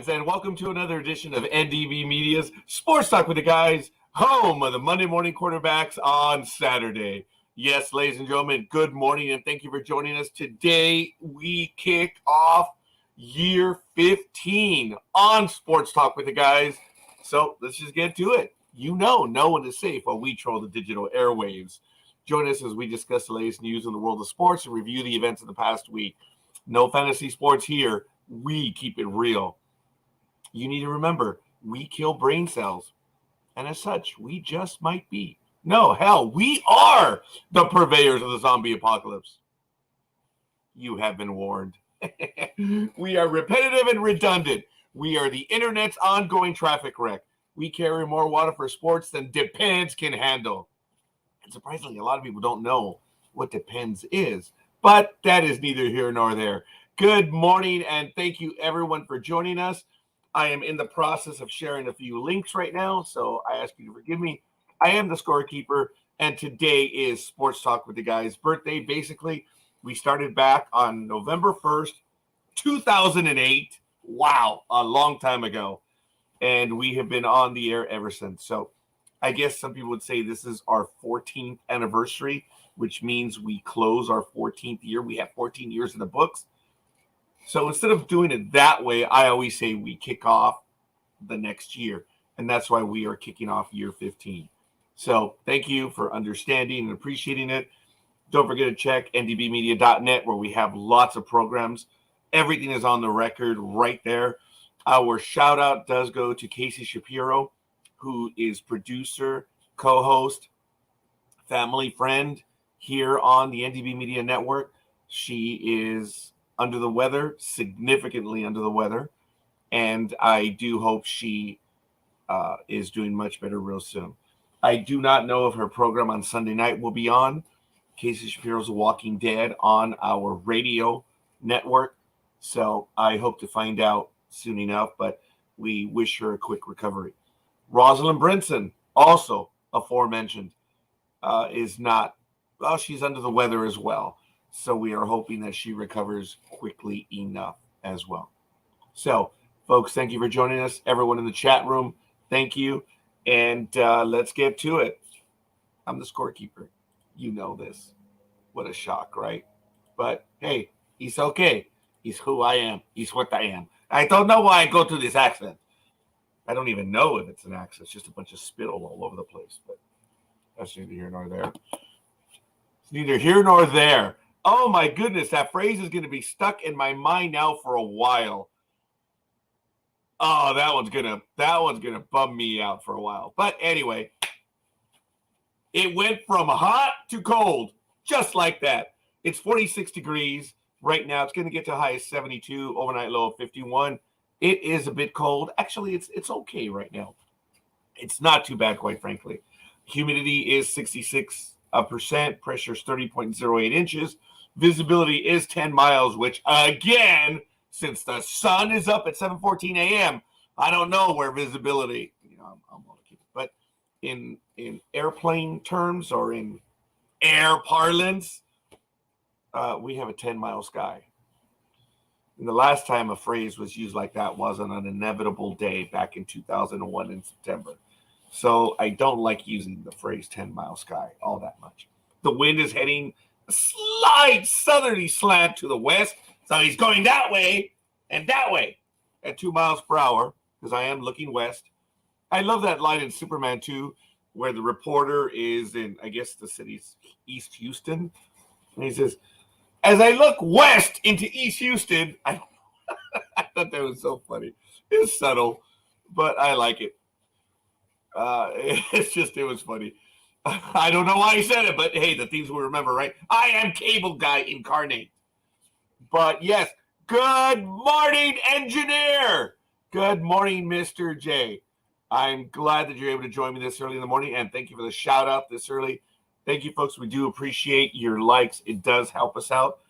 fans, and welcome to another edition of NDB Media's Sports Talk with the Guys, home of the Monday morning quarterbacks on Saturday. Yes, ladies and gentlemen, good morning, and thank you for joining us. Today, we kick off year 15 on Sports Talk with the Guys. So let's just get to it. You know, no one is safe while we troll the digital airwaves. Join us as we discuss the latest news in the world of sports and review the events of the past week. No fantasy sports here. We keep it real. You need to remember, we kill brain cells. And as such, we just might be. No, hell, we are the purveyors of the zombie apocalypse. You have been warned. We are repetitive and redundant. We are the internet's ongoing traffic wreck. We carry more water for sports than Depends can handle. And surprisingly, a lot of people don't know what Depends is. But that is neither here nor there. Good morning, and thank you, everyone, for joining us. I am in the process of sharing a few links right now, so I ask you to forgive me. I am the Scorekeeper, and today is Sports Talk with the Guys' birthday. Basically, we started back on November 1st, 2008. Wow, a long time ago. And we have been on the air ever since. So I guess some people would say this is our 14th anniversary, which means we close our 14th year. We have 14 years in the books. So instead of doing it that way, I always say we kick off the next year. And that's why we are kicking off year 15. So thank you for understanding and appreciating it. Don't forget to check ndbmedia.net, where we have lots of programs. Everything is on the record right there. Our shout out does go to Casey Shapiro, who is producer, co-host, family friend here on the NDB Media Network. She is under the weather, significantly under the weather, and I do hope she is doing much better real soon. I do not know if her program on Sunday night will be on. Casey Shapiro's Walking Dead on our radio network, so I hope to find out soon enough, but we wish her a quick recovery. Rosalind Brinson, also aforementioned, is not, well, she's under the weather as well. So we are hoping that she recovers quickly enough as well. So, folks, thank you for joining us. Everyone in the chat room, thank you. And let's get to it. I'm the Scorekeeper. You know this. What a shock, right? But, hey, he's okay. He's who I am. He's what I am. I don't know why I go through this accent. I don't even know if it's an accent. It's just a bunch of spittle all over the place. But that's neither here nor there. It's neither here nor there. Oh my goodness, that phrase is going to be stuck in my mind now for a while. Oh, that one's gonna bum me out for a while. But anyway, it went from hot to cold, just like that. It's 46 degrees right now. It's going to get to a high of 72, overnight low of 51. It is a bit cold. Actually, it's okay right now. It's not too bad, quite frankly. Humidity is 66%. Pressure is 30.08 inches. Visibility is 10 miles, which, again, since the sun is up at 7:14 a.m., I don't know where visibility, I'm going to keep it. But in airplane terms or in air parlance, we have a 10-mile sky. And the last time a phrase was used like that was on an inevitable day back in 2001 in September. So I don't like using the phrase 10-mile sky all that much. The wind is heading a slight southerly slant to the west. So he's going that way and that way at 2 miles per hour, because I am looking west. I love that line in Superman 2 where the reporter is in, I guess, the city's East Houston. And he says, as I look west into East Houston, I thought that was so funny. It's subtle, but I like it. It was funny. I don't know why he said it, but hey, the thieves will remember, right? I am Cable Guy incarnate. But yes, good morning, engineer. Good morning, Mr. J. I'm glad that you're able to join me this early in the morning, and thank you for the shout out this early. Thank you, folks. We do appreciate your likes. It does help us out,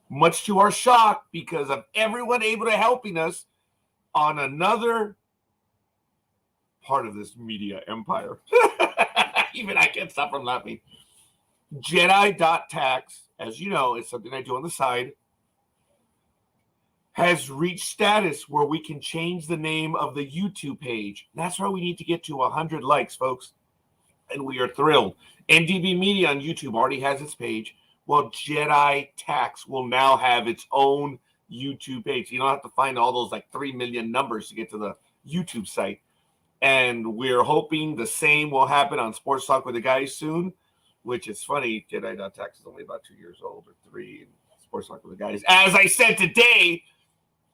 much to our shock, because of everyone able to helping us on another part of this media empire. Even I can't stop from laughing. Jedi.tax, as you know, is something I do on the side. has reached status where we can change the name of the YouTube page. That's why we need to get to 100 likes, folks. And we are thrilled. NDB Media on YouTube already has its page. Well, Jedi Tax will now have its own YouTube page. You don't have to find all those like 3 million numbers to get to the YouTube site. And we're hoping the same will happen on Sports Talk with the Guys soon, which is funny. Jedi.tax is only about 2 years old or 3. And Sports Talk with the Guys, as I said today,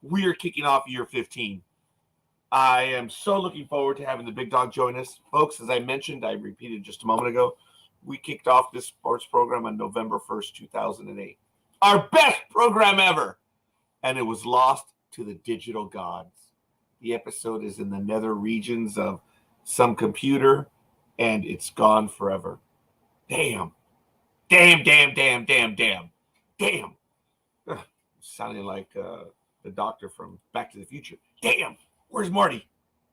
we are kicking off year 15. I am so looking forward to having the big dog join us. Folks, as I mentioned, I repeated just a moment ago, we kicked off this sports program on November 1st, 2008. Our best program ever. And it was lost to the digital gods. The episode is in the nether regions of some computer, and it's gone forever. Damn. Damn. Sounding like the doctor from Back to the Future. Damn. Where's Marty?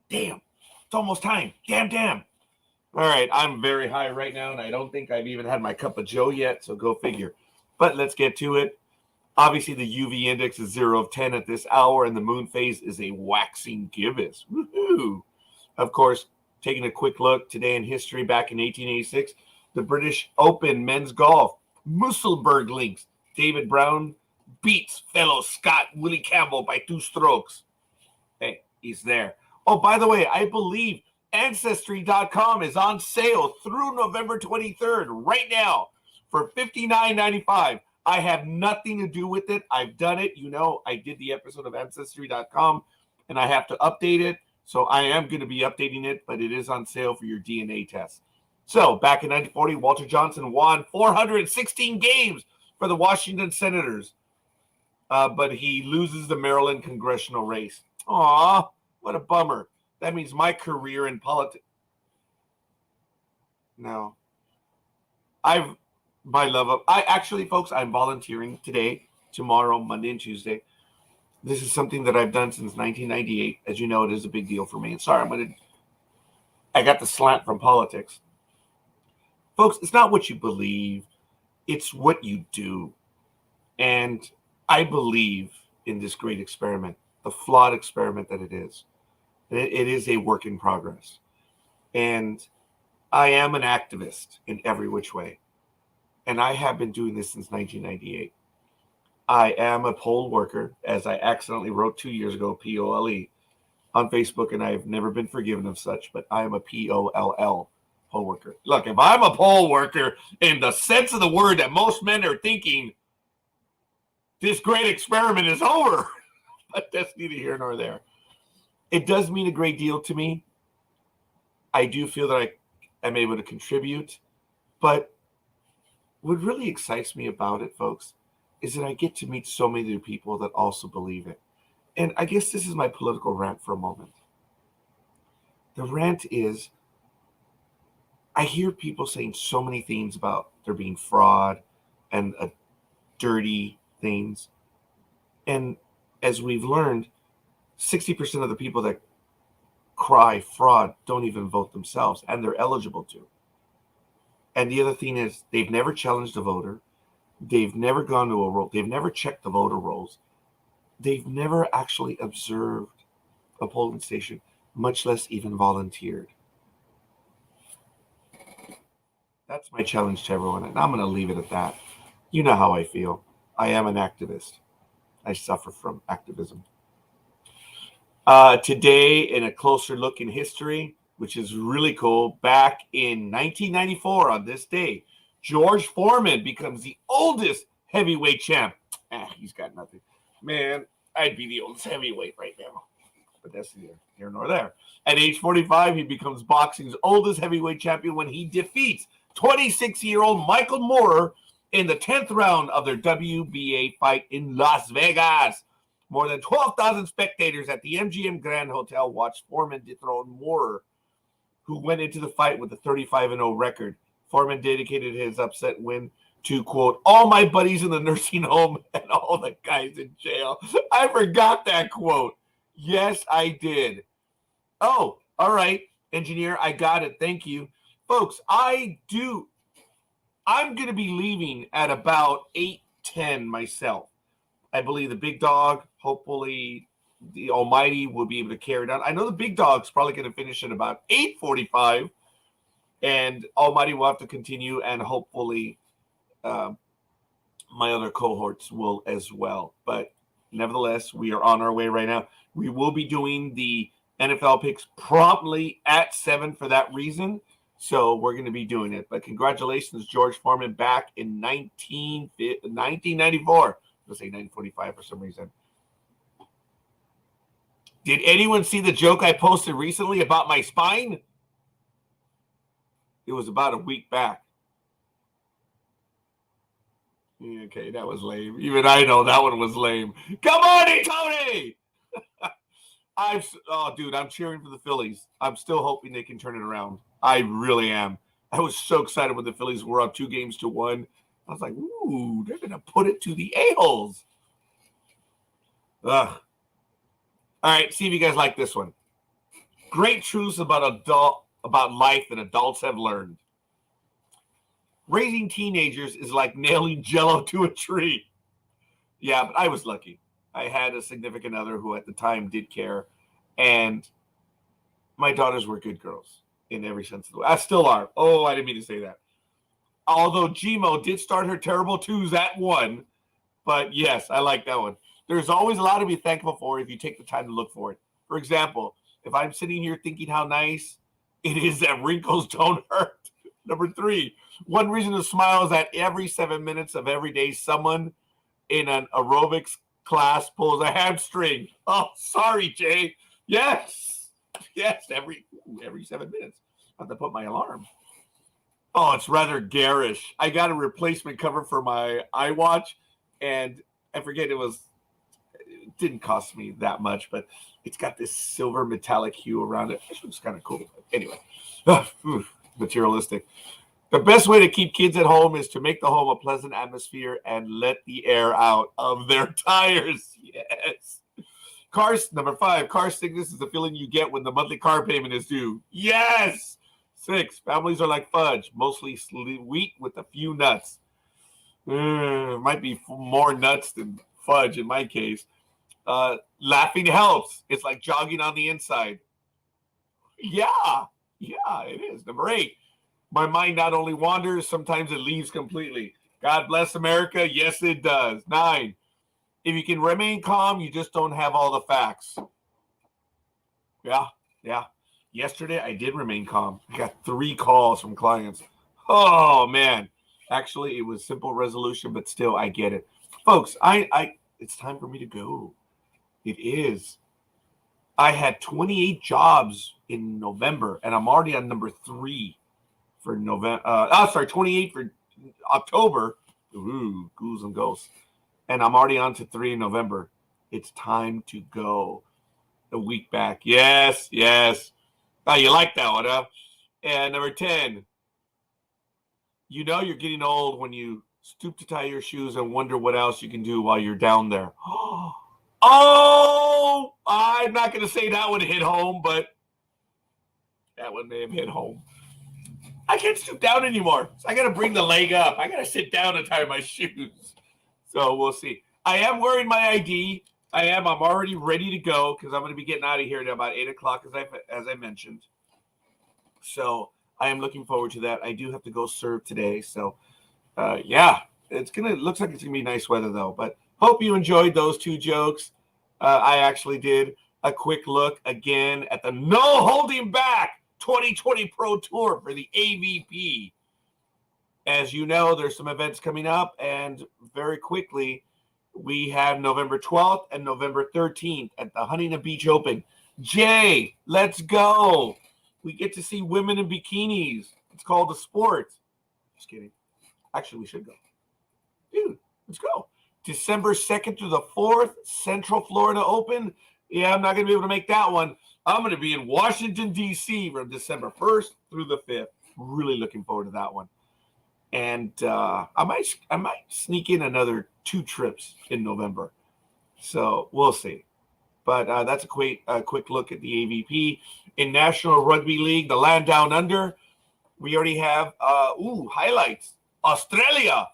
Damn. It's almost time. Damn. All right. I'm very high right now, and I don't think I've even had my cup of joe yet, so go figure. But let's get to it. Obviously, the UV index is 0 of 10 at this hour, and the moon phase is a waxing gibbous. Woohoo! Of course, taking a quick look today in history, back in 1886, the British Open men's golf, Musselburgh links. David Brown beats fellow Scot Willie Campbell by 2 strokes. Hey, he's there. Oh, by the way, I believe Ancestry.com is on sale through November 23rd right now for $59.95. I have nothing to do with it. I've done it. You know, I did the episode of Ancestry.com, and I have to update it. So I am going to be updating it, but it is on sale for your DNA test. So back in 1940, Walter Johnson won 416 games for the Washington Senators, but he loses the Maryland congressional race. Aw, what a bummer. That means my career in politics. No. Folks, I'm volunteering today, tomorrow, Monday, and Tuesday. This is something that I've done since 1998. As you know, it is a big deal for me. And sorry, I got the slant from politics. Folks, it's not what you believe. It's what you do. And I believe in this great experiment, the flawed experiment that it is. It is a work in progress. And I am an activist in every which way. And I have been doing this since 1998. I am a poll worker, as I accidentally wrote 2 years ago, POLE, on Facebook, and I have never been forgiven of such, but I am a POLL poll worker. Look, if I'm a poll worker in the sense of the word that most men are thinking, this great experiment is over. But that's neither here nor there. It does mean a great deal to me. I do feel that I am able to contribute, but what really excites me about it, folks, is that I get to meet so many people that also believe it. And I guess this is my political rant for a moment. The rant is, I hear people saying so many things about there being fraud and dirty things. And as we've learned, 60% of the people that cry fraud don't even vote themselves, and they're eligible to. And the other thing is, they've never challenged a voter. They've never gone to a roll. They've never checked the voter rolls. They've never actually observed a polling station, much less even volunteered. That's my challenge to everyone, and I'm going to leave it at that. You know how I feel. I am an activist. I suffer from activism. Today, in a closer look in history, which is really cool, back in 1994 on this day, George Foreman becomes the oldest heavyweight champ. He's got nothing. Man, I'd be the oldest heavyweight right now. But that's neither here nor there. At age 45, he becomes boxing's oldest heavyweight champion when he defeats 26-year-old Michael Moorer in the 10th round of their WBA fight in Las Vegas. More than 12,000 spectators at the MGM Grand Hotel watched Foreman dethrone Moorer, who went into the fight with a 35-0 record. Foreman dedicated his upset win to, quote, all my buddies in the nursing home and all the guys in jail. I forgot that quote. Yes, I did. Oh, all right, engineer, I got it. Thank you. Folks, I'm going to be leaving at about 8:10 myself. I believe the big dog, hopefully the Almighty will be able to carry it on. I know the big dog's probably going to finish at about 8:45, and Almighty will have to continue, and hopefully my other cohorts will as well. But nevertheless, we are on our way right now. We will be doing the NFL picks promptly at 7 for that reason. So we're going to be doing it. But congratulations, George Foreman, back in 1994. Let's say 1945 for some reason. Did anyone see the joke I posted recently about my spine? It was about a week back. Okay, that was lame. Even I know that one was lame. Come on, Tony! Dude, I'm cheering for the Phillies. I'm still hoping they can turn it around. I really am. I was so excited when the Phillies were up 2-1. I was like, ooh, they're going to put it to the a-holes. Ugh. All right, see if you guys like this one. Great truths about life that adults have learned. Raising teenagers is like nailing Jell-O to a tree. Yeah, but I was lucky. I had a significant other who at the time did care, and my daughters were good girls in every sense of the way. I still are. Oh, I didn't mean to say that. Although Gmo did start her terrible twos at 1, but yes, I like that one. There's always a lot to be thankful for if you take the time to look for it. For example, if I'm sitting here thinking how nice it is that wrinkles don't hurt. Number 3, one reason to smile is that every 7 minutes of every day, someone in an aerobics class pulls a hamstring. Oh, sorry, Jay. Yes, every 7 minutes. I have to put my alarm. Oh, it's rather garish. I got a replacement cover for my iWatch, and I forget it didn't cost me that much, but it's got this silver metallic hue around it. Which looks kind of cool. Anyway, materialistic. The best way to keep kids at home is to make the home a pleasant atmosphere and let the air out of their tires. Yes. Number 5, car sickness is the feeling you get when the monthly car payment is due. Yes. 6, families are like fudge, mostly sweet with a few nuts. Might be more nuts than fudge in my case. Laughing helps. It's like jogging on the inside. Yeah, it is. Number 8, my mind not only wanders, sometimes it leaves completely. God bless America. Yes, it does. 9, if you can remain calm, you just don't have all the facts. Yeah. Yesterday, I did remain calm. I got 3 calls from clients. Oh, man. Actually, it was simple resolution, but still, I get it. Folks, it's time for me to go. It is. I had 28 jobs in November, and I'm already on number 3 for November. 28 for October. Ooh, ghouls and ghosts. And I'm already on to 3 in November. It's time to go. A week back. Yes. Oh, you like that one, huh? And number 10. You know you're getting old when you stoop to tie your shoes and wonder what else you can do while you're down there. Oh, I'm not going to say that one hit home, but that one may have hit home. I can't stoop down anymore. So I got to bring the leg up. I got to sit down and tie my shoes. So we'll see. I am wearing my ID. I'm already ready to go because I'm going to be getting out of here at about 8 o'clock, as I mentioned. So I am looking forward to that. I do have to go serve today. So, looks like it's going to be nice weather, though. But hope you enjoyed those 2 jokes. I actually did a quick look again at the No Holding Back 2020 Pro Tour for the AVP. As you know, there's some events coming up, and very quickly, we have November 12th and November 13th at the Huntington Beach Open. Jay, let's go. We get to see women in bikinis. It's called the sport. Just kidding. Actually, we should go. Dude, let's go. December 2nd through the 4th, Central Florida Open. Yeah, I'm not going to be able to make that one. I'm going to be in Washington, D.C. from December 1st through the 5th. Really looking forward to that one. And I might sneak in another 2 trips in November. So we'll see. But that's a quick look at the AVP. In National Rugby League, the Land Down Under, we already have highlights. Australia,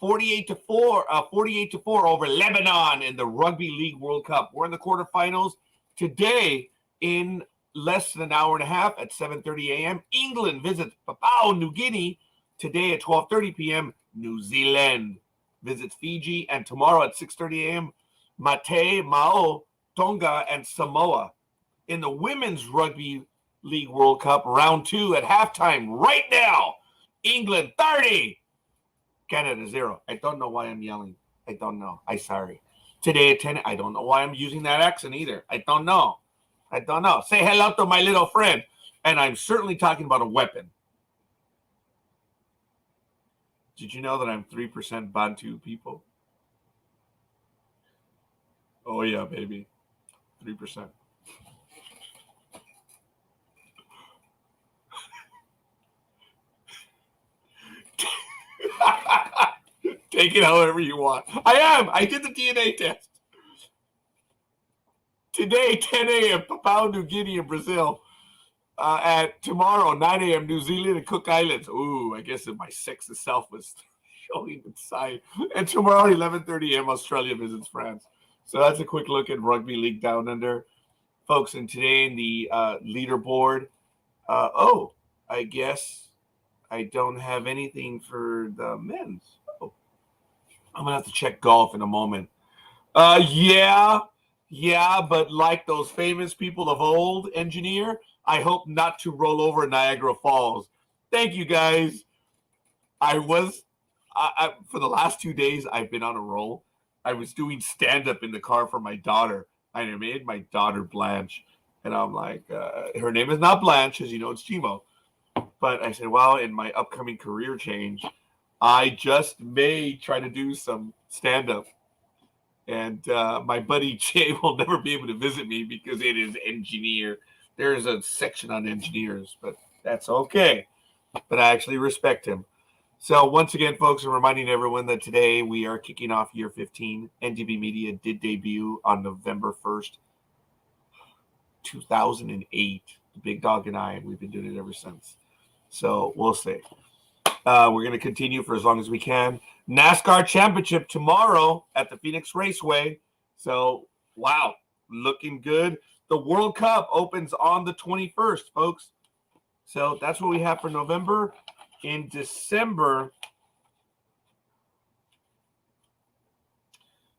48-4 over Lebanon in the Rugby League World Cup. We're in the quarterfinals today in less than an hour and a half at 7:30 a.m. England visits Papua New Guinea. Today at 12:30 p.m., New Zealand visits Fiji. And tomorrow at 6:30 a.m., Mate, Mao, Tonga, and Samoa. In the Women's Rugby League World Cup, round 2 at halftime right now, England 30, Canada 0. I don't know why I'm yelling. I don't know. I'm sorry. Today at 10, I don't know why I'm using that accent either. I don't know. Say hello to my little friend. And I'm certainly talking about a weapon. Did you know that I'm 3% Bantu people? Oh, yeah, baby. 3%. Take it however you want. I did the DNA test. Today, 10 a.m., Papua New Guinea and Brazil. At tomorrow, 9 a.m., New Zealand and Cook Islands. Ooh, I guess my sexist self was showing inside. And tomorrow, 11:30 a.m., Australia visits France. So that's a quick look at Rugby League Down Under. Folks, and today in the leaderboard, I guess I don't have anything for the men's. Oh, I'm going to have to check golf in a moment. Yeah, but like those famous people of old, engineer, I hope not to roll over Niagara Falls. Thank you, guys. For the last 2 days, I've been on a roll. I was doing stand-up in the car for my daughter. I made my daughter Blanche. And I'm like, her name is not Blanche, as you know, it's Chimo. But I said, well, in my upcoming career change, I just may try to do some stand-up. And my buddy Jay will never be able to visit me because it is engineer. There's a section on engineers, but that's okay. But I actually respect him. So once again, folks, I'm reminding everyone that today we are kicking off year 15. NDB Media did debut on November 1st, 2008. The Big Dog and I, and we've been doing it ever since. So we'll see. We're going to continue for as long as we can. NASCAR Championship tomorrow at the Phoenix Raceway. So, wow, looking good. The World Cup opens on the 21st, folks. So that's what we have for November. In December,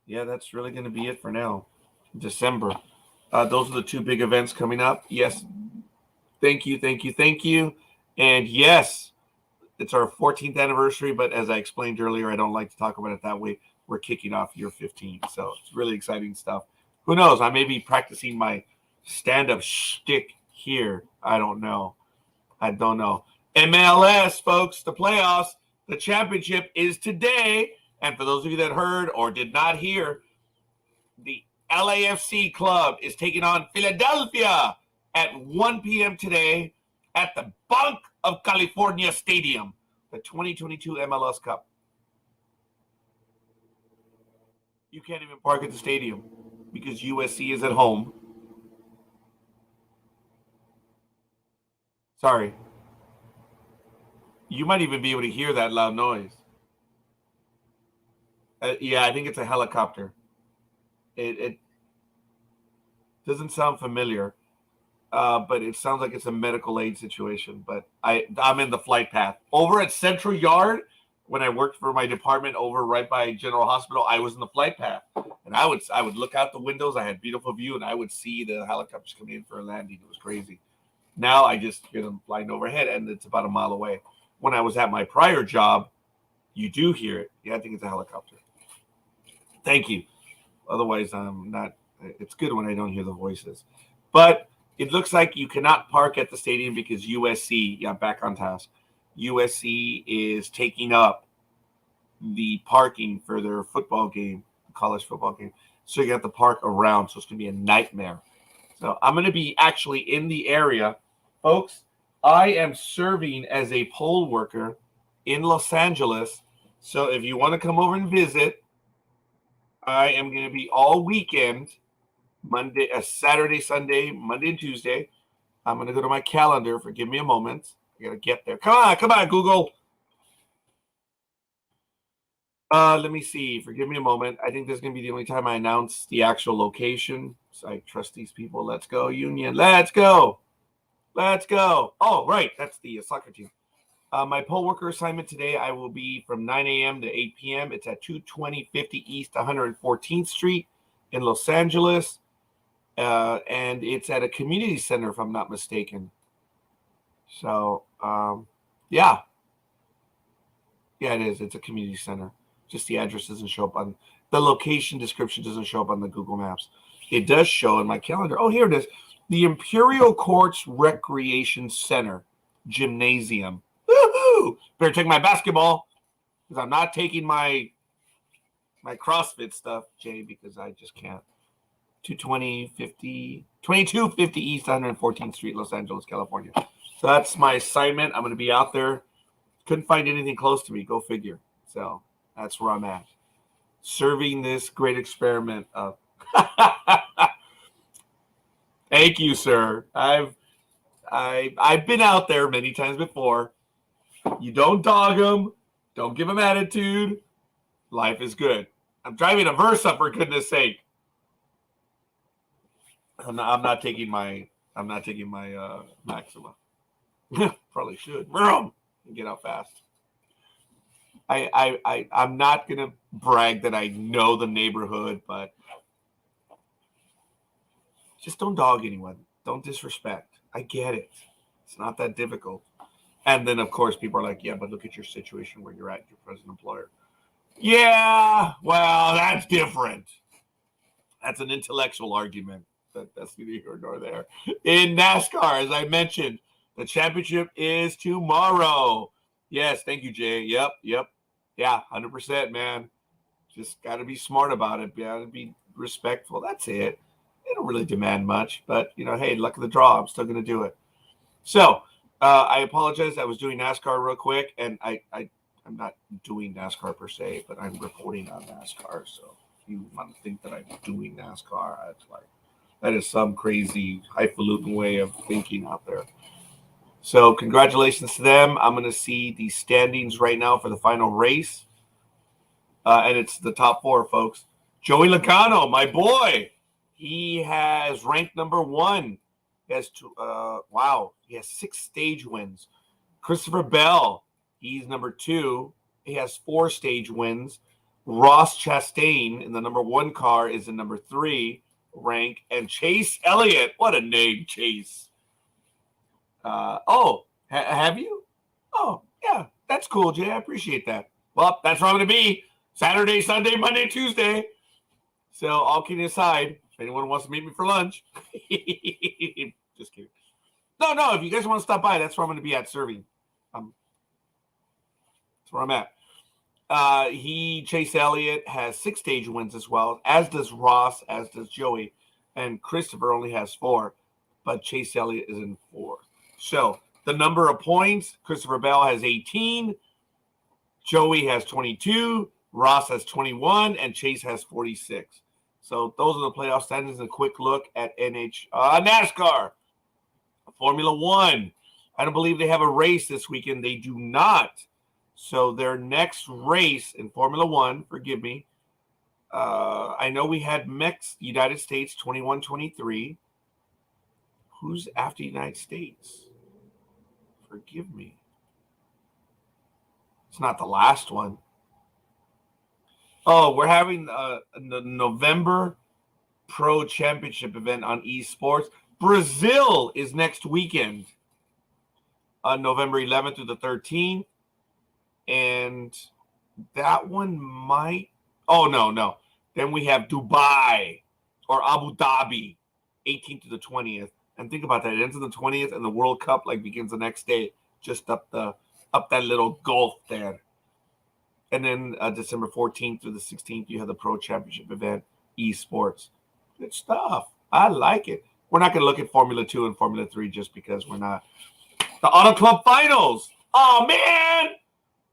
yeah, that's really going to be it for now. December. Those are the two big events coming up. Yes. Thank you. And yes, it's our 14th anniversary, but as I explained earlier, I don't like to talk about it that way. We're kicking off year 15, so it's really exciting stuff. Who knows? I may be practicing my stand-up shtick here. I don't know. MLS, folks, the playoffs, the championship is today. And for those of you that heard or did not hear, the LAFC club is taking on Philadelphia at 1 p.m. today at the Bank of California Stadium, the 2022 MLS Cup. You can't even park at the stadium because USC is at home. Sorry. You might even be able to hear that loud noise. Yeah, I think it's a helicopter. It doesn't sound familiar, but it sounds like it's a medical aid situation. But I'm in the flight path. Over at Central Yard, when I worked for my department over right by General Hospital, I was in the flight path. And I would look out the windows. I had beautiful view, and I would see the helicopters coming in for a landing. It was crazy. Now I just hear them flying overhead, and it's about a mile away. When I was at my prior job, you do hear it. Yeah, I think it's a helicopter. Thank you. Otherwise, I'm not. It's good when I don't hear the voices. But it looks like you cannot park at the stadium because USC, back on task. USC is taking up the parking for their football game, college football game. So you have to park around. So it's going to be a nightmare. So I'm going to be actually in the area. Folks, I am serving as a poll worker in Los Angeles. So if you want to come over and visit, I am going to be all weekend, Monday, Saturday, Sunday, Monday, and Tuesday. I'm going to go to my calendar. Give me a moment. I got to get there. Come on, Google. Let me see. Forgive me a moment. I think this is going to be the only time I announce the actual location. So I trust these people. Let's go, Union. Let's go. Let's go. Oh, right. That's the soccer team. My poll worker assignment today, I will be from 9 a.m. to 8 p.m. It's at 22050 East 114th Street in Los Angeles. And it's at a community center, if I'm not mistaken. So, yeah. Yeah, it is. It's a community center. Just the address doesn't show up on the location description, doesn't show up on the Google Maps. It does show in my calendar. Oh, here it is. The Imperial Courts Recreation Center Gymnasium. Woohoo! Better take my basketball because I'm not taking my CrossFit stuff, Jay, because I just can't. 2250 East 114th Street, Los Angeles, California. So that's my assignment. I'm going to be out there. Couldn't find anything close to me. Go figure. So that's where I'm at. Serving this great experiment of. Thank you, sir. I've been out there many times before. You don't dog them. Don't give them attitude. Life is good. I'm driving a Versa, for goodness sake. I'm not taking my Maxima. Probably should. Vroom! Get out fast. I'm not gonna brag that I know the neighborhood, but just don't dog anyone. Don't disrespect. I get it. It's not that difficult. And then of course people are like, yeah, but look at your situation where you're at, your present employer. Yeah, well, that's different. That's an intellectual argument. That's neither here nor there. In NASCAR, as I mentioned, the championship is tomorrow. Yes, thank you, Jay. Yep. Yeah, 100%, man. Just got to be smart about it. Got to be respectful. That's it. They don't really demand much, but, hey, luck of the draw. I'm still going to do it. So I apologize. I was doing NASCAR real quick, and I'm not doing NASCAR per se, but I'm reporting on NASCAR. So if you want to think that I'm doing NASCAR, that is some crazy highfalutin way of thinking out there. So congratulations to them. I'm going to see the standings right now for the final race. And it's the top four, folks. Joey Logano, my boy, he has ranked number 1. He has he has 6 stage wins. Christopher Bell, he's number 2. He has 4 stage wins. Ross Chastain in the number 1 car is in number 3 rank. And Chase Elliott, what a name, Chase. Have you? Oh, yeah, that's cool, Jay. I appreciate that. Well, that's where I'm going to be. Saturday, Sunday, Monday, Tuesday. So all kidding aside, if anyone wants to meet me for lunch, just kidding. No, if you guys want to stop by, that's where I'm going to be at serving. That's where I'm at. Chase Elliott has 6 stage wins as well, as does Ross, as does Joey, and Christopher only has 4, but Chase Elliott is in 4. So the number of points, Christopher Bell has 18, Joey has 22, Ross has 21, and Chase has 46. So those are the playoff standings. A quick look at NASCAR, Formula One. I don't believe they have a race this weekend. They do not. So their next race in Formula One, forgive me, I know we had United States 21-23. Who's after United States? Forgive me. It's not the last one. Oh, we're having the November Pro Championship event on eSports. Brazil is next weekend on November 11th through the 13th. And that one might... Oh, no. Then we have Dubai or Abu Dhabi, 18th to the 20th. And think about that. It ends on the 20th, and the World Cup begins the next day, just up that little gulf there. And then December 14th through the 16th, you have the Pro Championship event, eSports. Good stuff. I like it. We're not going to look at Formula 2 and Formula 3 just because we're not. The Auto Club Finals. Oh, man.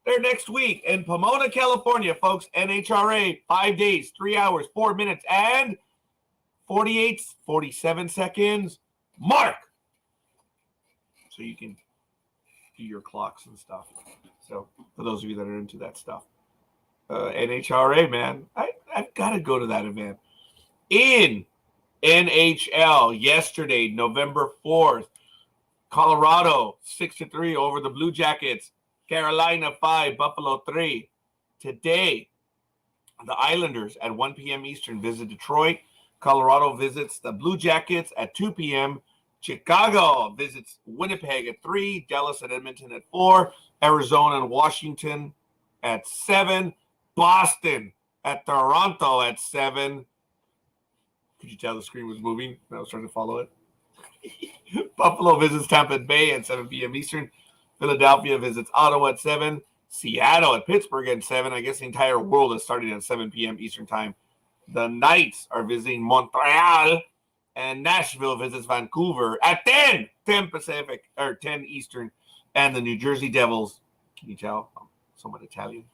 They're next week in Pomona, California, folks. NHRA, 5 days, 3 hours, 4 minutes, and 47 seconds. Mark. So you can do your clocks and stuff. So for those of you that are into that stuff. NHRA, man. I've got to go to that event. In NHL, yesterday, November 4th, Colorado 6-3 over the Blue Jackets. Carolina 5, Buffalo 3. Today, the Islanders at 1 p.m. Eastern visit Detroit. Colorado visits the Blue Jackets at 2 p.m. Chicago visits Winnipeg at 3. Dallas at Edmonton at 4. Arizona and Washington at 7. Boston at Toronto at 7. Could you tell the screen was moving? I was trying to follow it. Buffalo visits Tampa Bay at 7 p.m. Eastern. Philadelphia visits Ottawa at 7. Seattle at Pittsburgh at 7. I guess the entire world is starting at 7 p.m. Eastern time. The Knights are visiting Montreal, and Nashville visits Vancouver at 10 Pacific, or 10 Eastern. And the New Jersey Devils, can you tell? I'm somewhat Italian.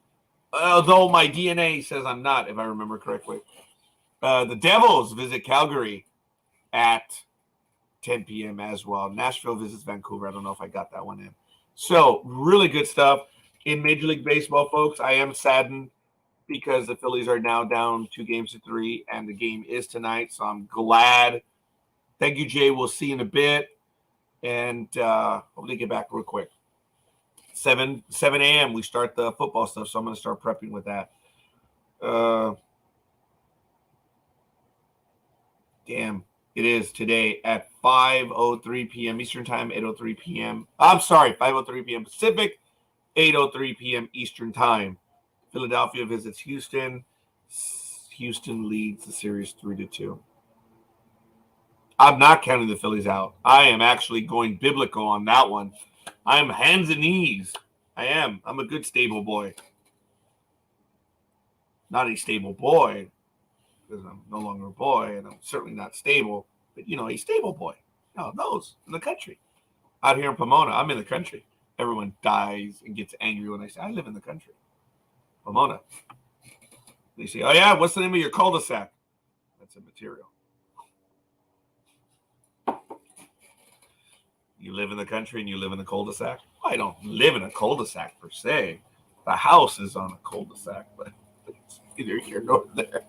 Although my DNA says I'm not, if I remember correctly. The Devils visit Calgary at 10 p.m. as well. Nashville visits Vancouver. I don't know if I got that one in. So, really good stuff. In Major League Baseball, folks, I am saddened because the Phillies are now down 2-3, and the game is tonight. So, I'm glad. Thank you, Jay. We'll see you in a bit. And hopefully get back real quick. 7 a.m. we start the football stuff, so I'm going to start prepping with that. Damn. It is today at 5:03 p.m. Eastern Time, 8:03 p.m. I'm sorry, 5:03 p.m. Pacific, 8:03 p.m. Eastern Time. Philadelphia visits Houston. Houston leads the series 3-2. I'm not counting the Phillies out. I am actually going biblical on that one. I'm hands and knees. I am. I'm a good stable boy. Not a stable boy, because I'm no longer a boy, and I'm certainly not stable, but, a stable boy. Those in the country. Out here in Pomona, I'm in the country. Everyone dies and gets angry when I say, I live in the country. Pomona. They say, oh, yeah, what's the name of your cul-de-sac? That's a material. You live in the country and you live in a cul-de-sac? Well, I don't live in a cul-de-sac per se. The house is on a cul-de-sac, but it's either here nor there.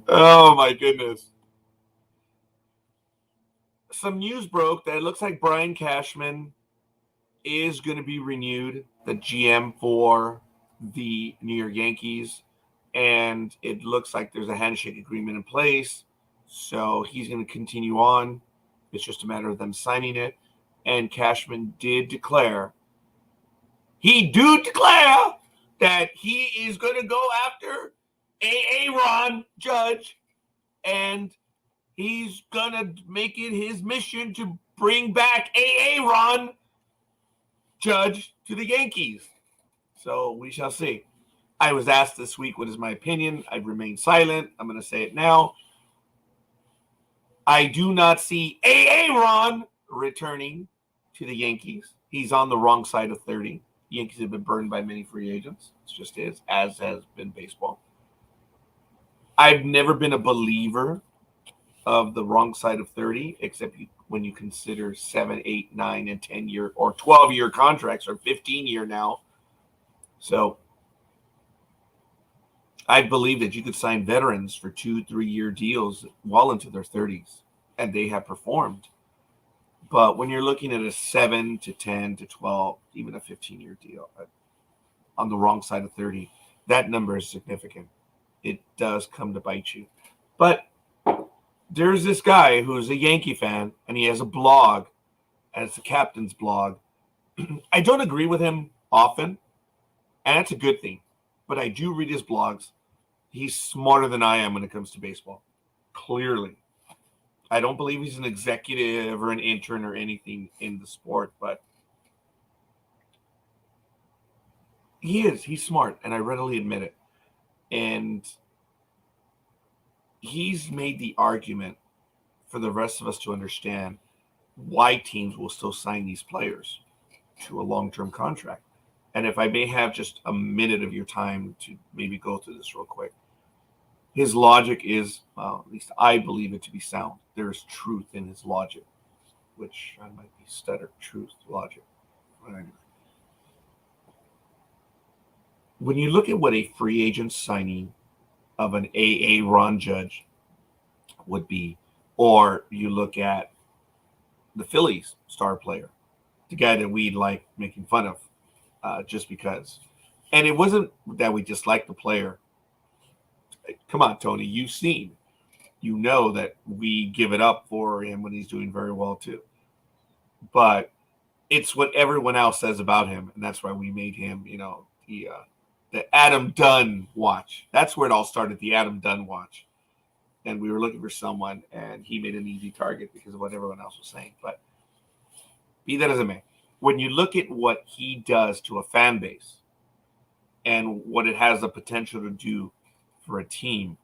Oh, my goodness. Some news broke that it looks like Brian Cashman is going to be renewed, the GM for the New York Yankees, and it looks like there's a handshake agreement in place, so he's going to continue on. It's just a matter of them signing it, and Cashman did declare that he is going to go after Aaron Judge, and he's going to make it his mission to bring back Aaron Judge to the Yankees. So we shall see. I was asked this week, what is my opinion? I've remained silent. I'm going to say it now. I do not see Aaron returning to the Yankees. He's on the wrong side of 30. The Yankees have been burned by many free agents. It just is, as has been baseball. I've never been a believer of the wrong side of 30, except when you consider 7, 8, 9, and 10-year or 12-year contracts, or 15-year now. So I believe that you could sign veterans for 2-3-year deals well into their 30s, and they have performed. But when you're looking at a 7 to 10 to 12, even a 15-year deal on the wrong side of 30, that number is significant. It does come to bite you. But there's this guy who's a Yankee fan, and he has a blog, and it's the captain's blog. I don't agree with him often, and that's a good thing. But I do read his blogs. He's smarter than I am when it comes to baseball. Clearly. I don't believe he's an executive or an intern or anything in the sport, but he is. He's smart, and I readily admit it. And he's made the argument for the rest of us to understand why teams will still sign these players to a long-term contract. And if I may have just a minute of your time to maybe go through this real quick. His logic is, well, at least I believe it to be sound. There is truth in his logic, which I might be stuttered, truth, logic. when you look at what a free agent signing of an AA Ron Judge would be, or you look at the Phillies star player, the guy that we like making fun of just because. And it wasn't that we disliked the player. Come on, Tony, you've seen. You know that we give it up for him when he's doing very well too. But it's what everyone else says about him, and that's why we made him, the Adam Dunn watch. That's where it all started, the Adam Dunn watch. And we were looking for someone, and he made an easy target because of what everyone else was saying. But be that as it may, when you look at what he does to a fan base and what it has the potential to do for a team,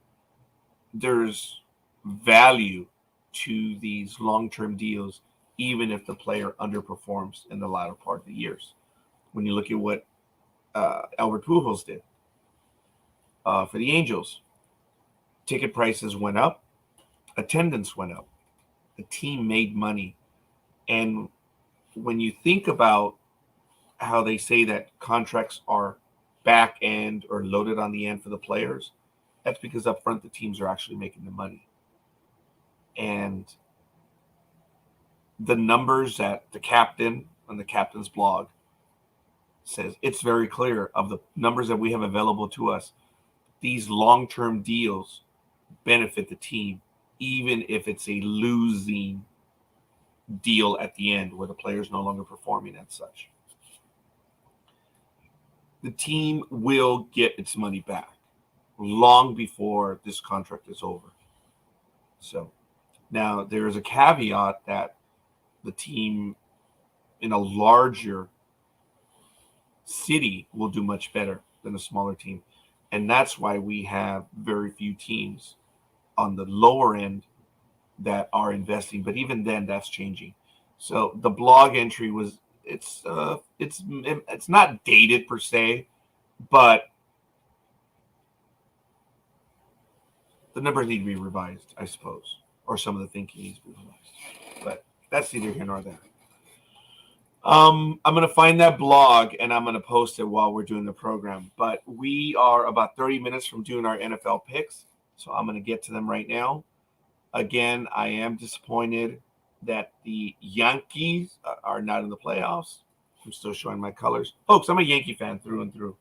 there's value to these long-term deals, even if the player underperforms in the latter part of the years. When you look at what Albert Pujols did for the Angels, ticket prices went up, attendance went up, the team made money. And when you think about how they say that contracts are back end or loaded on the end for the players, that's because up front the teams are actually making the money. And the numbers that the captain on the captain's blog says, it's very clear of the numbers that we have available to us. These long-term deals benefit the team, even if it's a losing deal at the end where the player's no longer performing and such. The team will get its money back long before this contract is over. So now there is a caveat that the team in a larger city will do much better than a smaller team. And that's why we have very few teams on the lower end that are investing. But even then, that's changing. So the blog entry was, it's not dated per se, but the numbers need to be revised, I suppose, or some of the thinking needs to be revised. But that's neither here nor there. I'm going to find that blog and I'm going to post it while we're doing the program. But we are about 30 minutes from doing our NFL picks, so I'm going to get to them right now. Again, I am disappointed that the Yankees are not in the playoffs. I'm still showing my colors. Folks, I'm a Yankee fan through and through.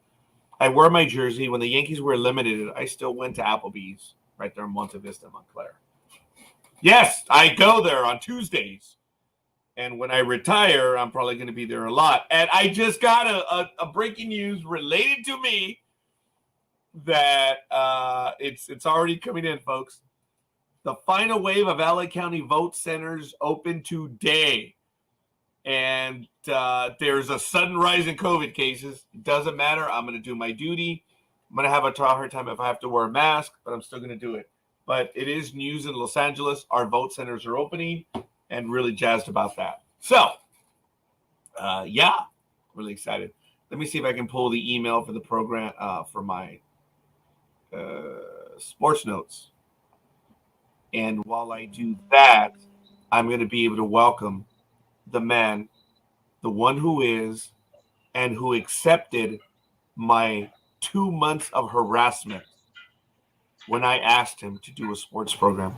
I wear my jersey. When the Yankees were eliminated, I still went to Applebee's right there in Monte Vista, Montclair. Yes, I go there on Tuesdays. And when I retire, I'm probably going to be there a lot. And I just got a breaking news related to me that it's already coming in, folks. The final wave of LA County vote centers open today. And there's a sudden rise in COVID cases. It doesn't matter. I'm going to do my duty. I'm going to have a hard time if I have to wear a mask, but I'm still going to do it. But it is news in Los Angeles. Our vote centers are opening. And really jazzed about that. So, really excited. Let me see if I can pull the email for the program for my sports notes. And while I do that, I'm going to be able to welcome the man, the one who is, and who accepted my 2 months of harassment when I asked him to do a sports program.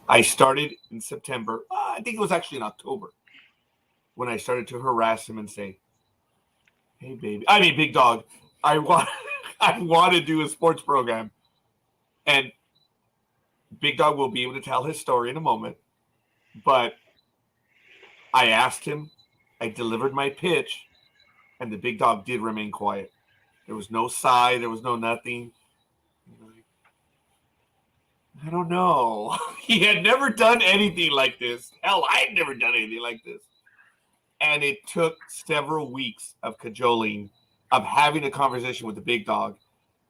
I started in September. I think it was actually in October when I started to harass him and say, hey, Big Dog, I want to do a sports program. And Big Dog will be able to tell his story in a moment. But I asked him, I delivered my pitch, and the Big Dog did remain quiet. There was no sigh. There was no nothing. I don't know. He had never done anything like this. Hell, I had never done anything like this. And it took several weeks of cajoling, of having a conversation with the Big Dog.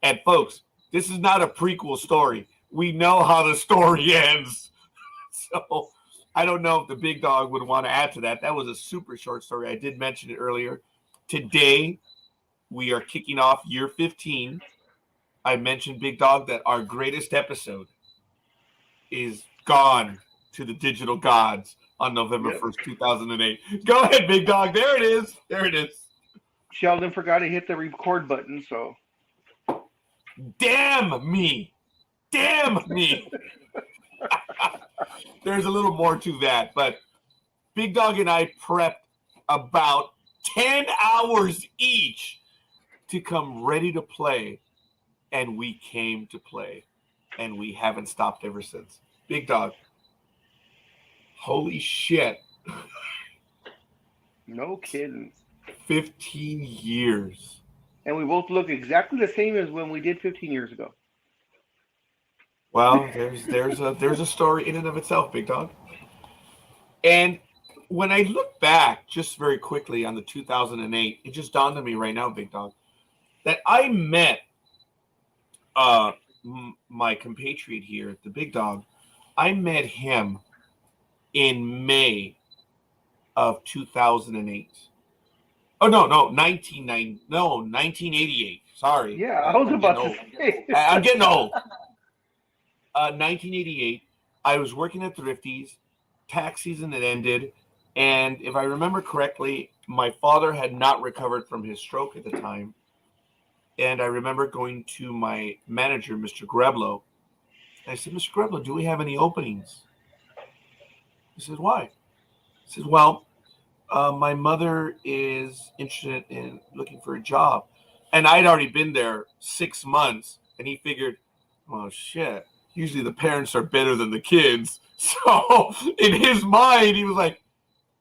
And folks, this is not a prequel story. We know how the story ends. So I don't know if the Big Dog would want to add to that. That was a super short story. I did mention it earlier. Today, we are kicking off year 15. I mentioned, Big Dog, that our greatest episode is gone to the digital gods on November 1st, 2008. Go ahead, Big Dog. There it is. There it is. Sheldon forgot to hit the record button, so Damn me. Damn me. There's a little more to that, but Big Dawg and I prepped about 10 hours each to come ready to play, and we came to play, and we haven't stopped ever since. Big Dawg, holy shit. No kidding. 15 years. And we both look exactly the same as when we did 15 years ago. Well, there's a story in and of itself, Big Dawg. And when I look back just very quickly on the 2008, it just dawned on me right now, Big Dawg, that I met my compatriot here, the Big Dawg. I met him in May of 2008. Oh, no, 1988. Sorry. Yeah, I was about to say. I'm getting old. 1988, I was working at Thrifty's. Tax season had ended. And if I remember correctly, my father had not recovered from his stroke at the time. And I remember going to my manager, Mr. Greblo. I said, Mr. Greblo, do we have any openings? He said, why? I said, well, my mother is interested in looking for a job. And I'd already been there 6 months. And he figured, well, shit, usually the parents are better than the kids. So in his mind, he was like,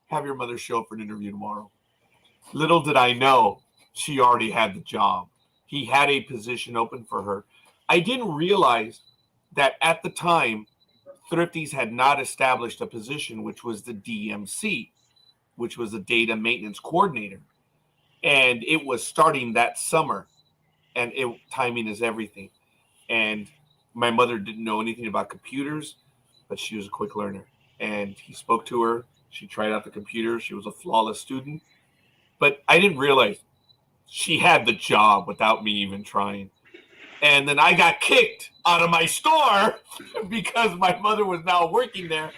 have your mother show up for an interview tomorrow. Little did I know, she already had the job. He had a position open for her. I didn't realize that at the time, Thrifty's had not established a position, which was the DMC, which was the data maintenance coordinator. And it was starting that summer. And timing is everything. And my mother didn't know anything about computers, but she was a quick learner. And he spoke to her. She tried out the computer. She was a flawless student. But I didn't realize she had the job without me even trying. And then I got kicked out of my store because my mother was now working there.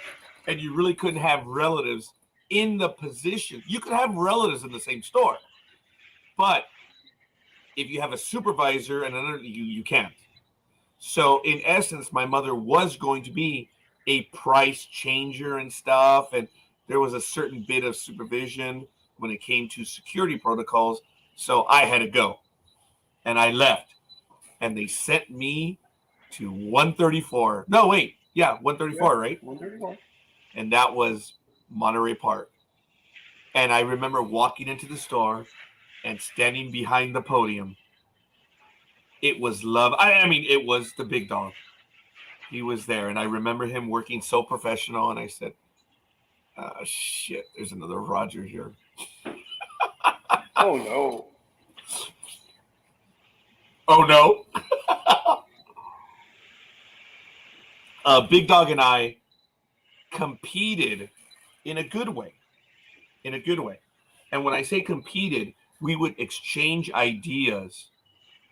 And you really couldn't have relatives in the position. You could have relatives in the same store. But if you have a supervisor and another, you can't. So in essence, my mother was going to be a price changer and stuff. And there was a certain bit of supervision when it came to security protocols. So I had to go. And I left. And they sent me to 134. No, wait. Yeah, 134, yeah, right? 134. And that was Monterey Park. And I remember walking into the store and standing behind the podium. It was love. I mean, it was the Big Dawg. He was there. And I remember him working so professional. And I said, shit, there's another Roger here. Oh, no. Oh, no. Big Dawg and I competed in a good way. In a good way. And when I say competed, we would exchange ideas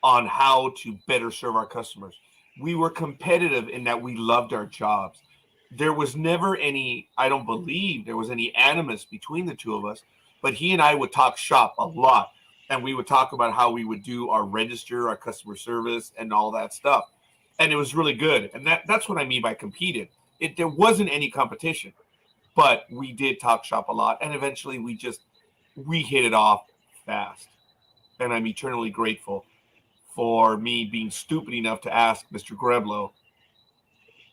on how to better serve our customers. We were competitive in that we loved our jobs. There was never any, I don't believe there was any animus between the two of us, but he and I would talk shop a lot. And we would talk about how we would do our register, our customer service, and all that stuff. And it was really good. And that's what I mean by competed. There wasn't any competition, but we did talk shop a lot. And eventually we hit it off fast. And I'm eternally grateful for me being stupid enough to ask Mr. Greblo,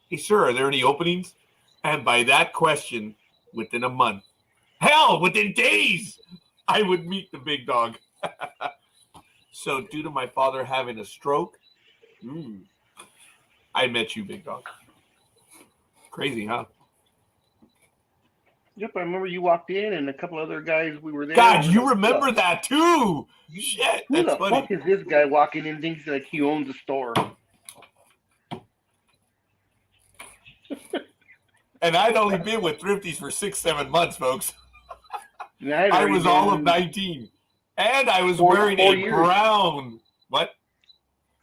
hey, sir, are there any openings? And by that question, within a month, hell, within days, I would meet the Big Dawg. So due to my father having a stroke, I met you, Big Dawg. Crazy, huh? Yep, I remember you walked in and a couple other guys, we were there. God, you remember that too? Shit, who that's the funny. fuck is this guy walking in thinks like he owns a store? And I'd only been with Thrifty's for 6-7 months, folks. I was all of 19. And I was wearing a brown. What?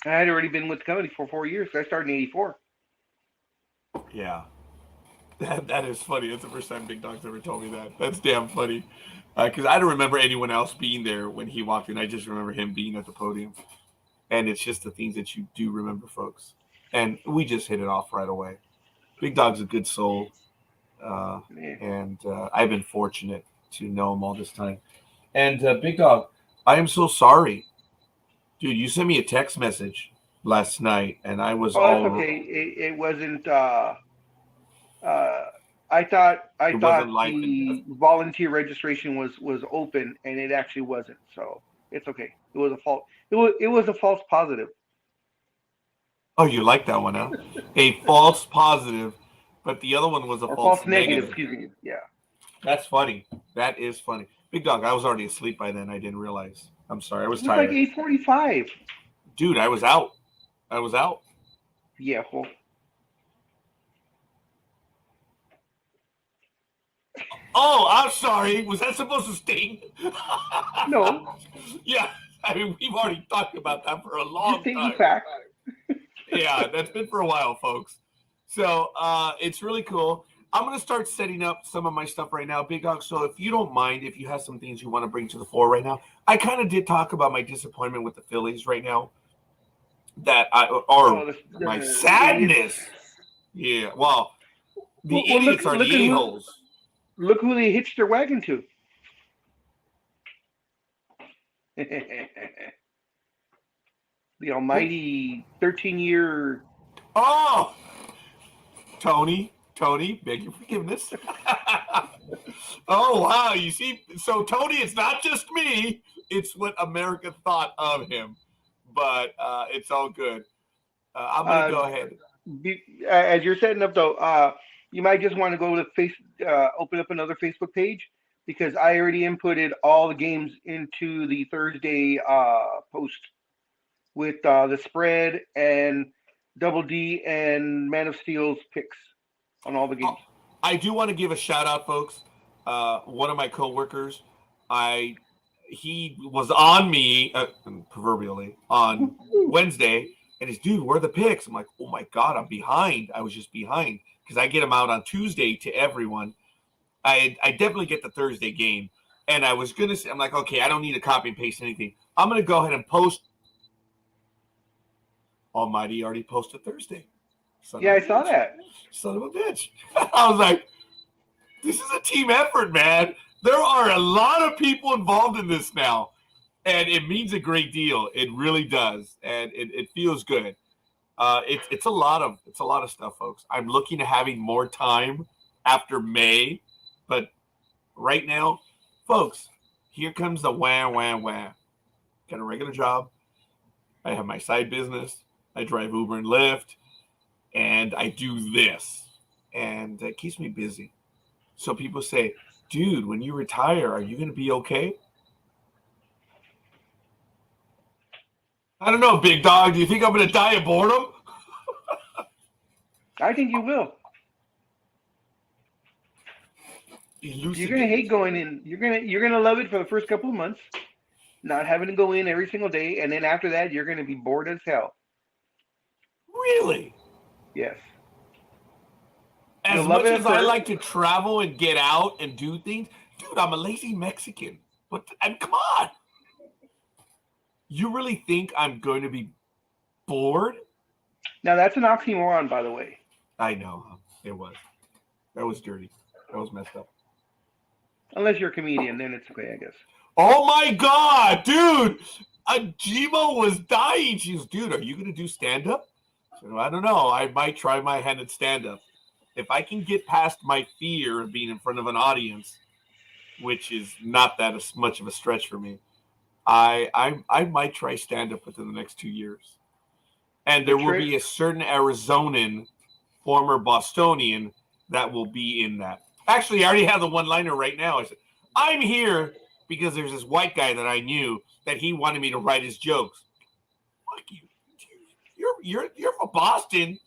I had already been with the company for 4 years. So I started in 84. Yeah. That is funny. That's the first time Big Dawg's ever told me that. That's damn funny. Because I don't remember anyone else being there when he walked in. I just remember him being at the podium. And it's just the things that you do remember, folks. And we just hit it off right away. Big Dog's a good soul. And I've been fortunate to know him all this time. And Big Dog, I am so sorry. Dude, you sent me a text message last night, and I was Oh, that's all... okay. It wasn't. I thought It wasn't life and the death. volunteer registration was open, and it actually wasn't. So it's okay. It was a false. It was a false positive. Oh, you like that one, huh? A false positive, but the other one was a Or false false negative. negative. Excuse me. Yeah. That's funny. That is funny. Big Dog, I was already asleep by then. I didn't realize. I'm sorry. I was It was like tired. 8:45. Dude, I was out. I was out. Yeah. Well, Oh, I'm sorry. Was that supposed to sting? no. Yeah. I mean, we've already talked about that for a Just long stating time. facts. Yeah, that's been for a while, folks. So it's really cool. I'm going to start setting up some of my stuff right now, Big Dog. So if you don't mind, if you have some things you want to bring to the fore right now, I kind of did talk about my disappointment with the Phillies right now. My sadness. Yeah, well, the Well, idiots are the a-holes. Look who they hitched their wagon to. The almighty 13-year. Oh, Tony, beg your forgiveness. Oh, wow. You see, so Tony, it's not just me. It's what America thought of him. But it's all good. I'm going to go ahead. As you're setting up, though, you might just want to go to open up another Facebook page, because I already inputted all the games into the Thursday post with the spread and Double D and Man of Steel's picks on all the games. I do want to give a shout out, folks. One of my coworkers, he was on me, proverbially, on Wednesday, and he's, dude, where are the picks? I'm like, oh my God, I'm behind. I was just behind because I get them out on Tuesday to everyone. I definitely get the Thursday game, and I was going to say, I'm like, okay, I don't need to copy and paste anything. I'm going to go ahead and post. Almighty already posted Thursday. I saw that. Son of a bitch. I was like, this is a team effort, man. There are a lot of people involved in this now, and it means a great deal. It really does, and it feels good. It's a lot of stuff, folks. I'm looking at having more time after May, but right now, folks, here comes the wah. Got a regular job. I have my side business. I drive Uber and Lyft, and I do this, and it keeps me busy. So people say, dude, when you retire, are you going to be okay? I don't know, Big Dog. Do you think I'm going to die of boredom? I think you will. You're gonna hate going in. You're gonna love it for the first couple of months, not having to go in every single day, and then after that, you're gonna be bored as hell. Really? Yes. As much as I like to travel and get out and do things, dude, I'm a lazy Mexican. And come on. You really think I'm going to be bored? Now, that's an oxymoron, by the way. I know. It was. That was dirty. That was messed up. Unless you're a comedian, then it's okay, I guess. Oh, my God, dude. Jimo was dying. She was, dude, are you going to do stand-up? So, I don't know. I might try my hand at stand-up. If I can get past my fear of being in front of an audience, which is not that much of a stretch for me, I might try stand-up within the next 2 years. And there will be a certain Arizonan, former Bostonian, that will be in that. Actually, I already have the one-liner right now. I said, I'm here because there's this white guy that I knew that he wanted me to write his jokes. Fuck you. You're from Boston.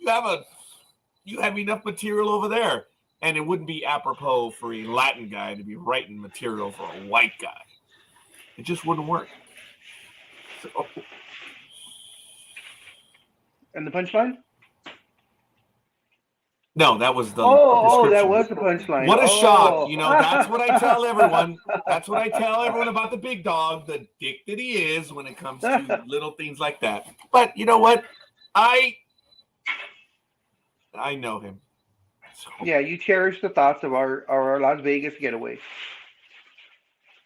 You have enough material over there. And it wouldn't be apropos for a Latin guy to be writing material for a white guy. It just wouldn't work. So, and the punchline? No, that was the Oh, that description. was the punchline. What a shock. Oh. You know, that's what I tell everyone. That's what I tell everyone about the big dog, the dick that he is when it comes to little things like that. But you know what? I know him. So, Yeah, you cherish the thoughts of our Las Vegas getaway.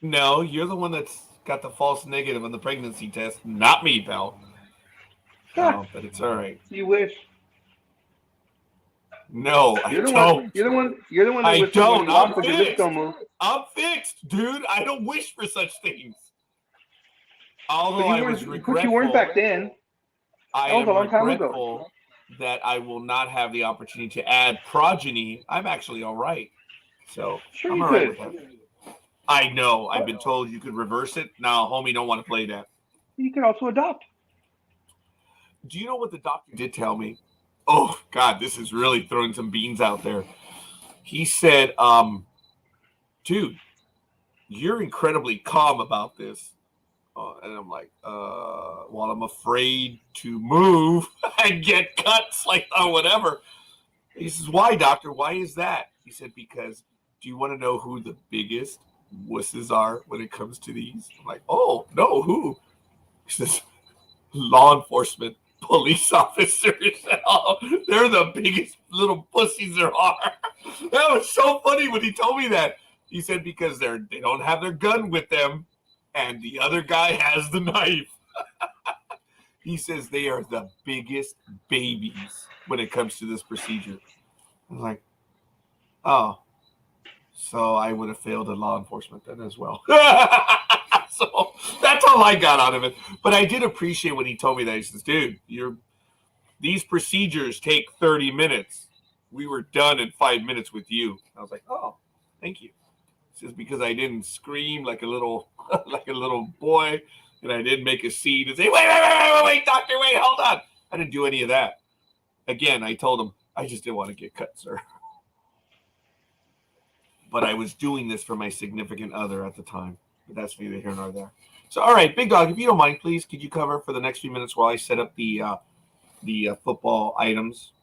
no, you're the one that's got the false negative on the pregnancy test, not me, pal. Oh, but it's all right. You wish. No, I You're the don't. one. You're the one. You're the one that I whistled when don't. you lost, I'm but your lips fixed. don't move. I'm fixed, dude. I don't wish for such things. Although But I was regretful. you weren't back then. I That was am a long time regretful ago. that I will not have the opportunity to add progeny. I'm actually all right. So Sure, I'm you all right could. with that. I know. I've been told you could reverse it. Now, homie, don't want to play that. You could also adopt. Do you know what the doctor did tell me? Oh, God, this is really throwing some beans out there. He said, dude, you're incredibly calm about this. And I'm like, well, I'm afraid to move and get cuts, like, oh, whatever. He says, why, doctor? Why is that? He said, because do you want to know who the biggest wusses are when it comes to these? I'm like, oh, no, who? He says, law enforcement, police officers. Oh, they're the biggest little pussies there are. That was so funny when he told me that. He said, because they don't have their gun with them, and the other guy has the knife. He says they are the biggest babies when it comes to this procedure. I was like, oh, so I would have failed at law enforcement then as well. So that's all I got out of it. But I did appreciate when he told me that. He says, dude, these procedures take 30 minutes. We were done in 5 minutes with you. I was like, oh, thank you. He says, because I didn't scream like a little boy, and I didn't make a scene and say, wait, doctor, wait, hold on. I didn't do any of that. Again, I told him, I just didn't want to get cut, sir. But I was doing this for my significant other at the time. But that's neither here nor there. So, all right, Big Dog, if you don't mind, please, could you cover for the next few minutes while I set up the football items?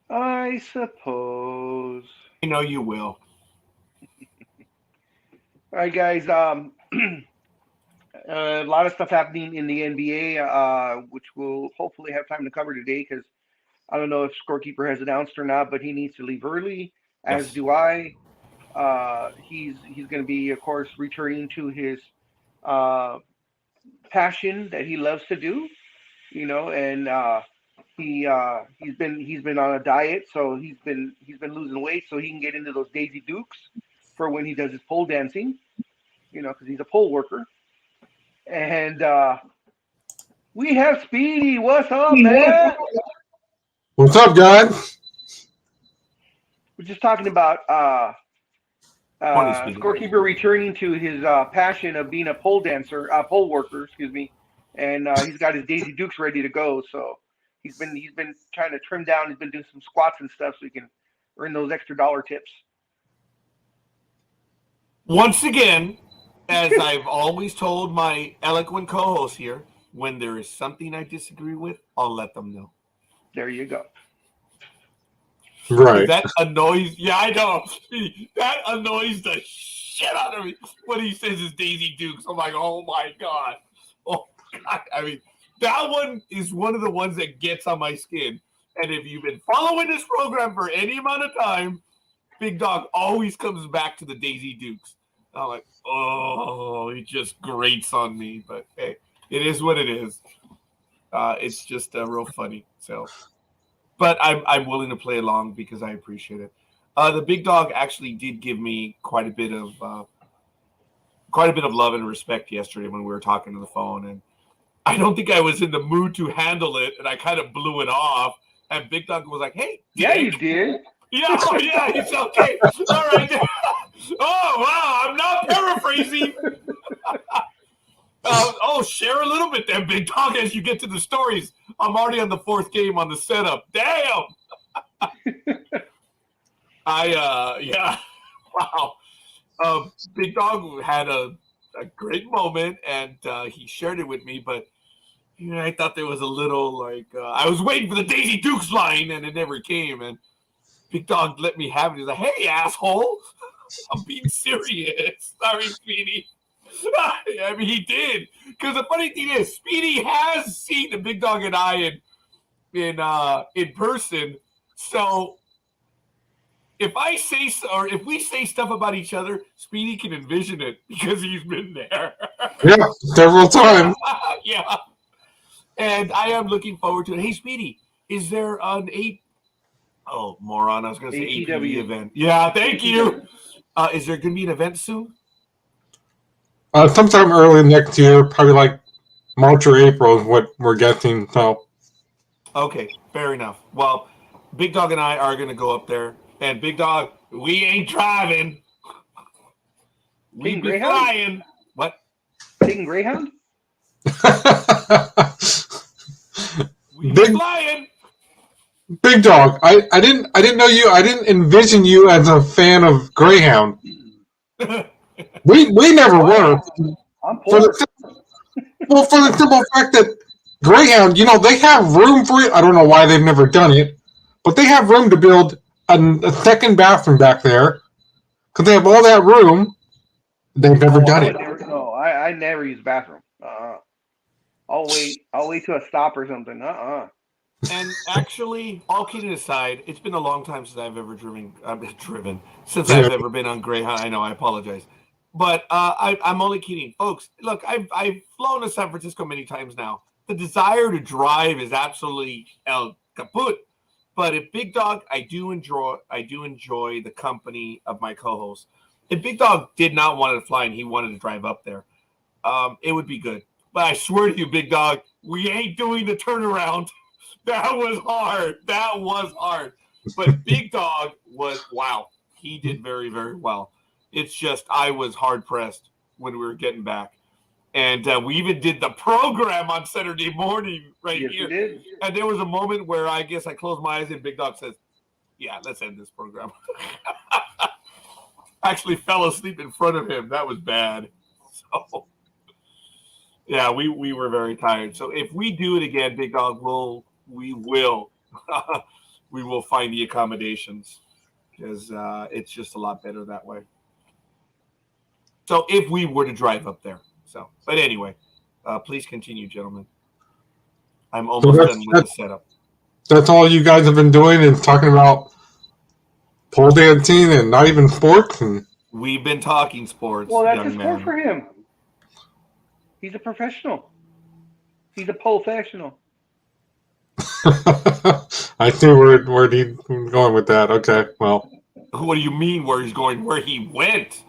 I suppose. I know you will. All right, guys. A lot of stuff happening in the NBA, which we'll hopefully have time to cover today because I don't know if Scorekeeper has announced or not, but he needs to leave early, as Yes. do I. He's going to be, of course, returning to his passion that he loves to do, and he's been on a diet, so he's been losing weight so he can get into those Daisy Dukes for when he does his pole dancing, because he's a pole worker. And we have Speedy. What's up, man? What's up, guys? We're just talking about Speedy. Scorekeeper returning to his passion of being a pole worker, excuse me, and he's got his Daisy Dukes ready to go. So he's been trying to trim down. He's been doing some squats and stuff so he can earn those extra dollar tips. Once again, as I've always told my eloquent co-host here, when there is something I disagree with, I'll let them know. There you go. Right. That annoys. Yeah, I know. That annoys the shit out of me when he says his Daisy Dukes. I'm like, oh my god. Oh god. I mean, that one is one of the ones that gets on my skin. And if you've been following this program for any amount of time, Big Dog always comes back to the Daisy Dukes. I'm like, oh, it just grates on me. But hey, it is what it is. It's just real funny. So. But I'm willing to play along because I appreciate it. The Big Dog actually did give me quite a bit of love and respect yesterday when we were talking on the phone, and I don't think I was in the mood to handle it, and I kind of blew it off. And Big Dog was like, "Hey, yeah, you did. Yeah, oh yeah, it's okay. All right. Oh wow, I'm not paraphrasing." Share a little bit then, Big Dog, as you get to the stories. I'm already on the fourth game on the setup. Damn. Yeah. Wow. Big Dog had a great moment, and he shared it with me, but Yeah, I thought there was a little like I was waiting for the Daisy Dukes line and it never came. And Big Dog let me have it. He's like, "Hey, asshole, I'm being serious. Sorry, Speedy." I mean, he did. Because the funny thing is, Speedy has seen the Big Dog and I in person. So if I say or if we say stuff about each other, Speedy can envision it because he's been there. Yeah, several times. Yeah. And I am looking forward to it. Hey, Speedy, is there an moron, I was going to say APW event. Yeah, thank you. Is there going to be an event soon? Sometime early next year, probably like March or April is what we're guessing. So, okay, fair enough. Well, Big Dog and I are going to go up there. And Big Dog, we ain't driving. We be flying. What? Taking Greyhound? We be flying. Big Dog, I didn't know you. I didn't envision you as a fan of Greyhound. We never were. I'm poor. For the simple fact that Greyhound, they have room for it. I don't know why they've never done it, but they have room to build a second bathroom back there because they have all that room. They've never done it. I never use the bathroom. I'll wait till a stop or something. And actually, all kidding aside, it's been a long time since I've ever since I've ever been on Greyhound. I know, I apologize. But I'm only kidding. Folks, look, I've flown to San Francisco many times now. The desire to drive is absolutely el kaput. But if Big Dog, I do enjoy the company of my co-host. If Big Dog did not want to fly and he wanted to drive up there, it would be good. But I swear to you, Big Dog, we ain't doing the turnaround. That was hard. But Big Dog wow. He did very, very well. It's just I was hard-pressed when we were getting back. And we even did the program on Saturday morning here. You did. And there was a moment where I guess I closed my eyes and Big Dog says, "Yeah, let's end this program." Actually fell asleep in front of him. That was bad. So, yeah, we were very tired. So if we do it again, Big Dog, we will find the accommodations because it's just a lot better that way. So if we were to drive up there. So, but anyway, please continue, gentlemen. I'm almost done with the setup. That's all you guys have been doing and talking about pole dancing and not even sports. And we've been talking sports. Well, that's a sport for him. He's a professional. He's a professional. I see where he's going with that. Okay, well. What do you mean where he's going? Where he went?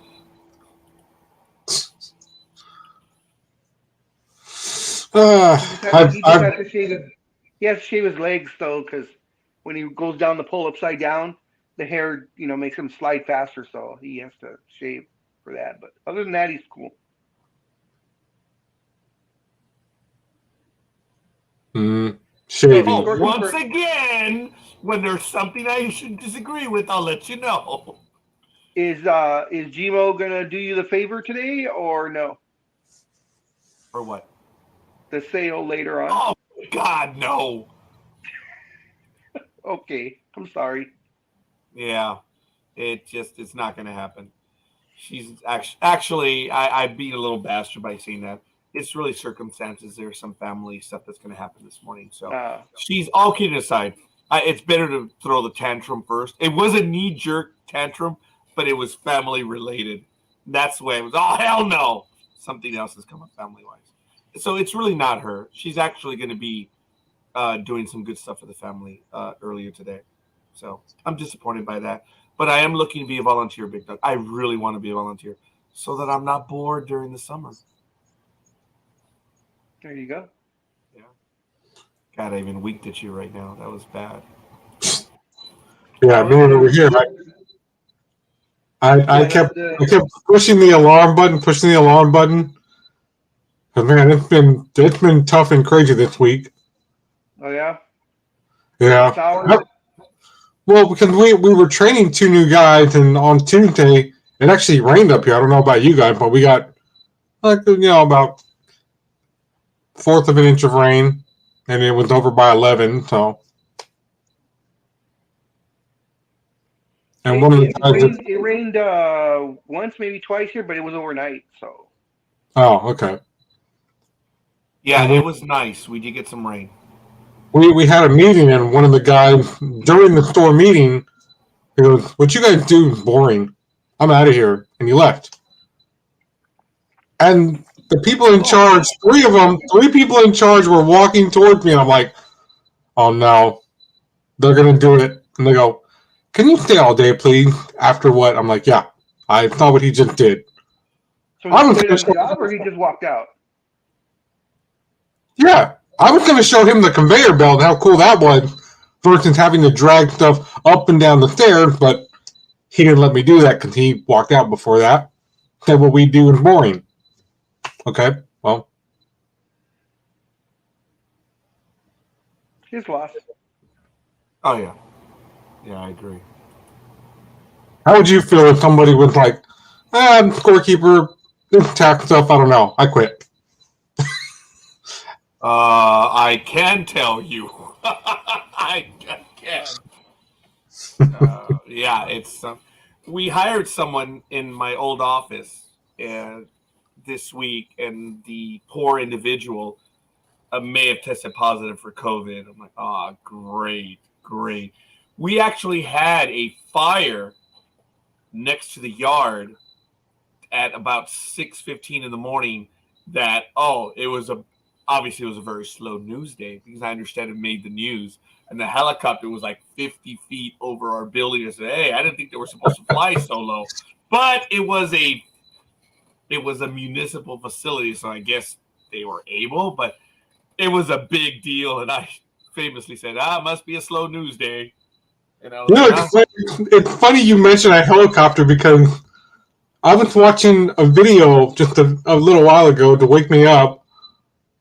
He has to shave his legs though, because when he goes down the pole upside down, the hair makes him slide faster, so he has to shave for that. But other than that, he's cool. Shaving. Oh, once again, when there's something I should disagree with, I'll let you know. Is Gmo gonna do you the favor today or no? For what? The sale later on. Oh God, no. Okay, I'm sorry. Yeah, it's not going to happen. She's actually I'm being a little bastard by saying that. It's really circumstances. There's some family stuff that's going to happen this morning. So she's all kidding aside. It's better to throw the tantrum first. It was a knee-jerk tantrum, but it was family related. That's the way it was. Oh hell no! Something else has come up family-wise. So it's really not her. She's actually going to be doing some good stuff for the family earlier today. So I'm disappointed by that. But I am looking to be a volunteer, Big Dog. I really want to be a volunteer so that I'm not bored during the summer. There you go. Yeah. God, I even winked at you right now. That was bad. Yeah, me over here. I kept pushing the alarm button. But man, it's been tough and crazy this week. Oh yeah. Yeah. Well, because we were training 2 new guys, and on Tuesday it actually rained up here. I don't know about you guys, but we got about fourth of an inch of rain, and it was over by 11. So, and one of the guys. It rained once, maybe twice here, but it was overnight. So. Oh, okay. Yeah, it was nice. We did get some rain. We had a meeting, and one of the guys during the store meeting, he goes, "What you guys do is boring. I'm out of here," and he left. And the people in charge, three people in charge were walking towards me, and I'm like, "Oh no, they're gonna do it." And they go, "Can you stay all day, please?" After what? I'm like, "Yeah, I saw what he just did." So he quit his job, or he just walked out? Yeah, I was going to show him the conveyor belt and how cool that was versus having to drag stuff up and down the stairs, but he didn't let me do that because he walked out before that. Said what we do is boring. Okay, well. His loss. Oh, yeah. Yeah, I agree. How would you feel if somebody was like, Scorekeeper, this tax stuff, I don't know, I quit? I can tell you. I can. Yeah, it's. We hired someone in my old office this week, and the poor individual may have tested positive for COVID. I'm like, oh, great. We actually had a fire next to the yard at about 6:15 in the morning. Obviously, it was a very slow news day because I understand it made the news. And the helicopter was like 50 feet over our building. I said, "Hey, I didn't think they were supposed to fly so low." But it was a municipal facility, so I guess they were able. But it was a big deal, and I famously said, it must be a slow news day. And I was it's funny you mentioned a helicopter because I was watching a video just a little while ago to wake me up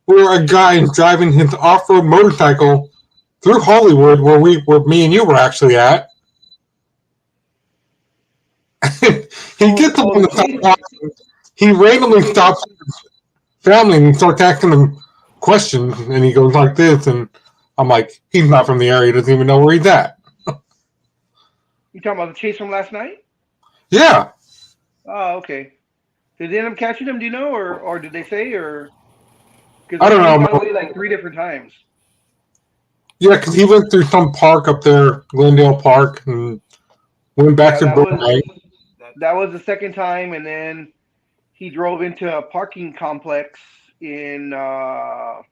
where a guy is driving his off-road motorcycle through Hollywood, where me and you were actually at. He gets up on the sidewalk. He randomly stops his family and starts asking them questions, and he goes like this, and I'm like, he's not from the area, he doesn't even know where he's at. You talking about the chase from last night? Yeah. Oh, okay. Did they end up catching him? Do you know, or did they say, or? I don't know. He got away like 3 different times. Yeah, because he went through some park up there, Glendale Park, and went back to Brooklyn. That was the second time, and then he drove into a parking complex in, I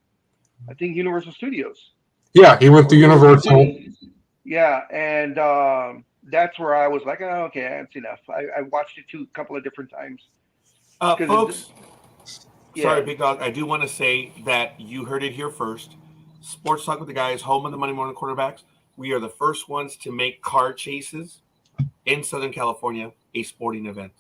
think, Universal Studios. Yeah, he went to Universal. Yeah, and that's where I was like, oh, okay, that's enough. I watched it a couple of different times. Folks, sorry, Big Dog. I do want to say that you heard it here first. Sports Talk with the Guys, home of the Monday Morning Quarterbacks. We are the first ones to make car chases in Southern California a sporting event.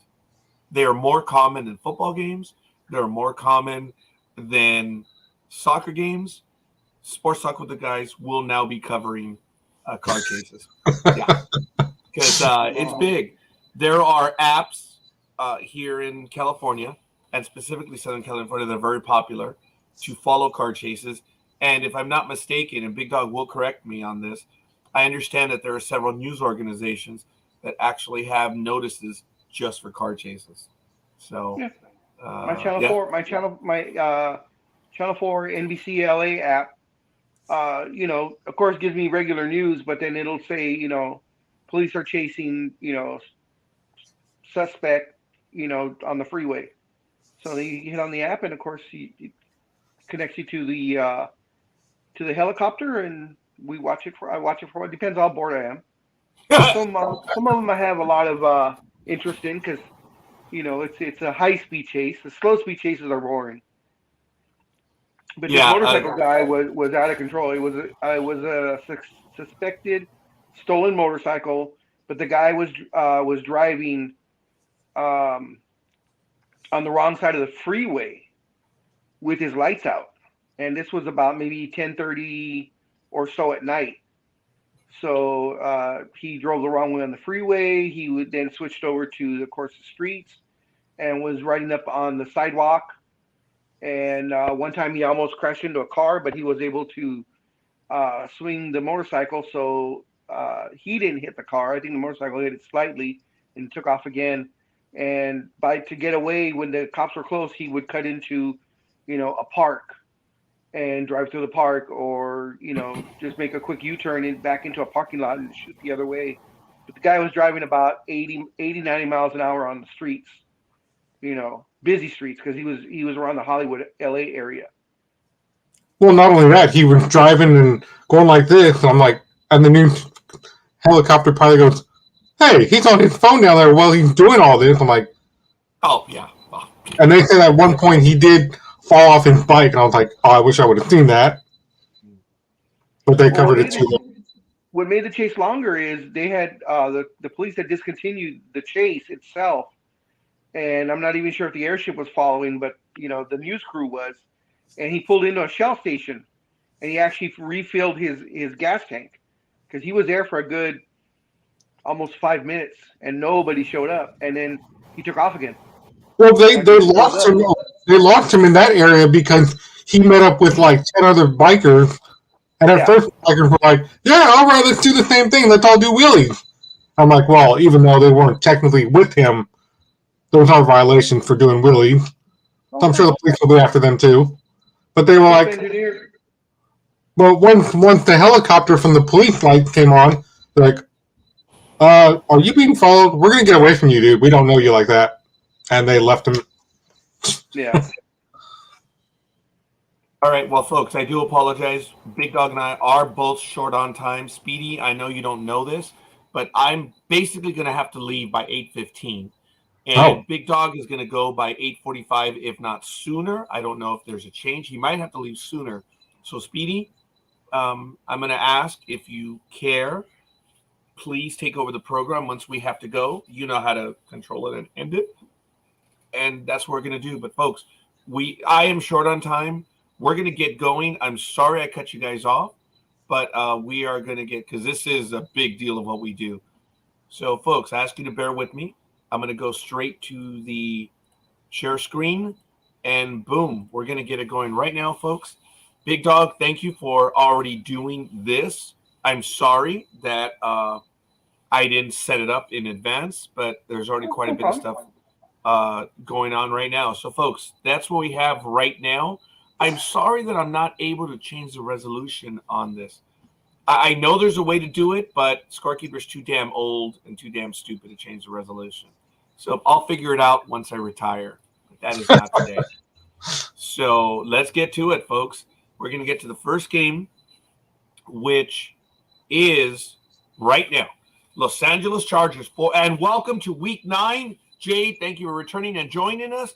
They are more common than football games. They're more common than soccer games. Sports Talk with the Guys will now be covering car chases. Yeah, because it's big. There are apps here in California, and specifically Southern California, that are very popular to follow car chases. And if I'm not mistaken, and Big Dog will correct me on this, I understand that there are several news organizations that actually have notices just for car chases. So, yeah. My Channel 4 NBC LA app, of course, gives me regular news, but then it'll say, police are chasing, suspect, on the freeway. So you hit on the app, and of course, it connects you to the helicopter, and I watch it for. It depends how bored I am. Some of them I have a lot of interest in because, it's a high speed chase. The slow speed chases are boring. But this motorcycle guy was out of control. It was a suspected stolen motorcycle, but the guy was driving on the wrong side of the freeway with his lights out, and this was about maybe 10:30 or so at night. So he drove the wrong way on the freeway. He would then switched over to, of course, the streets, and was riding up on the sidewalk And one time he almost crashed into a car, but he was able to swing the motorcycle, so he didn't hit the car. I think the motorcycle hit it slightly and took off again. And to get away when the cops were close, he would cut into, a park and drive through the park, or just make a quick U-turn and back into a parking lot and shoot the other way. But the guy was driving about 80, 90 miles an hour on the streets, busy streets, because he was around the Hollywood, LA area. Well, not only that, he was driving and going like this. I'm like, and the new helicopter pilot goes, "Hey, he's on his phone down there while he's doing all this." I'm like, "Oh yeah." Oh. And they said at one point he did fall off his bike, and I was like, "Oh, I wish I would have seen that." But they covered it too late. What made the chase longer is they had the police had discontinued the chase itself, and I'm not even sure if the airship was following, but the news crew was, and he pulled into a Shell station, and he actually refilled his gas tank, because he was there for a good almost 5 minutes, and nobody showed up, and then he took off again. Well, they lost him. They lost him in that area because he met up with like 10 other bikers, and at first the bikers were like, "Yeah, all right, let's do the same thing. Let's all do wheelies." I'm like, well, even though they weren't technically with him, there was no violation for doing wheelies. So I'm sure the police will be after them too. But they were like, well, once the helicopter from the police light came on, they're like, "Are you being followed? We're gonna get away from you, dude. We don't know you like that." And they left him. Yeah. All right, well, folks, I do apologize. Big Dog and I are both short on time. Speedy, I know you don't know this, but I'm basically going to have to leave by 8:15. And Big Dog is going to go by 8:45, if not sooner. I don't know if there's a change. He might have to leave sooner. So, Speedy, I'm going to ask if you care, please take over the program once we have to go. You know how to control it and end it. And that's what we're going to do. But, folks, I am short on time. We're going to get going. I'm sorry I cut you guys off, but we are going to get, because this is a big deal of what we do. So, folks, I ask you to bear with me. I'm going to go straight to the share screen, and boom, we're going to get it going right now, folks. Big Dog, thank you for already doing this. I'm sorry that I didn't set it up in advance, but there's already quite a bit of stuff going on right now. So, folks, that's what we have right now. I'm sorry that I'm not able to change the resolution on this. I know there's a way to do it, but Scorekeeper's too damn old and too damn stupid to change the resolution. So I'll figure it out once I retire. But that is not today. So let's get to it, folks. We're going to get to the first game, which is right now. Los Angeles Chargers. And welcome to Week 9. Jade, thank you for returning and joining us.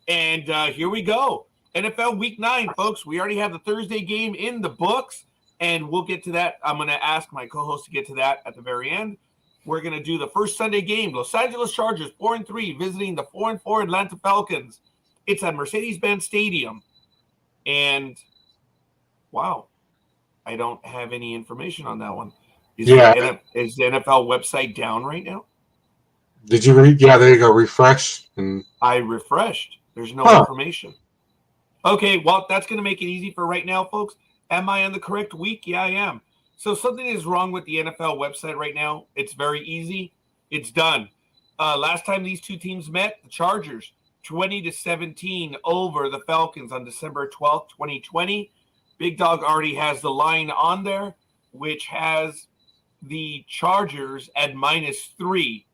And here we go. NFL Week 9, folks. We already have the Thursday game in the books, and we'll get to that. I'm going to ask my co-host to get to that at the very end. We're going to do the first Sunday game. Los Angeles Chargers, 4-3, visiting the 4-4 Atlanta Falcons. It's at Mercedes-Benz Stadium. And, wow, I don't have any information on that one. Is the NFL website down right now? Did you read? Yeah, there you go. Refresh. And I refreshed. There's no information. Okay, well, that's going to make it easy for right now, folks. Am I on the correct week? Yeah, I am. So something is wrong with the NFL website right now. It's very easy. It's done. Last time these two teams met, the Chargers, 20-17 over the Falcons on December 12th, 2020. Big Dog already has the line on there, which has the Chargers at -3.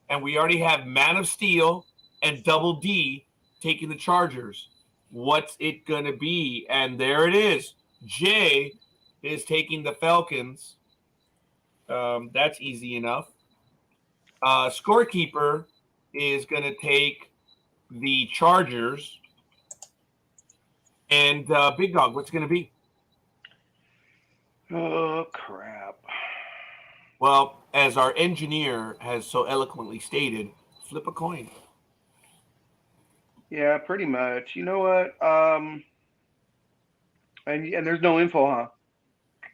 And we already have Man of Steel and Double D taking the Chargers. What's it going to be? And there it is. Jay is taking the Falcons. That's easy enough. Scorekeeper is going to take the Chargers. And Big Dog, what's it going to be? Oh, crap. Well, as our engineer has so eloquently stated, flip a coin. Yeah, pretty much. You know what? And there's no info, huh?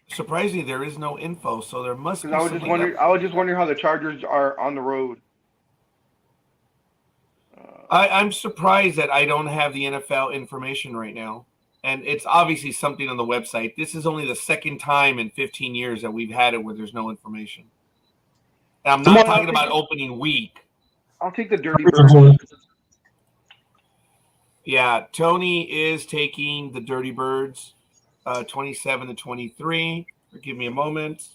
Surprisingly, there is no info, so there must be. I was just wondering how the Chargers are on the road. I'm surprised that I don't have the NFL information right now. And it's obviously something on the website. This is only the second time in 15 years that we've had it where there's no information. And I'm not talking about opening week. I'll take the Dirty Birds. Yeah, Tony is taking the Dirty Birds, 27-23. Give me a moment.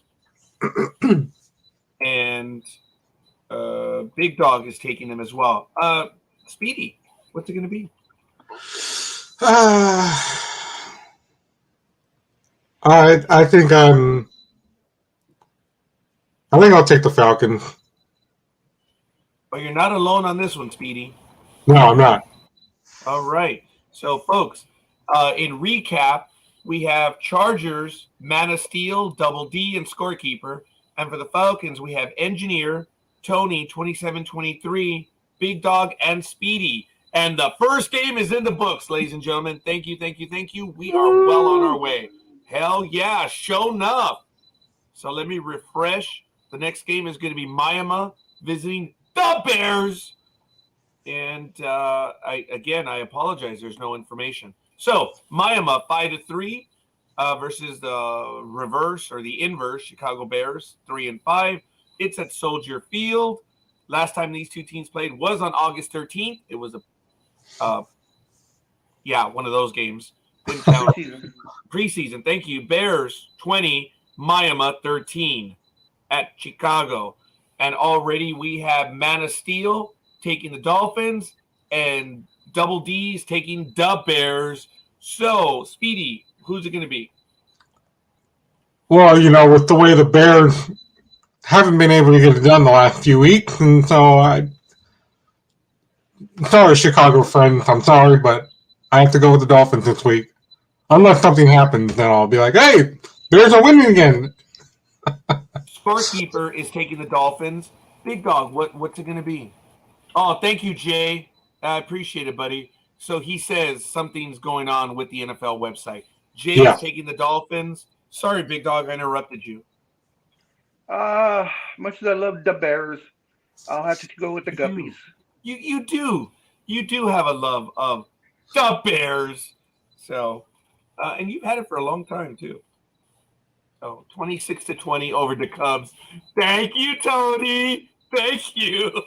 And Big Dog is taking them as well. Speedy, what's it going to be? I think I'll take the Falcons. But you're not alone on this one, Speedy. No, I'm not. All right. So, folks, in recap, we have Chargers, Man of Steel, Double D, and Scorekeeper. And for the Falcons, we have Engineer, Tony, 27-23, Big Dog, and Speedy. And the first game is in the books, ladies and gentlemen. Thank you, thank you, thank you. We are well on our way. Hell yeah, show enough. So let me refresh. The next game is going to be Miami visiting the Bears. And I apologize. There's no information. So Miami 5-3 versus the reverse or the inverse Chicago Bears 3-5. It's at Soldier Field. Last time these two teams played was on August 13th. It was one of those games. Didn't count. Preseason. Thank you. Bears 20, Miami 13 at Chicago. And already we have Man of Steel taking the Dolphins and Double D's taking the Bears. So, Speedy, who's it going to be? Well, with the way the Bears haven't been able to get it done the last few weeks, and so sorry, Chicago friends, I'm sorry, but I have to go with the Dolphins this week. Unless something happens, then I'll be like, hey, Bears are winning again. Scorekeeper is taking the Dolphins. Big Dog, what's it going to be? Oh, thank you, Jay. I appreciate it, buddy. So he says something's going on with the NFL website. Jay is taking the Dolphins. Sorry, Big Dog, I interrupted you. Much as I love the Bears, I'll have to go with the Guppies. You do have a love of the Bears. So, and you've had it for a long time too. So 26-20 over the Cubs. Thank you, Tony. Thank you.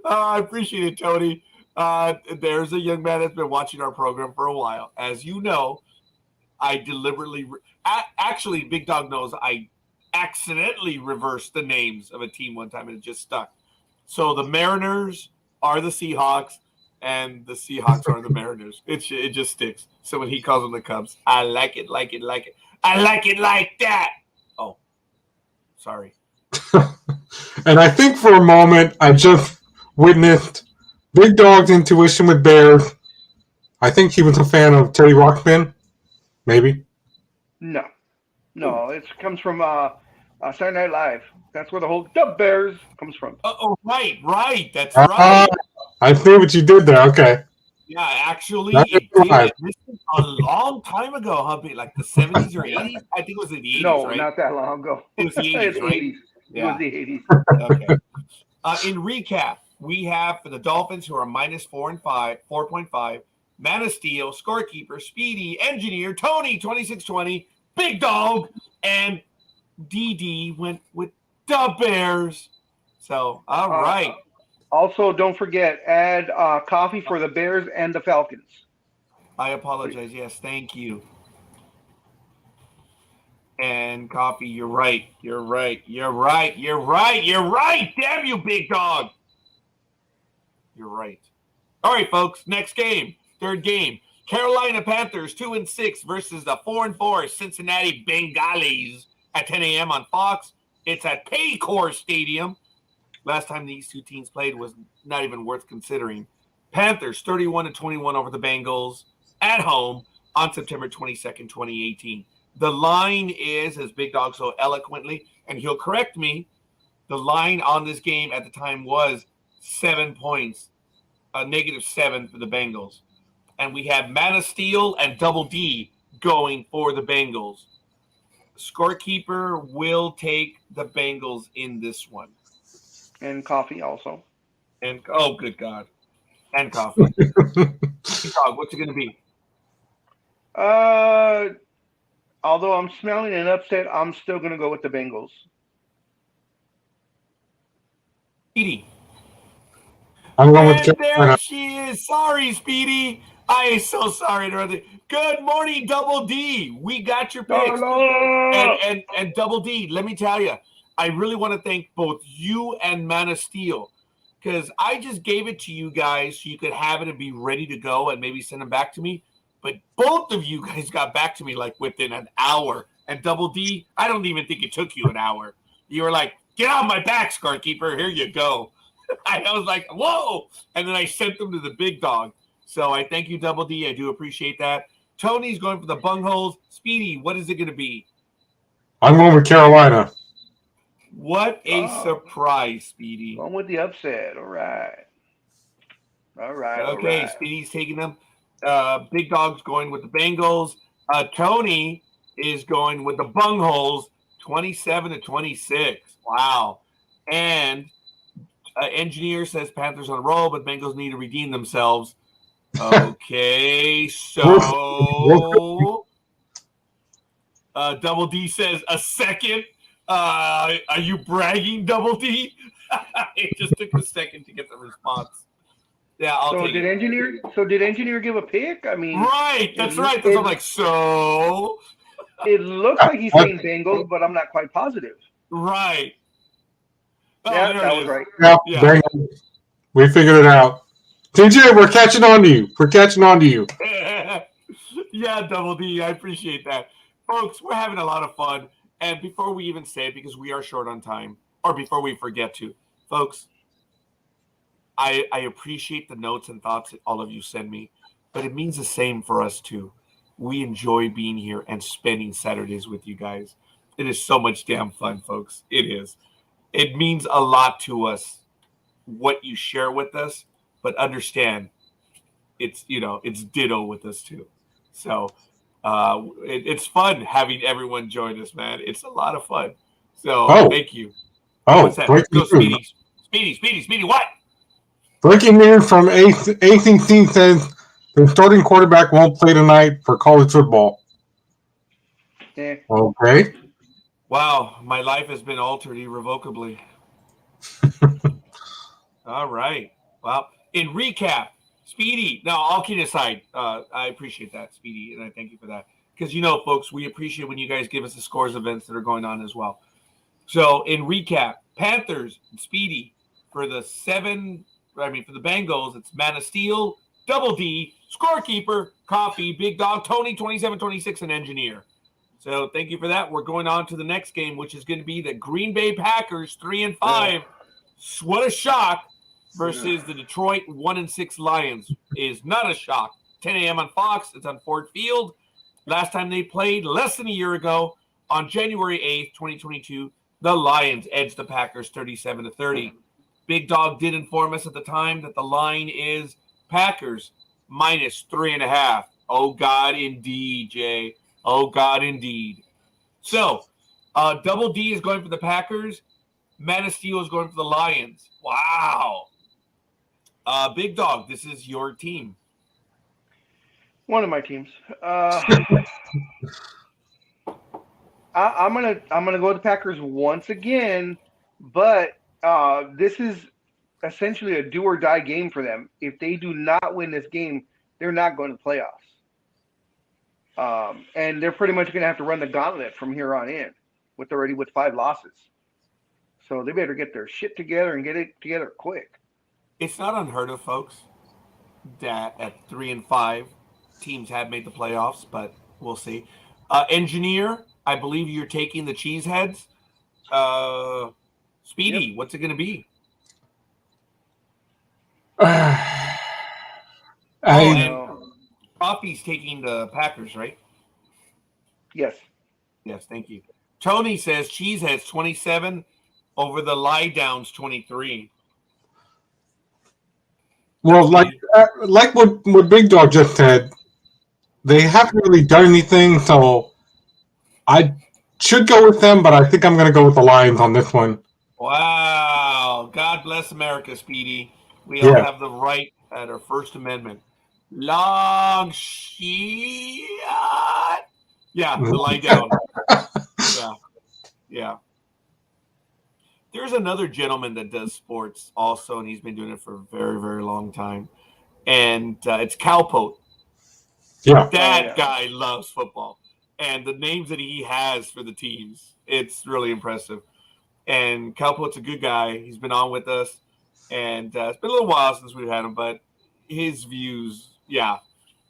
I appreciate it, Tony. There's a young man that's been watching our program for a while. As you know, I deliberately, actually, Big Dog knows I accidentally reversed the names of a team one time and it just stuck. So the Mariners are the Seahawks and the Seahawks are the Mariners. It just sticks. So when he calls them the Cubs, I like it. I like it like that. Oh, sorry. And I think for a moment, I just witnessed Big Dog's intuition with Bears. I think he was a fan of Teddy Ruxpin. Maybe. No, it comes from Saturday Night Live. That's where the whole "the Bears" comes from. Right. That's right. I see what you did there. Okay. Yeah, actually, it did. This is a long time ago, huh? Like the 70s or 80s? I think it was in the 80s, no, right? No, not that long ago. It was the 80s, right? 80s. Yeah. It was the 80s. Okay. In recap, we have for the Dolphins who are minus 4.5, Man of Steel, Scorekeeper, Speedy, Engineer, Tony, 26-20, Big Dog, and DD went with the Bears. So, all right. Also, don't forget, add coffee for the Bears and the Falcons. I apologize. Yes, thank you. And coffee, you're right. Damn you, Big Dog. You're right. All right, folks, next game, third game. Carolina Panthers 2-6 versus the 4-4 Cincinnati Bengals at 10 a.m. on Fox. It's at Paycor Stadium. Last time these two teams played was not even worth considering. Panthers 31-21 over the Bengals at home on September 22nd, 2018. The line is, as Big Dog so eloquently, and he'll correct me, the line on this game at the time was 7 points, -7 for the Bengals. And we have Man of Steel and Double D going for the Bengals. Scorekeeper will take the Bengals in this one. And coffee also. And oh, good God. And coffee. Dog, what's it going to be? Although I'm smelling an upset, I'm still going to go with the Bengals. Speedy. I'm going with And Carolina. there she is. Sorry, Speedy. I am so sorry. Good morning, Double D. We got your picks. And Double D, let me tell you, I really want to thank both you and Man of Steel, because I just gave it to you guys so you could have it and be ready to go and maybe send them back to me. But both of you guys got back to me like within an hour. And Double D, I don't even think it took you an hour. You were like, get on my back, Scorekeeper. Here you go. I was like, whoa. And then I sent them to the big dog. So I thank you, Double D. I do appreciate that. Tony's going for the bungholes. Speedy, what is it going to be? I'm going with Carolina. What a surprise, Speedy. Going with the upset. All right. Okay, Speedy's taking them. Big Dog's going with the Bengals. Tony is going with the bungholes, 27-26. Wow. And Engineer says Panthers on a roll, but Bengals need to redeem themselves. Okay, so Double D says a second. Are you bragging, Double D? It just took a second to get the response. Yeah, I'll take it. So did Engineer give a pick? I mean, right. That's right. That's what I'm like. So it looks like he's saying Bengals, but I'm not quite positive. Right. Oh, yeah, that was right. Yeah. Bengals. We figured it out. TJ, we're catching on to you. Yeah, Double D, I appreciate that. Folks, we're having a lot of fun. And before we even say it, because we are short on time, or before we forget to, folks, I appreciate the notes and thoughts that all of you send me, but it means the same for us too. We enjoy being here and spending Saturdays with you guys. It is so much damn fun, folks. It is. It means a lot to us what you share with us, but understand it's ditto with us too. So it's fun having everyone join us, man. It's a lot of fun. So thank you. What's that? Let's go, Speedy. What? Breaking news from ACC says the starting quarterback won't play tonight for college football. Yeah. Okay. Wow, my life has been altered irrevocably. All right. Well, in recap, Speedy. Now, all kidding aside, I appreciate that, Speedy, and I thank you for that. Because, folks, we appreciate when you guys give us the scores events that are going on as well. So, in recap, Panthers, Speedy, for the Bengals, it's Man of Steel, Double D, Scorekeeper, Coffee, Big Dog, Tony, 27-26, and Engineer. So, thank you for that. We're going on to the next game, which is going to be the Green Bay Packers, 3-5. Yeah. What a shock. Versus the Detroit 1-6 Lions is not a shock. 10 a.m. on Fox. It's on Ford Field. Last time they played, less than a year ago, on January 8th, 2022, the Lions edged the Packers 37-30. Big Dog did inform us at the time that the line is Packers minus 3.5. Oh, God, indeed, Jay. Oh, God, indeed. So, Double D is going for the Packers. Man of Steel is going for the Lions. Wow. Big Dog, this is your team. One of my teams. I'm gonna go with the Packers once again, but this is essentially a do or die game for them. If they do not win this game, they're not going to the playoffs, and they're pretty much going to have to run the gauntlet from here on in, with 5 losses. So they better get their shit together and get it together quick. It's not unheard of, folks, that at 3-5, teams have made the playoffs, but we'll see. Engineer, I believe you're taking the Cheeseheads. Speedy, yep. What's it going to be? Coffee's taking the Packers, right? Yes. Yes, thank you. Tony says Cheeseheads 27 over the Lie Downs 23. Well, like what Big Dog just said, they haven't really done anything, so I should go with them, but I think I'm going to go with the Lions on this one. Wow. God bless America, Speedy. We all have the right at our First Amendment. Long shot. Yeah, the lie down. Yeah. There's another gentleman that does sports also, and he's been doing it for a very, very long time. And it's Cowpote. Yeah. That guy loves football. And the names that he has for the teams, it's really impressive. And Cowpote's a good guy. He's been on with us. And it's been a little while since we've had him, but his views,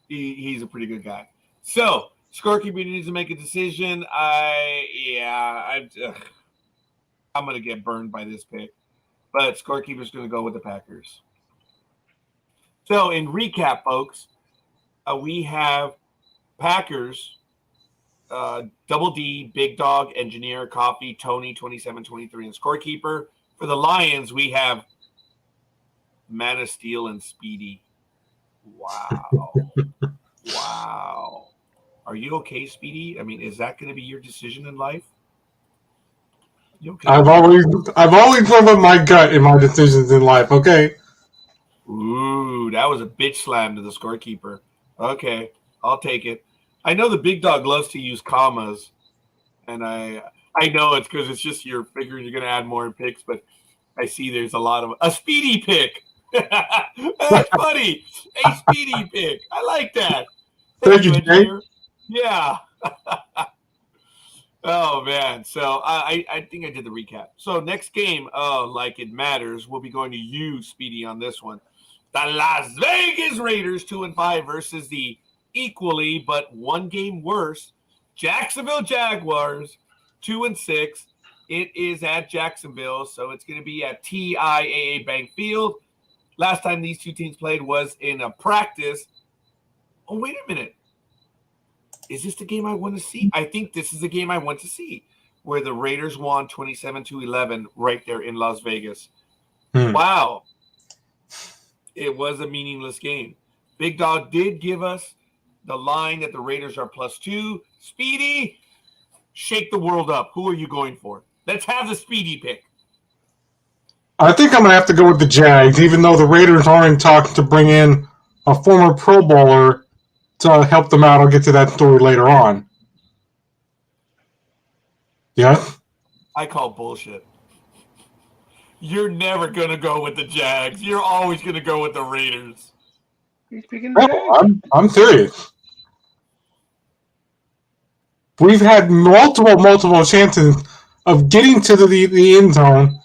he's a pretty good guy. So, Scorekeeper needs to make a decision. I'm going to get burned by this pick. But Scorekeeper's going to go with the Packers. So, in recap, folks, we have Packers, Double D, Big Dog, Engineer, Coffee, Tony, 2723, and Scorekeeper. For the Lions, we have Man of Steel and Speedy. Wow. Wow. Are you okay, Speedy? I mean, is that going to be your decision in life? You okay? I've always lived with my gut in my decisions in life. Okay. Ooh, that was a bitch slam to the Scorekeeper. Okay, I'll take it. I know the Big Dog loves to use commas, and I know it's because it's just you're figuring you're going to add more picks, but I see there's a lot of a Speedy pick. That's funny. A Speedy pick. I like that. Thank you, Jay. Yeah. Oh, man. So I think I did the recap. So next game, like it matters, we'll be going to you, Speedy, on this one. The Las Vegas Raiders, 2-5 versus the equally but one game worse Jacksonville Jaguars, 2-6. It is at Jacksonville, so it's going to be at TIAA Bank Field. Last time these two teams played was in a practice. Oh, wait a minute. Is this the game I want to see? I think this is the game I want to see, where the Raiders won 27-11 right there in Las Vegas. Wow. It was a meaningless game. Big Dog did give us the line that the Raiders are +2. Speedy, shake the world up. Who are you going for? Let's have the Speedy pick. I think I'm going to have to go with the Jags, even though the Raiders are in talks to bring in a former Pro Bowler to help them out. I'll get to that story later on. Yeah? I call bullshit. You're never going to go with the Jags. You're always going to go with the Raiders. He's speaking No, I'm serious. We've had multiple chances of getting to the end zone,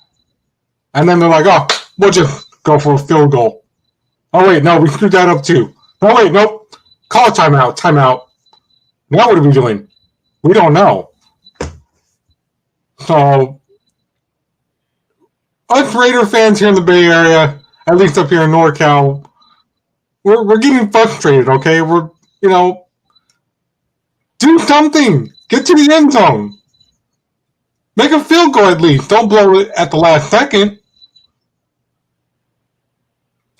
and then they're like, oh, we'll just go for a field goal. Oh, wait, no, we screwed that up too. Oh, wait, nope. Call a timeout. Now what are we doing? We don't know. So, us Raider fans here in the Bay Area, at least up here in NorCal, we're getting frustrated, okay? We're, do something. Get to the end zone. Make a field goal at least. Don't blow it at the last second.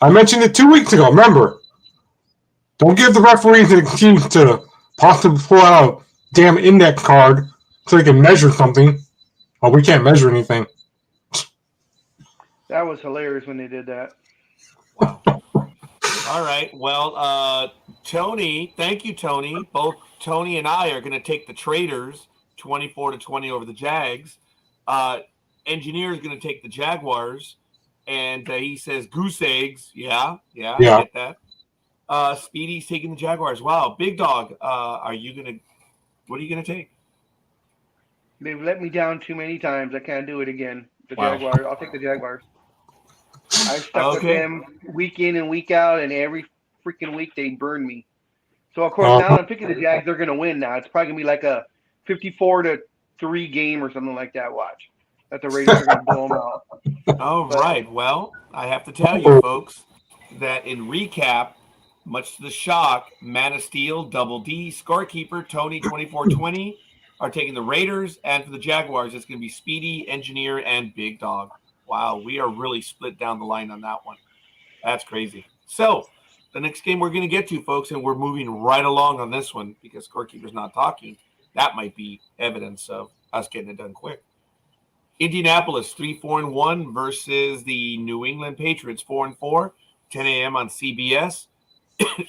I mentioned it 2 weeks ago, remember? Don't give the referees an excuse to possibly pull out a damn index card so they can measure something. Oh, we can't measure anything. That was hilarious when they did that. Wow. All right. Well, Tony, thank you, Tony. Both Tony and I are going to take the Traders 24-20 over the Jags. Engineer is going to take the Jaguars, and he says goose eggs. Yeah, I get that. Speedy's taking the Jaguars. Wow, Big Dog. What are you going to take? They've let me down too many times. I can't do it again. Jaguars. I'll take the Jaguars. I've stuck with them week in and week out, and every freaking week they burn me. So, of course, now I'm picking the Jags. They're going to win now. It's probably going to be like a 54-3 game or something like that. Watch. That the Raiders are going to blow them out. All right. Well, I have to tell you, folks, that in recap, much to the shock, Man of Steel, Double D, Scorekeeper, Tony, 24-20 are taking the Raiders. And for the Jaguars, it's going to be Speedy, Engineer, and Big Dog. Wow, we are really split down the line on that one. That's crazy. So, the next game we're going to get to, folks, and we're moving right along on this one because Scorekeeper's not talking. That might be evidence of us getting it done quick. Indianapolis 3-4-1 versus the New England Patriots 4-4. 10 a.m. on CBS.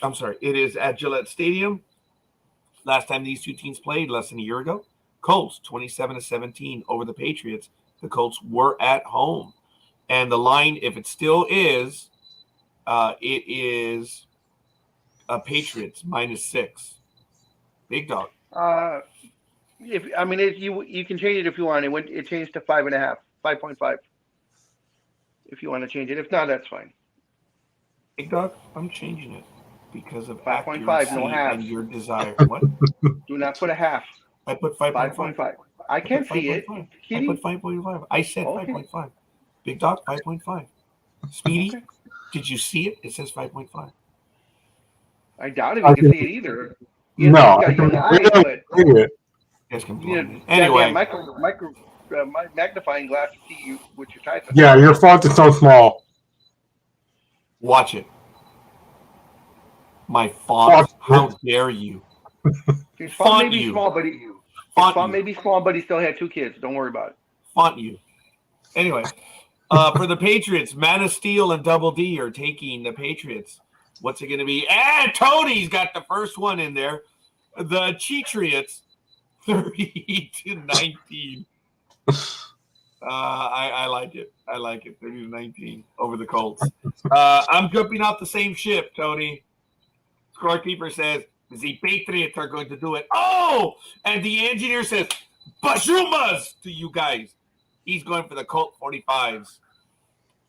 I'm sorry. It is at Gillette Stadium. Last time these two teams played, less than a year ago, Colts 27-17 over the Patriots. The Colts were at home. And the line, if it still is, it is Patriots -6. Big Dog. You can change it if you want. It changed to 5.5, 5.5. If you want to change it, if not, that's fine. Big Dog, I'm changing it because of 5.5, accuracy no halves. and your desire. What? Do not put a half. I put 5.5. 5.5. I can't see it. I put 5.5. I said Okay. 5.5. Big Dog, 5.5. Speedy, Okay. did you see it? It says 5.5. I doubt if you can see it either. You No, got young eyes, we don't but see it. Guys can you blow me. know, Anyway, my magnifying glass to see you what you're typing. Yeah, your font is so small. watch it. My font. How dare you? His Font font may be you. small, but his Font font you. may be small, but he still had 2 kids. Don't worry about it. Font you. Anyway, for the Patriots, Man of Steel and Double D are taking the Patriots. What's it going to be? And Tony's got the first one in there. The Cheatriots, 30-19. I like it. I like it. 30-19 over the Colts. I'm jumping off the same ship, Tony. Scorekeeper says the Patriots are going to do it. Oh, and the engineer says Bashumas to you guys. He's going for the Colt 45s.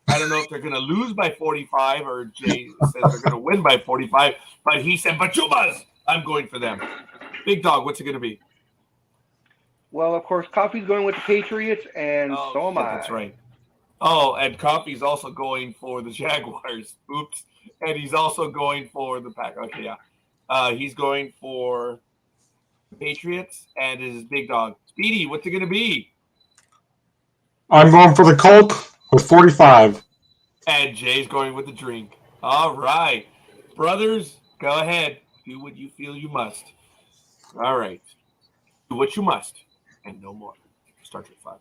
I don't know if they're going to lose by 45 or Jay says they're going to win by 45, but he said Bashumas. I'm going for them. Big Dog, what's it going to be? Well, of course, Coffee's going with the Patriots, and so am I. That's right. Oh, and Coffee's also going for the Jaguars. Oops. And he's also going for the Pack. Okay, yeah. He's going for the Patriots and his Big Dog. Speedy, what's it going to be? I'm going for the Colt with 45. And Jay's going with the drink. All right. Brothers, go ahead. Do what you feel you must. All right. Do what you must. And no more. Star Trek 5.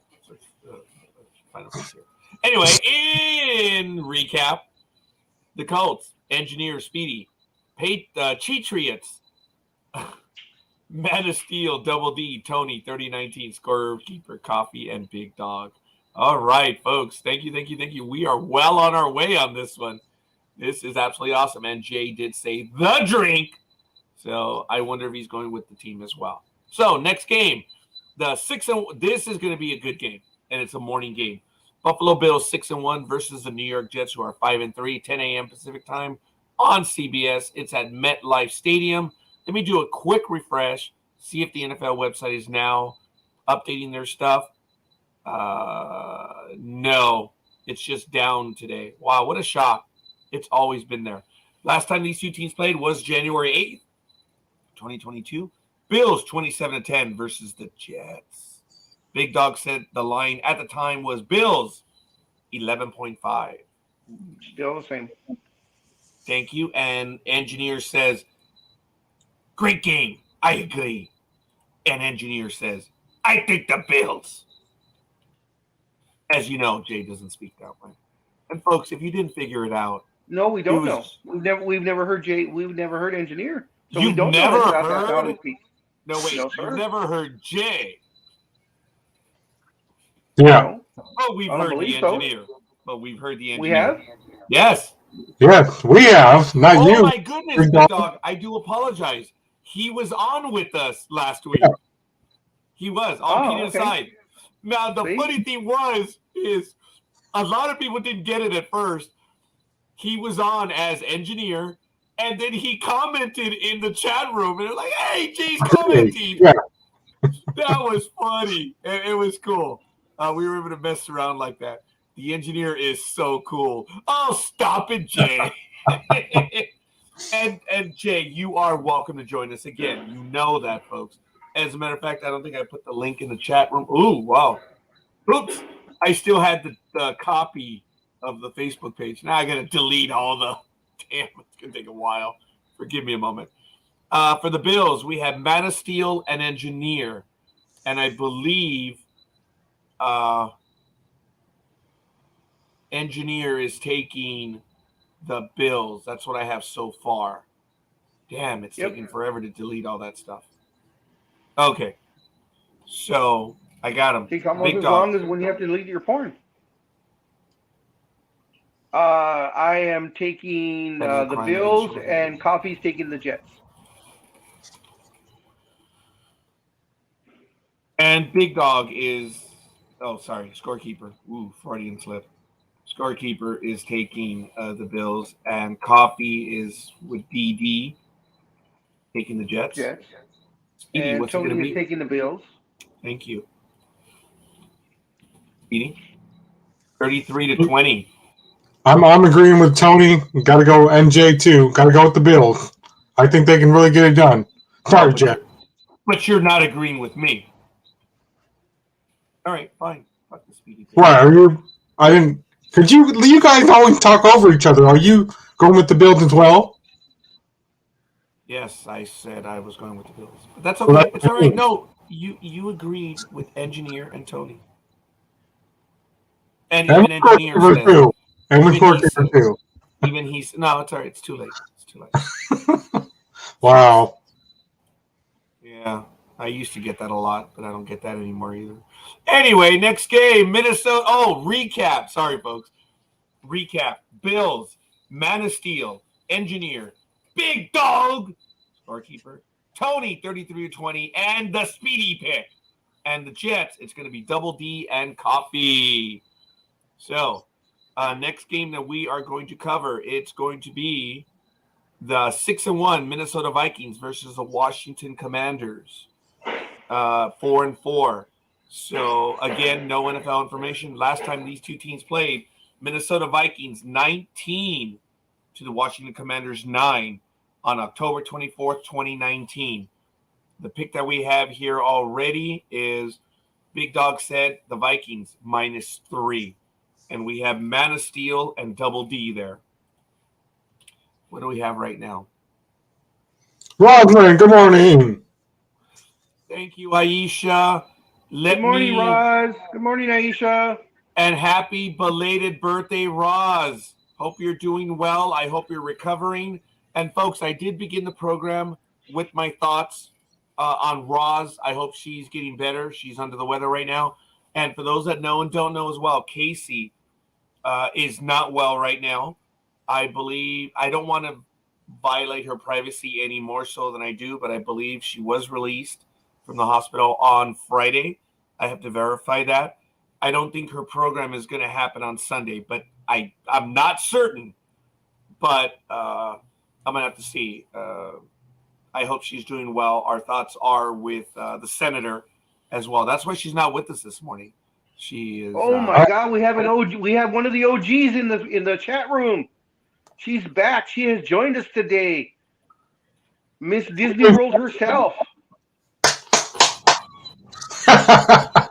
Final Frontier. Anyway, in recap, the Colts, Engineer, Speedy, Cheatriots, Man of Steel, Double D, Tony, 3019, Scorekeeper, Coffee, and Big Dog. All right, folks. Thank you. We are well on our way on this one. This is absolutely awesome. And Jay did say the drink. So I wonder if he's going with the team as well. So next game, this is going to be a good game, and it's a morning game. Buffalo Bills 6-1 versus the New York Jets, who are 5-3, 10 a.m. Pacific time on CBS. It's at MetLife Stadium. Let me do a quick refresh, see if the NFL website is now updating their stuff. No, it's just down today. Wow, what a shock. It's always been there. Last time these two teams played was January 8th, 2022. Bills 27-10 versus the Jets. Big Dog said the line at the time was Bills 11.5. Still the same. Thank you. And Engineer says, great game. I agree. And Engineer says, I think the Bills. As you know, Jay doesn't speak that way. And folks, if you didn't figure it out, no, we don't know. We've never heard Jay. We've never heard Engineer. So you've we don't never know heard. how to speak. No, wait. No, you've never heard Jay. Yeah. Oh, we've heard the Engineer. But we've heard the Engineer. We have? Yes. Yes, we have. Not you. Oh my goodness, Big Dog. I do apologize. He was on with us last week. Yeah. He was on Peter side. Now the funny thing is a lot of people didn't get it at first. He was on as Engineer, and then he commented in the chat room, and they're like, "Hey, Jay's commenting." Yeah. That was funny. It was cool. We were able to mess around like that. The Engineer is so cool. Oh, stop it, Jay. and Jay, you are welcome to join us again. You know that, folks. As a matter of fact, I don't think I put the link in the chat room. Ooh, wow. Oops. I still had the copy of the Facebook page. Now I got to delete all the. Damn, it's going to take a while. Forgive me a moment. For the Bills, we have Man of Steel and Engineer. And I believe Engineer is taking the Bills. That's what I have so far. Damn, it's Yep. taking forever to delete all that stuff. Okay. So I got them. Takes almost Big as Dog. long as when you have to delete your porn. I am taking That is a the crime Bills, against humanity. and Coffee's taking the Jets. And Big Dog is, Scorekeeper. Ooh, Freudian slip. Scorekeeper is taking the Bills, and Coffee is with DD taking the Jets. Speedy, And what's it going to Tony is be? taking the Bills. Thank you. Speedy? 33-20. I'm agreeing with Tony. Got to go NJ too. Got to go with the Bills. I think they can really get it done. Sorry, Jet. But you're not agreeing with me. All right, fine. Fuck the Speedy thing. What are you? I didn't. Could you guys always talk over each other? Are you going with the Bills as well? Yes, I said I was going with the Bills. But that's okay. It's all right. No, you agreed with Engineer and Tony. And even Engineer says. Too. And with Scorekeeper too. Even he's no, it's all right. It's too late. It's too late. Wow. Yeah, I used to get that a lot, but I don't get that anymore either. Anyway, next game, Minnesota. Oh, recap. Sorry, folks. Recap. Bills, Man of Steel, Engineer, Big Dog, Scorekeeper, Tony, 33-20, and the Speedy pick. And the Jets, it's going to be Double D and Coffee. So, next game that we are going to cover, it's going to be the 6-1 Minnesota Vikings versus the Washington Commanders, 4-4. So again, no NFL information. Last time these two teams played, Minnesota Vikings 19 to the Washington Commanders 9 on October 24th, 2019. The pick that we have here already is Big Dog said the Vikings -3. And we have Man of Steel and Double D there. What do we have right now? Rosalind, good morning. Thank you, Aisha. Good morning, Roz. Good morning, Aisha. And happy belated birthday, Roz. Hope you're doing well. I hope you're recovering. And folks, I did begin the program with my thoughts on Roz. I hope she's getting better. She's under the weather right now. And for those that know and don't know as well, Casey is not well right now. I believe, I don't want to violate her privacy any more so than I do, but I believe she was released from the hospital on Friday. I have to verify that. I don't think her program is going to happen on Sunday, but I'm not certain. But I'm going to have to see. I hope she's doing well. Our thoughts are with the senator as well. That's why she's not with us this morning. She is. Oh my God, we have an OG. We have one of the OGs in the chat room. She's back. She has joined us today. Miss Disney World herself. I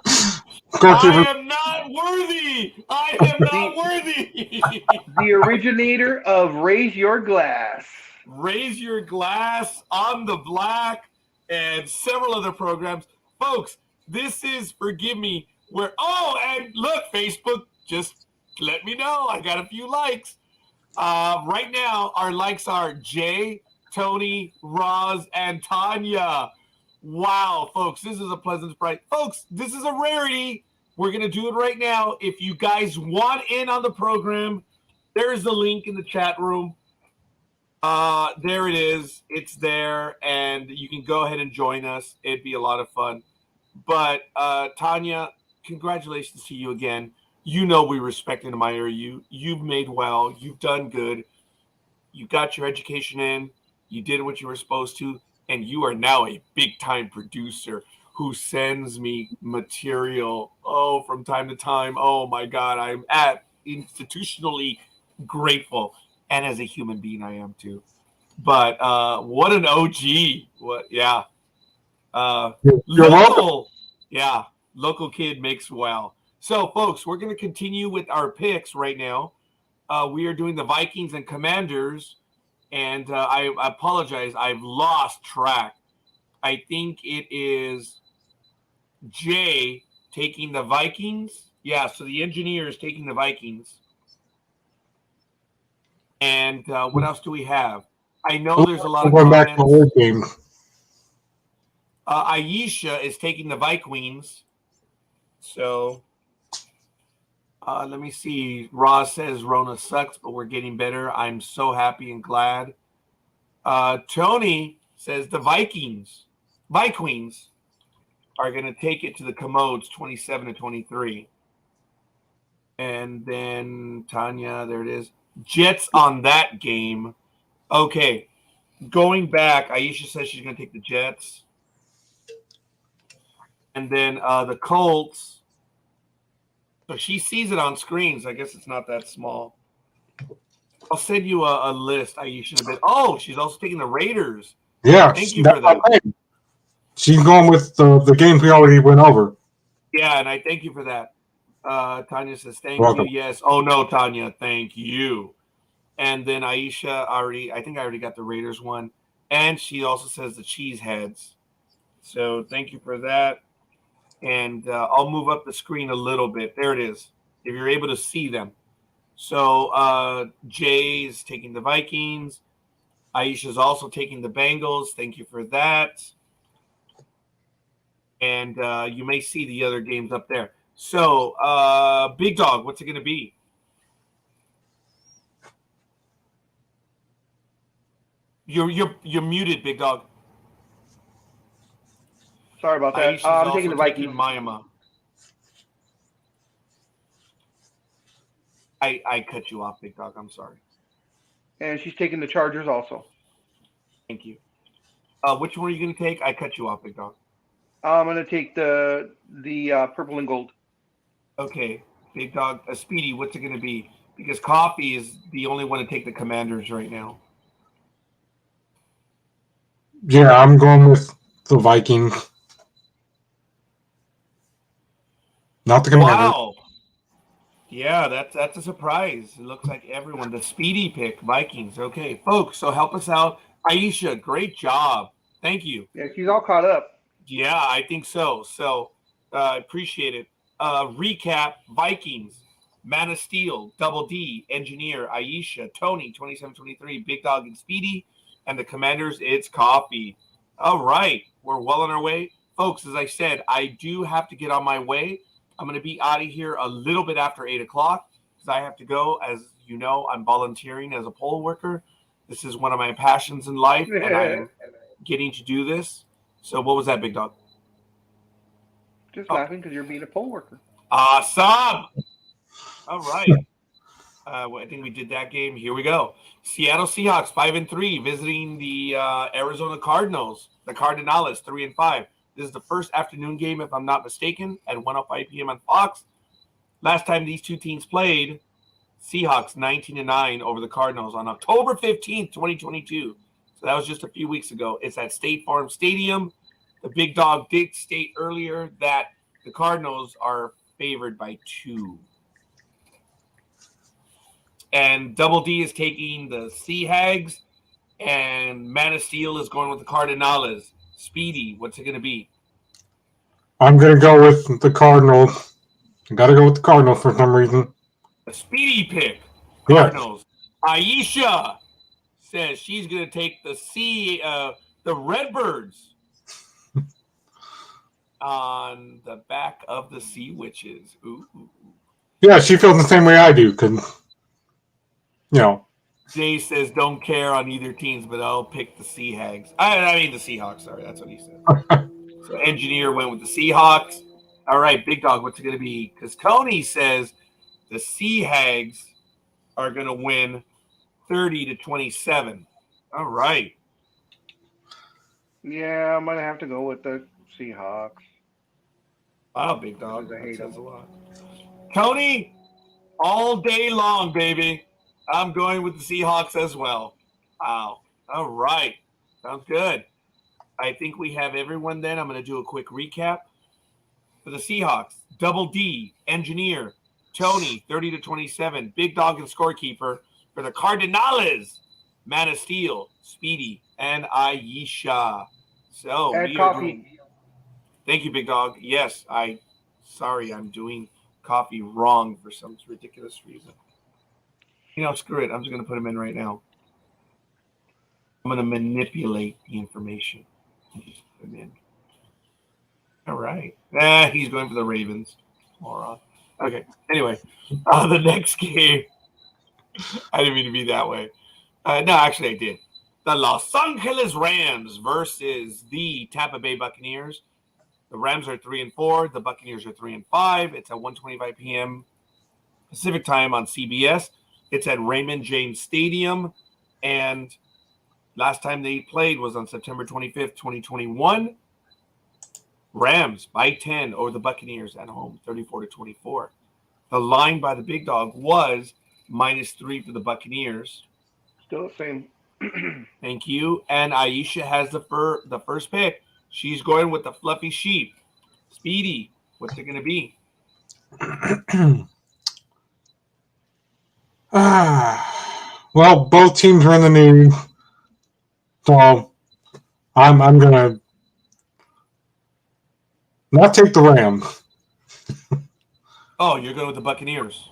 am not worthy. I am not worthy. The originator of Raise Your Glass. Raise Your Glass, On the Black, and several other programs. Folks, this is, forgive me, and look, Facebook, just let me know. I got a few likes. Right now, our likes are Jay, Tony, Roz, and Tanya. Wow, folks, this is a pleasant surprise. Folks, this is a rarity. We're going to do it right now. If you guys want in on the program, there's a link in the chat room. There it is. It's there, and you can go ahead and join us. It'd be a lot of fun. But, Tanya, congratulations to you again. You know we respect and admire you. You've made well. You've done good. You got your education in. You did what you were supposed to. And you are now a big-time producer who sends me material, from time to time. Oh, my God. I'm institutionally grateful. And as a human being, I am too. But what an OG. Yeah. Local kid makes well. So, folks, we're going to continue with our picks right now. We are doing the Vikings and Commanders. And I apologize. I've lost track. I think it is Jay taking the Vikings. Yeah, so the engineer is taking the Vikings. And what else do we have? I know there's a lot of going back to the comments. word game. Aisha is taking the Vikings. So let me see. Ross says Rona sucks, but we're getting better. I'm so happy and glad. Tony says the Vikings are going to take it to the Commodes 27-23. And then Tanya, there it is. Jets on that game. Okay. Going back, Aisha says she's going to take the Jets. And then the Colts. So she sees it on screens. I guess it's not that small. I'll send you a list, Aisha. But she's also taking the Raiders. Yeah, Thank you for that. She's going with the games we already went over. Yeah, and I thank you for that. Tanya says, thank Welcome. you. Yes. Oh, no, Tanya, thank you. And then Aisha I think I already got the Raiders one. And she also says the Cheeseheads. So thank you for that. And I'll move up the screen a little bit. There it is, if you're able to see them. So Jay's taking the Vikings. Aisha's also taking the Bengals. Thank you for that. And you may see the other games up there. So, Big Dog, what's it going to be? You're muted, Big Dog. Sorry about that. Aisha's I'm also taking the Vikings. Myanmar. I cut you off, Big Dog. I'm sorry. And she's taking the Chargers also. Thank you. Which one are you going to take? I cut you off, Big Dog. I'm going to take the purple and gold. Okay, Big Dog. Speedy, what's it going to be? Because Coffee is the only one to take the Commanders right now. Yeah, I'm going with the Vikings. Not the Commanders. Wow. Yeah, that's a surprise. It looks like everyone. The Speedy pick, Vikings. Okay, folks, so help us out. Aisha, great job. Thank you. Yeah, she's all caught up. Yeah, I think so. So I appreciate it. Recap, Vikings, Man of Steel, Double D, Engineer, Aisha, Tony, 27-23, Big Dog, and Speedy. And the Commanders, it's Coffee. All right, we're well on our way. Folks, as I said, I do have to get on my way. I'm going to be out of here a little bit after 8 o'clock because I have to go. As you know, I'm volunteering as a poll worker. This is one of my passions in life, and I'm getting to do this. So what was that, Big Dog? Just laughing because you're being a poll worker. Awesome. All right. I think we did that game. Here we go. Seattle Seahawks 5-3 visiting the Arizona Cardinals. The Cardinals 3-5. This is the first afternoon game, if I'm not mistaken, at 1:05 p.m. on Fox. Last time these two teams played, Seahawks 19-9 over the Cardinals on October 15th, 2022. So that was just a few weeks ago. It's at State Farm Stadium. The Big Dog did state earlier that the Cardinals are favored by 2. And Double D is taking the Sea Hags, and Man of Steel is going with the Cardinals. Speedy, what's it going to be? I'm going to go with the Cardinals. I got to go with the Cardinals for some reason. A Speedy pick. Yeah. Cardinals. Aisha says she's going to take the Redbirds on the back of the Sea Witches. Ooh. Yeah, she feels the same way I do because, you know. Jay says don't care on either teams, but I'll pick the Sea Hags. I mean the Seahawks. Sorry, that's what he said. So Engineer went with the Seahawks. All right, Big Dog, what's it going to be? Because Tony says the Sea Hags are going to win 30-27. All right. Yeah, I'm going to have to go with the Seahawks. Wow, Big Dog. I hate That says them. a lot. Tony, all day long, baby. I'm going with the Seahawks as well. Wow. All right. Sounds good. I think we have everyone then. I'm going to do a quick recap. For the Seahawks, Double D, Engineer, Tony, 30-27, Big Dog and Scorekeeper. For the Cardinals, Man of Steel, Speedy, and Aisha. So And we are Coffee. doing... Thank you, Big Dog. Yes, sorry, I'm doing Coffee wrong for some ridiculous reason. Screw it. I'm just going to put him in right now. I'm going to manipulate the information. Just put him in. All right. He's going for the Ravens. Moron. Okay. Anyway, the next game. I didn't mean to be that way. No, actually, I did. The Los Angeles Rams versus the Tampa Bay Buccaneers. The Rams are 3-4. The Buccaneers are 3-5. It's at 1:25 p.m. Pacific time on CBS. It's at Raymond James Stadium, and last time they played was on September 25th, 2021. Rams by 10 over the Buccaneers at home, 34-24. The line by the Big Dog was -3 for the Buccaneers. Still the same. Thank you. And Aisha has the first pick. She's going with the fluffy sheep. Speedy, what's it going to be? Well, both teams are in the news, so I'm gonna not take the Rams. Oh, you're going with the Buccaneers.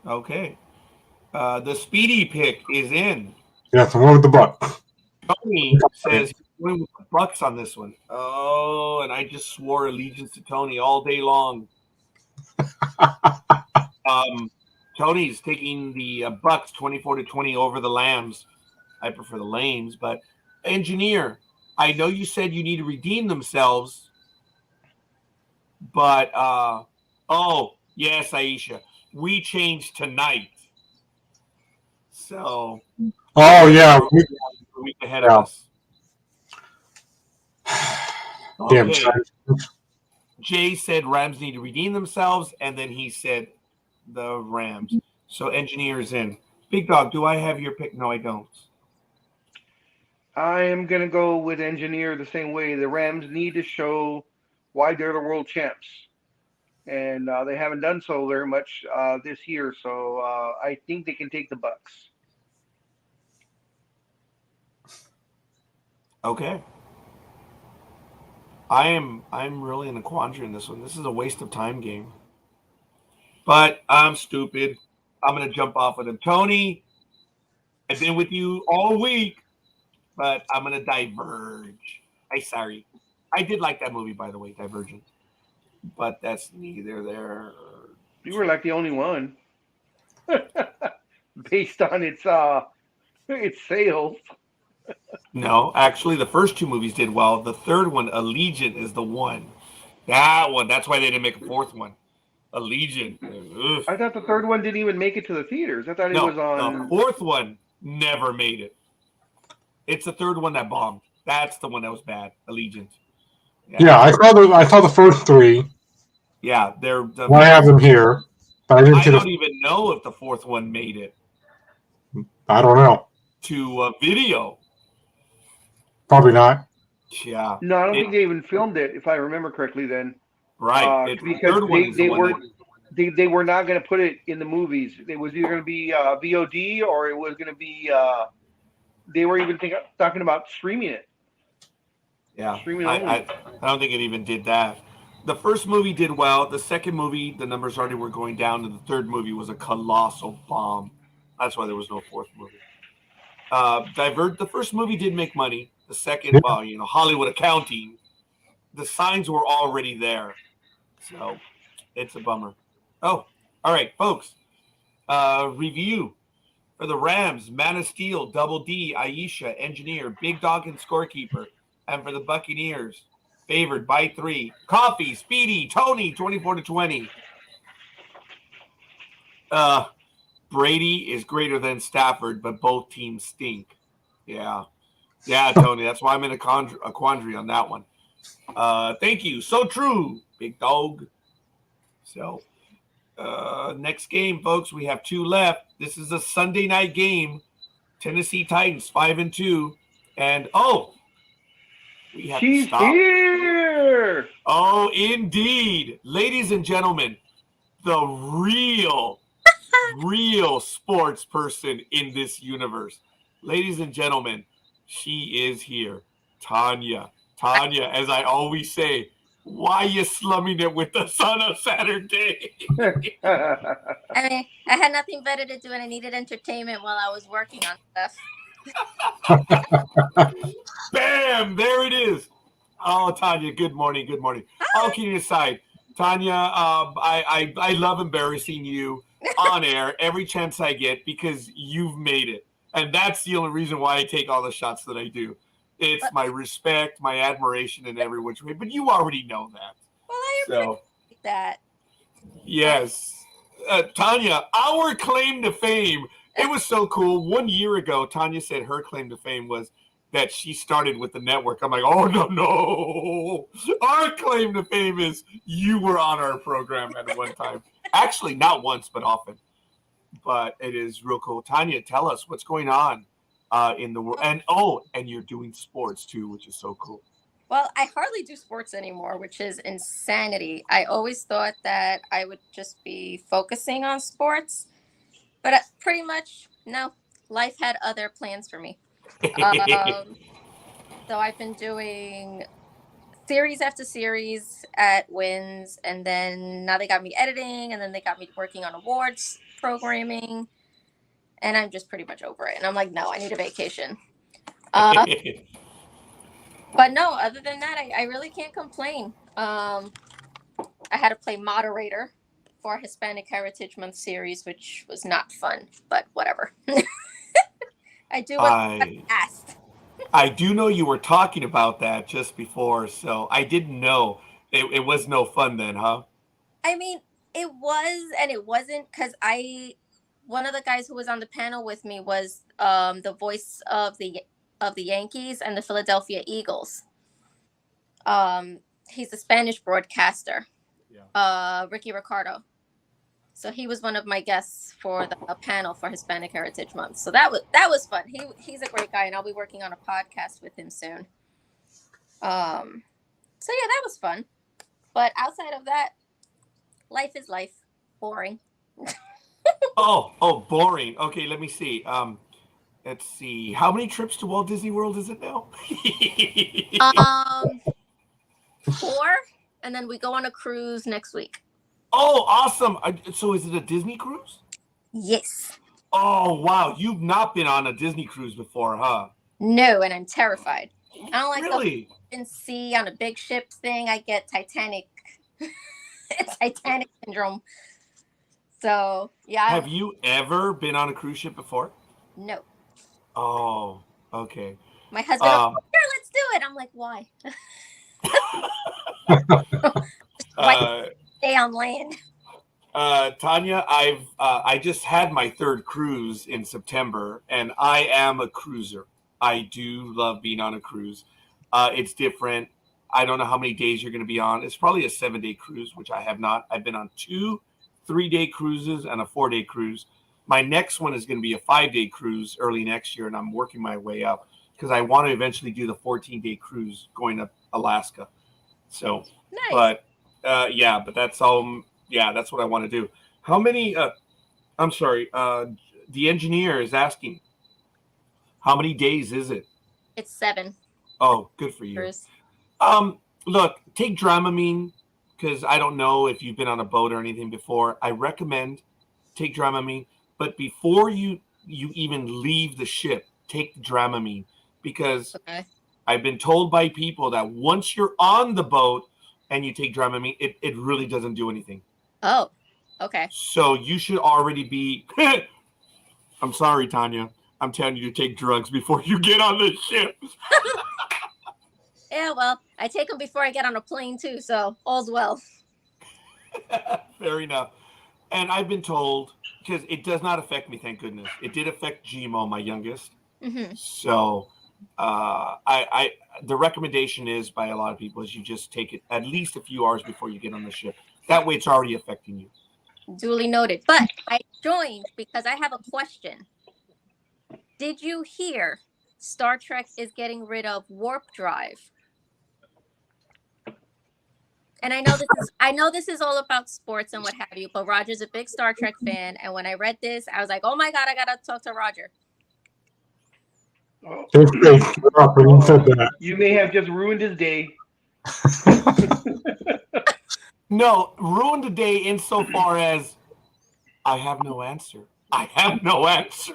Okay. The Speedy pick is in. Yes, I'm going with the Bucs. Tony says he's going with the Bucks on this one. Oh, and I just swore allegiance to Tony all day long. Tony's taking the Bucks 24-20 over the Lambs. I prefer the Lanes, but Engineer, I know you said you need to redeem themselves, but oh yes, Aisha, we changed tonight, so yeah, a week ahead of us. Damn. Okay. Jay said Rams need to redeem themselves, and then he said the Rams. So Engineer's in. Big Dog, do I have your pick? No, I don't. I am going to go with Engineer the same way. The Rams need to show why they're the world champs. And they haven't done so very much this year. So I think they can take the Bucks. Okay. I'm really in a quandary in this one. This is a waste of time game. But I'm stupid. I'm going to jump off with him. Tony, I've been with you all week, but I'm going to diverge. Sorry. I did like that movie, by the way, Divergent. But that's neither there. You were like the only one. Based on its sales. No, actually, the first two movies did well. The third one, Allegiant, is the one. That one. That's why they didn't make a fourth one. Allegiant. Ugh. I thought the third one didn't even make it to the theaters. I thought it was on. The fourth one never made it. It's the third one that bombed. That's the one that was bad. Allegiant. Yeah, I saw the first three. Yeah, I have them here, but I didn't. I don't even know if the fourth one made it. I don't know. To video. Probably not. Yeah. No, I don't think they even filmed it, if I remember correctly. Then. Right. Because they were not going to put it in the movies. It was either going to be VOD or it was going to be. They were even talking about streaming it. Yeah, streaming I don't think it even did that. The first movie did well. The second movie, the numbers already were going down, and the third movie was a colossal bomb. That's why there was no fourth movie. The first movie did make money. The second, well, Hollywood accounting, the signs were already there. So it's a bummer. Oh, all right, folks. Review for the Rams, Man of Steel, Double D, Aisha, Engineer, Big Dog, and Scorekeeper. And for the Buccaneers, favored by 3. Coffee, Speedy, Tony, 24-20. Brady is greater than Stafford, but both teams stink. Yeah, Tony. That's why I'm in a quandary on that one. Thank you. So true, Big Dog. So, next game, folks. We have 2 left. This is a Sunday night game. Tennessee Titans 5-2, and we have She's to stop. Here. Oh, indeed, ladies and gentlemen, the real sports person in this universe. Ladies and gentlemen, she is here. Tanya, as I always say, Why you slumming it with us on a Saturday? I mean, I had nothing better to do and I needed entertainment while I was working on stuff. Bam! There it is. Oh, Tanya, good morning. Good morning. All kidding aside, Tanya, I love embarrassing you on air every chance I get because you've made it. And that's the only reason why I take all the shots that I do. It's my respect, my admiration in every which way. But you already know that. Well, I appreciate that. Yes. Tanya, our claim to fame. It was so cool. 1 year ago, Tanya said her claim to fame was that she started with the network. I'm like, oh, no. Our claim to fame is you were on our program at one time. Actually, not once, but often. But it is real cool. Tanya, tell us what's going on in the world. And you're doing sports too, which is so cool. Well, I hardly do sports anymore, which is insanity. I always thought that I would just be focusing on sports, but pretty much, no. Life had other plans for me. So I've been doing series after series at Wins, and then now they got me editing, and then they got me working on awards programming, and I'm just pretty much over it. And I'm like, no, I need a vacation. But no, other than that, I really can't complain. I had to play moderator for Hispanic Heritage Month series, which was not fun, but whatever. I do what I asked. I do know you were talking about that just before, so I didn't know. It was no fun then, huh? I mean, it was and it wasn't, because one of the guys who was on the panel with me was the voice of the Yankees and the Philadelphia Eagles. He's a Spanish broadcaster, Ricky Ricardo. So he was one of my guests for the panel for Hispanic Heritage Month. So that was fun. He's a great guy, and I'll be working on a podcast with him soon. So yeah, that was fun. But outside of that, life is life. Boring. Boring. Okay, let me see. Let's see. How many trips to Walt Disney World is it now? 4, and then we go on a cruise next week. Oh, awesome. So is it a Disney cruise? Yes. Oh, wow. You've not been on a Disney cruise before, huh? No, and I'm terrified. I don't like really? the sea on a big ship thing. I get Titanic syndrome. So, yeah. Have you ever been on a cruise ship before? No. Oh, okay. My husband, sure, let's do it. I'm like, why? Why stay on land? Tanya, I just had my 3rd cruise in September, and I am a cruiser. I do love being on a cruise. It's different. I don't know how many days you're going to be on. It's probably a 7-day cruise, which I have not. I've been on 2 3-day cruises and a 4-day cruise. My next one is going to be a 5-day cruise early next year, and I'm working my way up because I want to eventually do the 14-day cruise going to Alaska. So, nice. But that's all. Yeah, that's what I want to do. How many? I'm sorry. The engineer is asking, how many days is it? It's 7. Oh, good for you. Look, take Dramamine, because I don't know if you've been on a boat or anything before. I recommend take Dramamine, but before you even leave the ship, take the Dramamine, because I've been told by people that once you're on the boat and you take Dramamine, it really doesn't do anything. Oh, okay. So you should already be. I'm sorry, Tanya. I'm telling you to take drugs before you get on the ship. Yeah, well, I take them before I get on a plane too, so all's well. Fair enough. And I've been told, because it does not affect me, thank goodness. It did affect Gmo, my youngest. Mm-hmm. So the recommendation is by a lot of people is you just take it at least a few hours before you get on the ship. That way it's already affecting you. Duly noted. But I joined because I have a question. Did you hear Star Trek is getting rid of warp drive? And I know this is all about sports and what have you, but Roger's a big Star Trek fan, and when I read this, I was like, "Oh my God, I gotta talk to Roger." Oh. You said that. You may have just ruined his day. No, ruined the day insofar as I have no answer. I have no answer.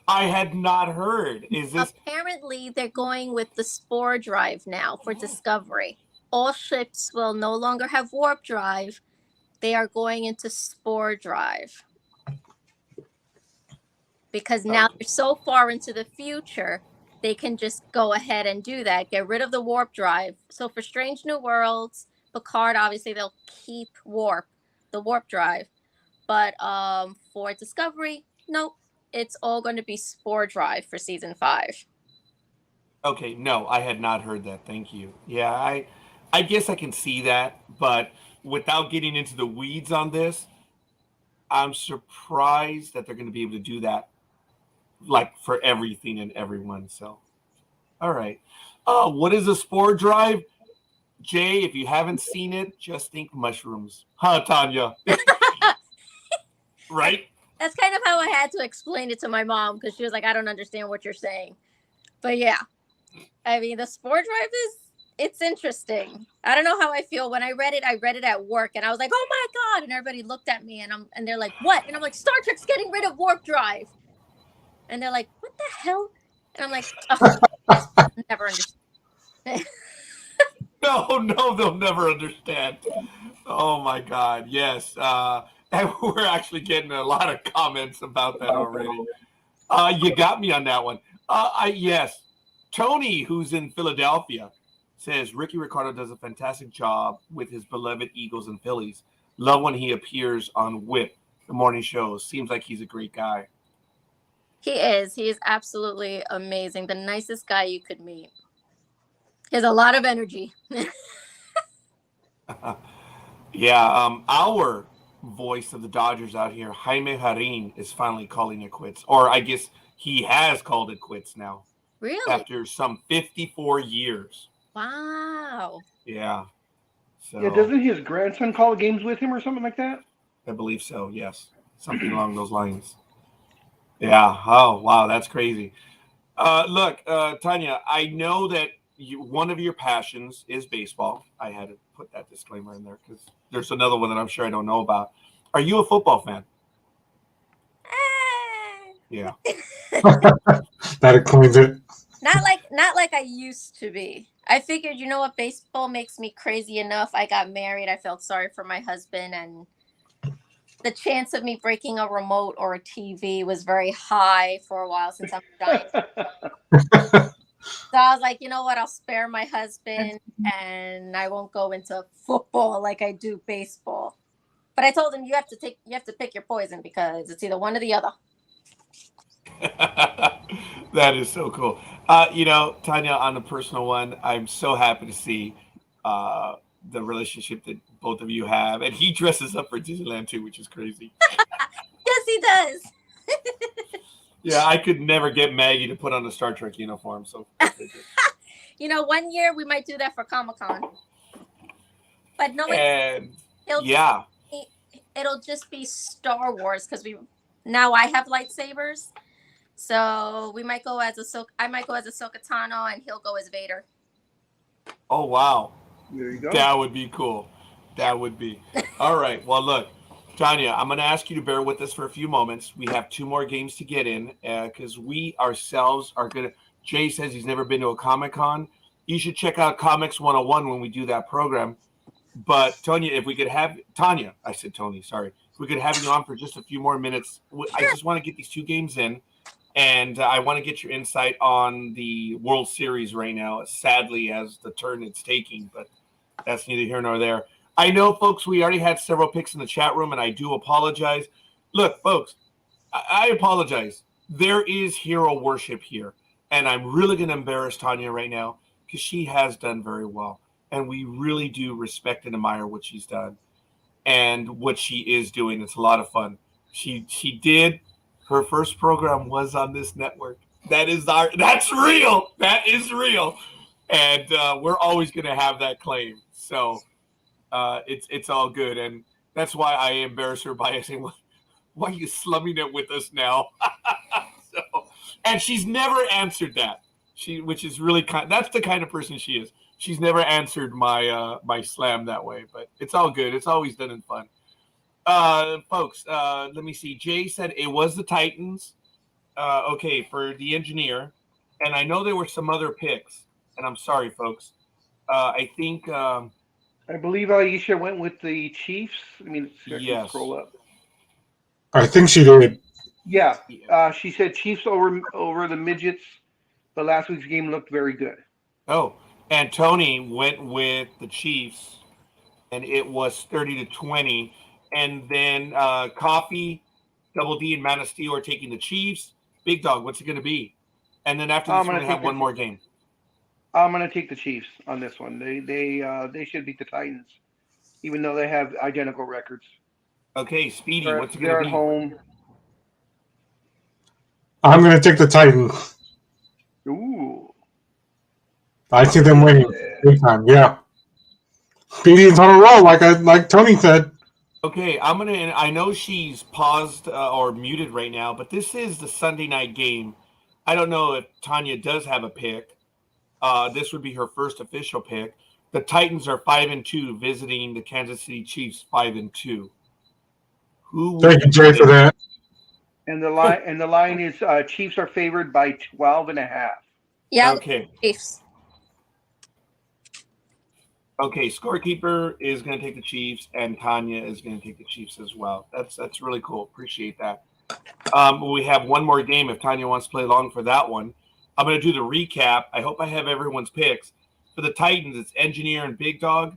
I had not heard. Is this Apparently, they're going with the Spore Drive now for Discovery. All ships will no longer have Warp Drive. They are going into Spore Drive. Because now they're so far into the future, they can just go ahead and do that. Get rid of the Warp Drive. So for Strange New Worlds, Picard, obviously they'll keep the Warp Drive. But for Discovery, nope. It's all going to be Spore Drive for season 5. okay? No, I had not heard that. Thank you. Yeah, I guess I can see that, but without getting into the weeds on this, I'm surprised that they're going to be able to do that, like for everything and everyone. So, all right. What is a Spore Drive? Jay, if you haven't seen it, just think mushrooms. Huh, Tanya? Right? That's kind of how I had to explain it to my mom because she was like, I don't understand what you're saying. But yeah, I mean, the Spore Drive it's interesting. I don't know how I feel. When I read it at work and I was like, oh my God. And everybody looked at me and they're like, what? And I'm like, Star Trek's getting rid of Warp Drive. And they're like, what the hell? And I'm like, oh, never understand. No, they'll never understand. Oh my God, yes. And we're actually getting a lot of comments about that already. You got me on that one. Yes, Tony, who's in Philadelphia, says Ricky Ricardo does a fantastic job with his beloved Eagles and Phillies. Love when he appears on WHIP, the morning shows. Seems like he's a great guy. He is. He is absolutely amazing. The nicest guy you could meet. He has a lot of energy. Yeah, our voice of the Dodgers out here, Jaime Jarin, is finally calling it quits. Or I guess he has called it quits now. Really? After some 54 years. Wow. Yeah. So Yeah, doesn't his grandson call games with him or something like that? I believe so, yes. Something along those lines. Yeah. Oh, wow, that's crazy. Look, Tanya, I know that one of your passions is baseball. I had to put that disclaimer in there because there's another one that I'm sure I don't know about. Are you a football fan? Yeah. That explains it. Not like I used to be. I figured, you know what, baseball makes me crazy enough. I got married. I felt sorry for my husband, and the chance of me breaking a remote or a TV was very high for a while since I'm a Giants. So I was like, you know what, I'll spare my husband and I won't go into football like I do baseball. But I told him you have to pick your poison because it's either one or the other. That is so cool. Tanya, on a personal one, I'm so happy to see the relationship that both of you have. And he dresses up for Disneyland too, which is crazy. Yes, he does. Yeah, I could never get Maggie to put on a Star Trek uniform. So, one year we might do that for Comic-Con. But no, it'll just be Star Wars because now I have lightsabers. So we might go as I might go as Ahsoka Tano and he'll go as Vader. Oh, wow. There you go. That would be cool. That would be. All right. Well, look, Tanya, I'm going to ask you to bear with us for a few moments. We have 2 more games to get in because we ourselves are going to. Jay says he's never been to a Comic-Con. You should check out Comics 101 when we do that program. But, Tanya, if we could have Tanya, I said Tony, sorry. If we could have you on for just a few more minutes. I just want to get these 2 games in. And I want to get your insight on the World Series right now, sadly, as the turn it's taking. But that's neither here nor there. I know, folks, we already had several picks in the chat room, and I do apologize. Look, folks, I apologize. There is hero worship here, and I'm really going to embarrass Tanya right now because she has done very well, and we really do respect and admire what she's done and what she is doing. It's a lot of fun. She did. Her first program was on this network. That's real. That is real, and we're always going to have that claim. So. It's all good, and that's why I embarrass her by saying, "Why are you slumming it with us now?" And she's never answered that. which is really that's the kind of person she is. She's never answered my slam that way, but it's all good. It's always done in fun. Folks, let me see. Jay said it was the Titans. Okay, for the engineer. And I know there were some other picks, and I'm sorry, folks. I think I believe Aisha went with the Chiefs. I mean, yes. scroll up. I think she did. Yeah, she said Chiefs over the midgets. But last week's game looked very good. Oh, and Tony went with the Chiefs, and it was 30-20. And then Coffee, Double D, and Man of Steel are taking the Chiefs. Big Dog, what's it going to be? And then after this, we're going to have one more game. I'm going to take the Chiefs on this one. They should beat the Titans, even though they have identical records. Okay, Speedy, what's it going to be? They're at home. I'm going to take the Titans. Ooh. I see them winning big time. Yeah. Speedy's on a roll, like Tony said. Okay, I know she's paused or muted right now, but this is the Sunday night game. I don't know if Tanya does have a pick. This would be her first official pick. The Titans are 5-2, visiting the Kansas City Chiefs 5-2. Thank you, Jay, for that. And the line is Chiefs are favored by 12.5. Yeah. Okay. Chiefs. Okay, Scorekeeper is going to take the Chiefs, and Tanya is going to take the Chiefs as well. That's really cool. Appreciate that. We have one more game if Tanya wants to play along for that one. I'm going to do the recap. I hope I have everyone's picks. For the Titans, it's Engineer and Big Dog,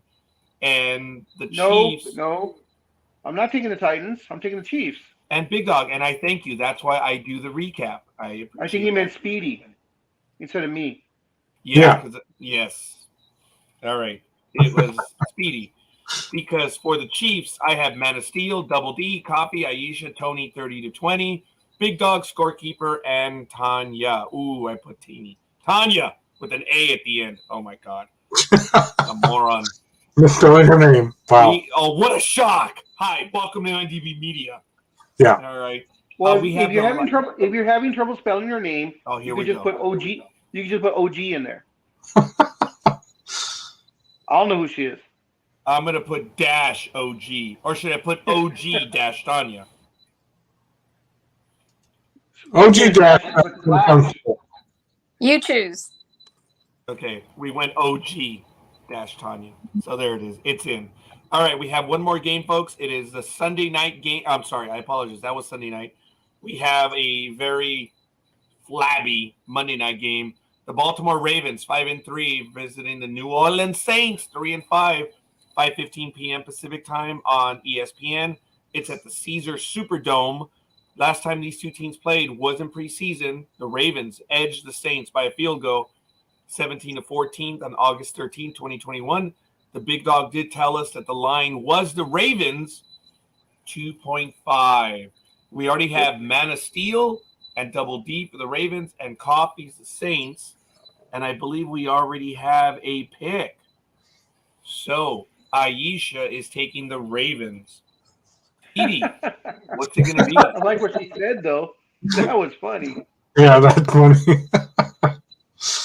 and the Chiefs. No, I'm not taking the Titans. I'm taking the Chiefs. And Big Dog, and I thank you. That's why I do the recap. I think he meant Speedy instead of me. Yeah. Yes. All right. It was Speedy. Because for the Chiefs, I have Man of Steel, Double D, Coffee, Aisha, Tony, 30-20, Big Dog, Scorekeeper, and Tanya. Ooh, I put Teeny. Tanya with an A at the end. Oh, my God. A moron. Misspelling her name. Wow. What a shock. Hi, welcome to NDB Media. Yeah. All right. Well, if you're having trouble spelling your name, you can just put OG. You can just put OG in there. I'll know who she is. I'm going to put dash OG. Or should I put OG dash Tanya? OG dash. You choose. Okay, we went OG dash Tanya. So there it is. It's in. All right, we have one more game, folks. It is the Sunday night game. I'm sorry, I apologize. That was Sunday night. We have a very flabby Monday night game. The Baltimore Ravens, 5-3, visiting the New Orleans Saints, 3-5, 5:15 p.m. Pacific time on ESPN. It's at the Caesars Superdome. Last time these two teams played was in preseason. The Ravens edged the Saints by a field goal, 17-14 on August 13, 2021. The Big Dog did tell us that the line was the Ravens, 2.5. We already have Man of Steel and Double D for the Ravens and Coffee's the Saints. And I believe we already have a pick. So Aisha is taking the Ravens. Edie, what's it going to be? I like what she said, though. That was funny. Yeah, that's funny.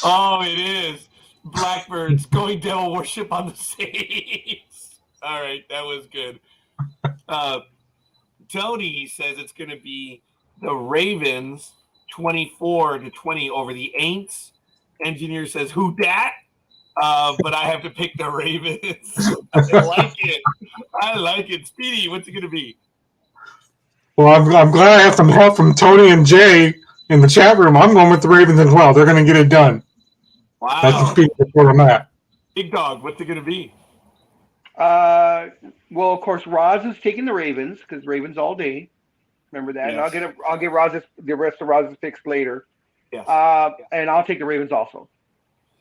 Oh, it is. Blackbirds going devil worship on the Saints. All right, that was good. Tony says it's going to be the Ravens 24-20 over the Aints. Engineer says, who dat? But I have to pick the Ravens. I like it. I like it. Speedy, what's it going to be? Well, I'm glad I have some help from Tony and Jay in the chat room. I'm going with the Ravens as well. They're going to get it done. Wow. That's where I'm at. Big Dog, what's it going to be? Well, of course, Roz is taking the Ravens because Ravens all day. Remember that. Yes. And I'll get the rest of Roz's picks later. Yes. And I'll take the Ravens also.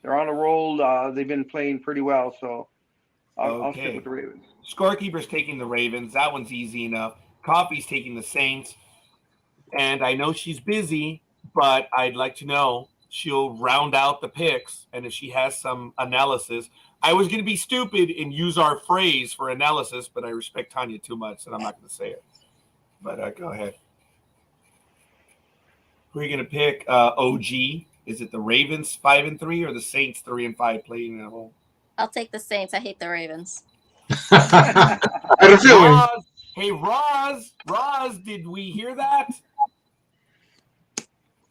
They're on a roll. They've been playing pretty well, so I'll stick with the Ravens. Scorekeeper's taking the Ravens. That one's easy enough. Coffee's taking the Saints. And I know she's busy, but I'd like to know she'll round out the picks. And if she has some analysis, I was going to be stupid and use our phrase for analysis, but I respect Tanya too much, and I'm not going to say it. But go ahead. Who are you going to pick? OG Is it the Ravens 5-3 or the Saints 3-5 playing at home? I'll take the Saints. I hate the Ravens. I had a feeling. Roz, hey, Roz, did we hear that?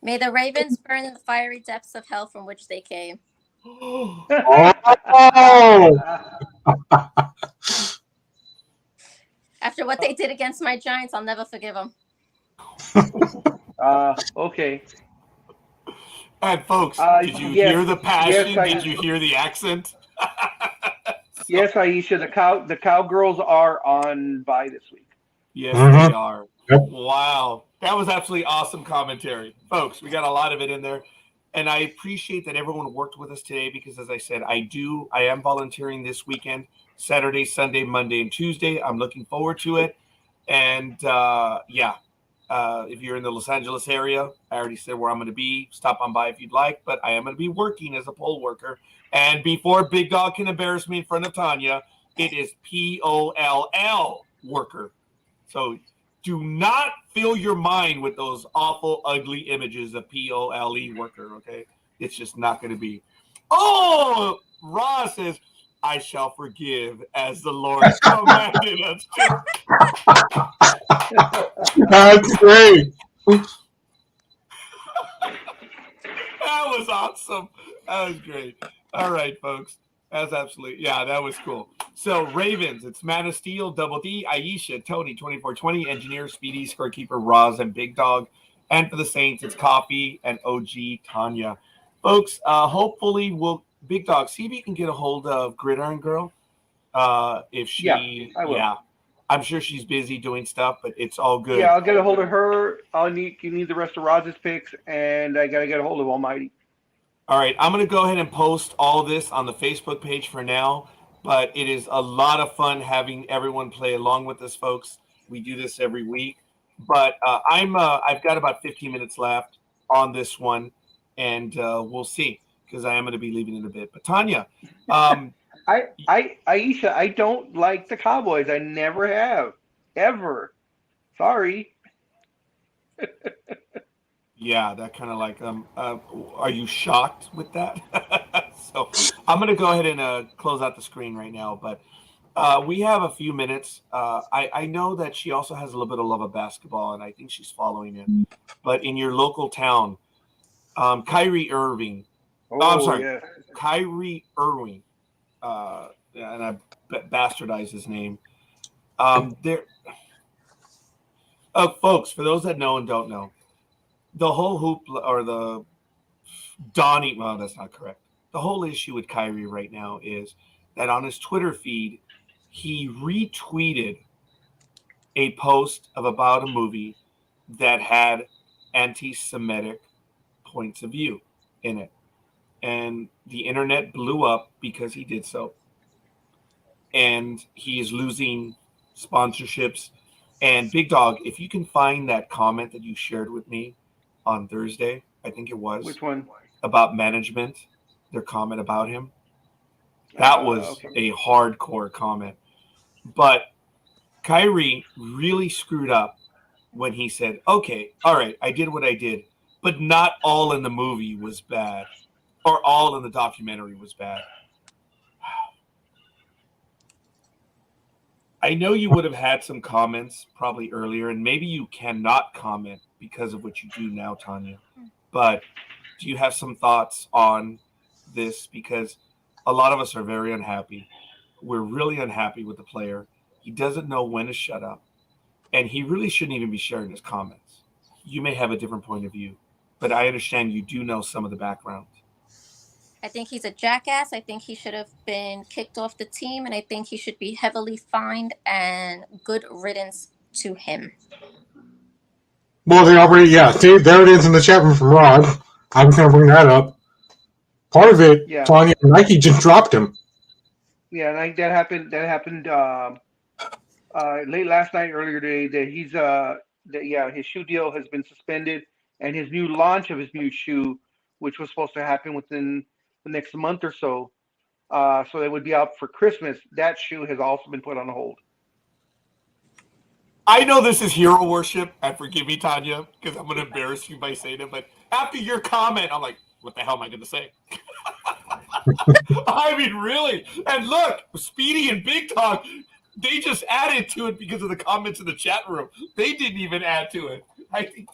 May the Ravens burn in the fiery depths of hell from which they came. Oh! After what they did against my Giants, I'll never forgive them. Okay. And folks, did you yes, hear the passion? yes, Did you hear the accent? Yes, Aisha, the Cowgirls are on bye this week. Yes, Mhm. they are. Yep. Wow. That was absolutely awesome commentary. Folks, we got a lot of it in there. And I appreciate that everyone worked with us today because, as I said, I am volunteering this weekend, Saturday, Sunday, Monday, and Tuesday. I'm looking forward to it. And, if you're in the Los Angeles area, I already said where I'm going to be. Stop on by if you'd like. But I am going to be working as a poll worker. And before Big Dog can embarrass me in front of Tanya, it is POLL worker. So do not fill your mind with those awful, ugly images of POLE worker, okay? It's just not going to be. Oh, Ross says, I shall forgive as the Lord commanded us to. That's great. That was awesome. That was great. All right, folks. That's absolutely, that was cool. So, Ravens, it's Man of Steel, Double D, Aisha, Tony, 2420, Engineer, Speedy, Scorekeeper, Roz, and Big Dog. And for the Saints, it's Coffee and OG Tanya. Folks, hopefully Big Dog, see if you can get a hold of Gridiron Girl. If she, I will. I'm sure she's busy doing stuff, but it's all good. Yeah, I'll get a hold of her. You need the rest of Roz's picks, and I got to get a hold of Almighty. All right, I'm going to go ahead and post all of this on the Facebook page for now, but it is a lot of fun having everyone play along with us, folks. We do this every week, but I've got about 15 minutes left on this one, and we'll see because I am going to be leaving in a bit. But Tanya, Aisha, I don't like the Cowboys. I never have, ever. Sorry. Yeah, that kind of like, are you shocked with that? So I'm going to go ahead and close out the screen right now, but we have a few minutes. I know that she also has a little bit of love of basketball, and I think she's following it. But in your local town, Kyrie Irving, Kyrie Irving, and I bastardized his name. Folks, for those that know and don't know, the whole hoop or the Donnie, well, that's not correct. The whole issue with Kyrie right now is that on his Twitter feed, he retweeted a post about a movie that had anti-Semitic points of view in it. And the internet blew up because he did so. And he is losing sponsorships. And Big Dog, if you can find that comment that you shared with me on Thursday, I think it was. Which one? About management, their comment about him. That was a hardcore comment. But Kyrie really screwed up when he said, okay, all right, I did what I did, but not all in the movie was bad or all in the documentary was bad. I know you would have had some comments probably earlier, and maybe you cannot comment because of what you do now, Tanya. But do you have some thoughts on this? Because a lot of us are very unhappy. We're really unhappy with the player. He doesn't know when to shut up. And he really shouldn't even be sharing his comments. You may have a different point of view, but I understand you do know some of the background. I think he's a jackass. I think he should have been kicked off the team, and I think he should be heavily fined and good riddance to him. Well, they already, see, there it is in the chat room from Rod. I was going to bring that up. Part of it, Tanya, Nike just dropped him. Yeah, like that happened late last night, earlier today, that his shoe deal has been suspended, and his new launch of his new shoe, which was supposed to happen within the next month or so, so they would be out for Christmas. That shoe has also been put on hold. I know this is hero worship, and forgive me, Tanya, because I'm going to embarrass you by saying it, but after your comment, I'm like, what the hell am I going to say? I mean, really. And look, Speedy and Big Dawg, they just added to it because of the comments in the chat room. They didn't even add to it. I think.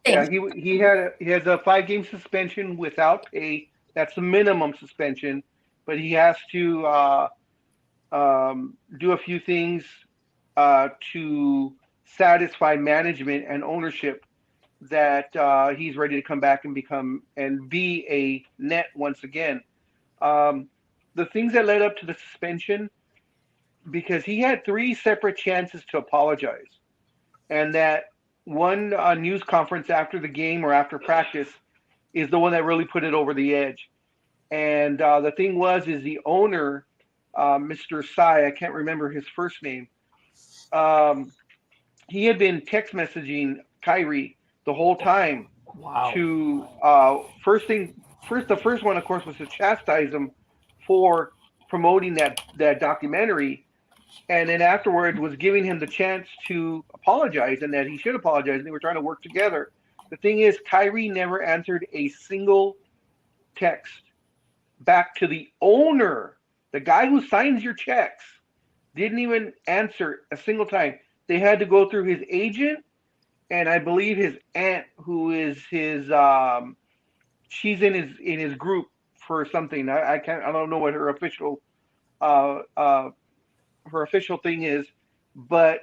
Yeah, he has a 5-game suspension without pay. That's the minimum suspension, but he has to do a few things to satisfy management and ownership that he's ready to come back and be a net once again. The things that led up to the suspension, because he had 3 separate chances to apologize, and that one news conference after the game or after practice is the one that really put it over the edge. And the thing is the owner, Mr. Sai, I can't remember his first name. He had been text messaging Kyrie the whole time. Wow. To the first one, of course, was to chastise him for promoting that documentary, and then afterwards was giving him the chance to apologize and that he should apologize. And they were trying to work together. The thing is, Kyrie never answered a single text back to the owner, the guy who signs your checks. Didn't even answer a single time. They had to go through his agent, and I believe his aunt, who is his, she's in his group for something. I don't know what her official thing is, but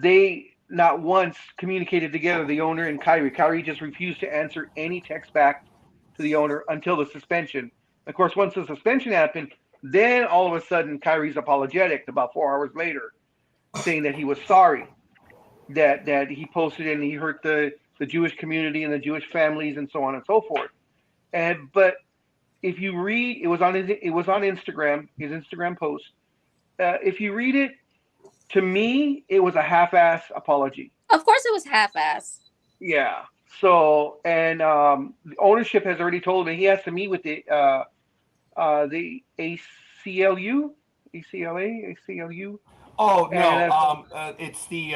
they not once communicated together, the owner and Kyrie. Kyrie just refused to answer any text back to the owner until the suspension. Of course, once the suspension happened, then all of a sudden Kyrie's apologetic about 4 hours later, saying that he was sorry, that he posted and he hurt the Jewish community and the Jewish families and so on and so forth. But if you read, it was on Instagram, his Instagram post. If you read it, to me, it was a half-ass apology. Of course, it was half-ass. Yeah. So, and the ownership has already told me he has to meet with the ACLU, ACLU. Oh no, it's the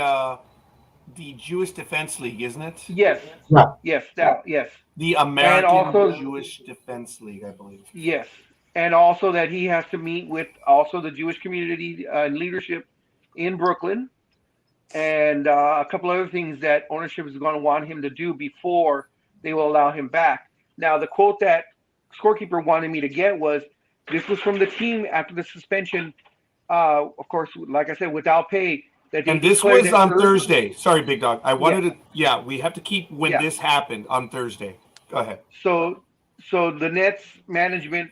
Jewish Defense League, isn't it? Yes. Yeah. Yes. Yes. The American Jewish Defense League, I believe. Yes. And also that he has to meet with also the Jewish community leadership in Brooklyn, and a couple other things that ownership is going to want him to do before they will allow him back. Now, the quote that Scorekeeper wanted me to get was, this was from the team after the suspension, of course, like I said, without pay. And this was on Thursday. Sorry, Big Dawg. I wanted to, we have to keep when this happened on Thursday. Go ahead. So the Nets management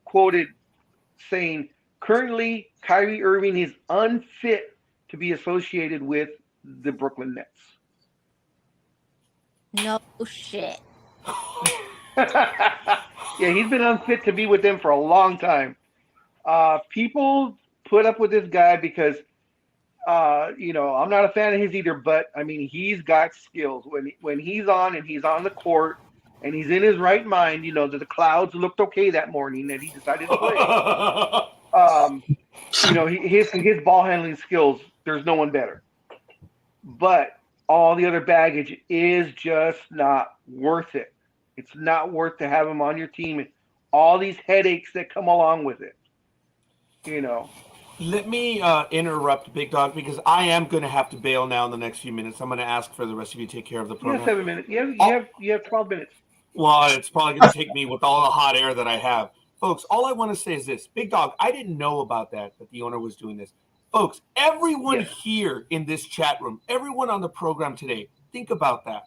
quoted saying, currently, Kyrie Irving is unfit to be associated with the Brooklyn Nets. No shit. Yeah, he's been unfit to be with them for a long time. People put up with this guy because, I'm not a fan of his either, but, I mean, he's got skills. When he's on and he's on the court and he's in his right mind, that the clouds looked okay that morning that he decided to play. His ball handling skills, there's no one better. But all the other baggage is just not worth it. It's not worth to have him on your team and all these headaches that come along with it. Let me interrupt, Big Dawg, because I am going to have to bail now in the next few minutes. I'm going to ask for the rest of you to take care of the program. You have 7 minutes. You have 12 minutes. Well, it's probably going to take me with all the hot air that I have. Folks, all I want to say is this. Big Dawg, I didn't know about that the owner was doing this. Folks, everyone here in this chat room, everyone on the program today, think about that.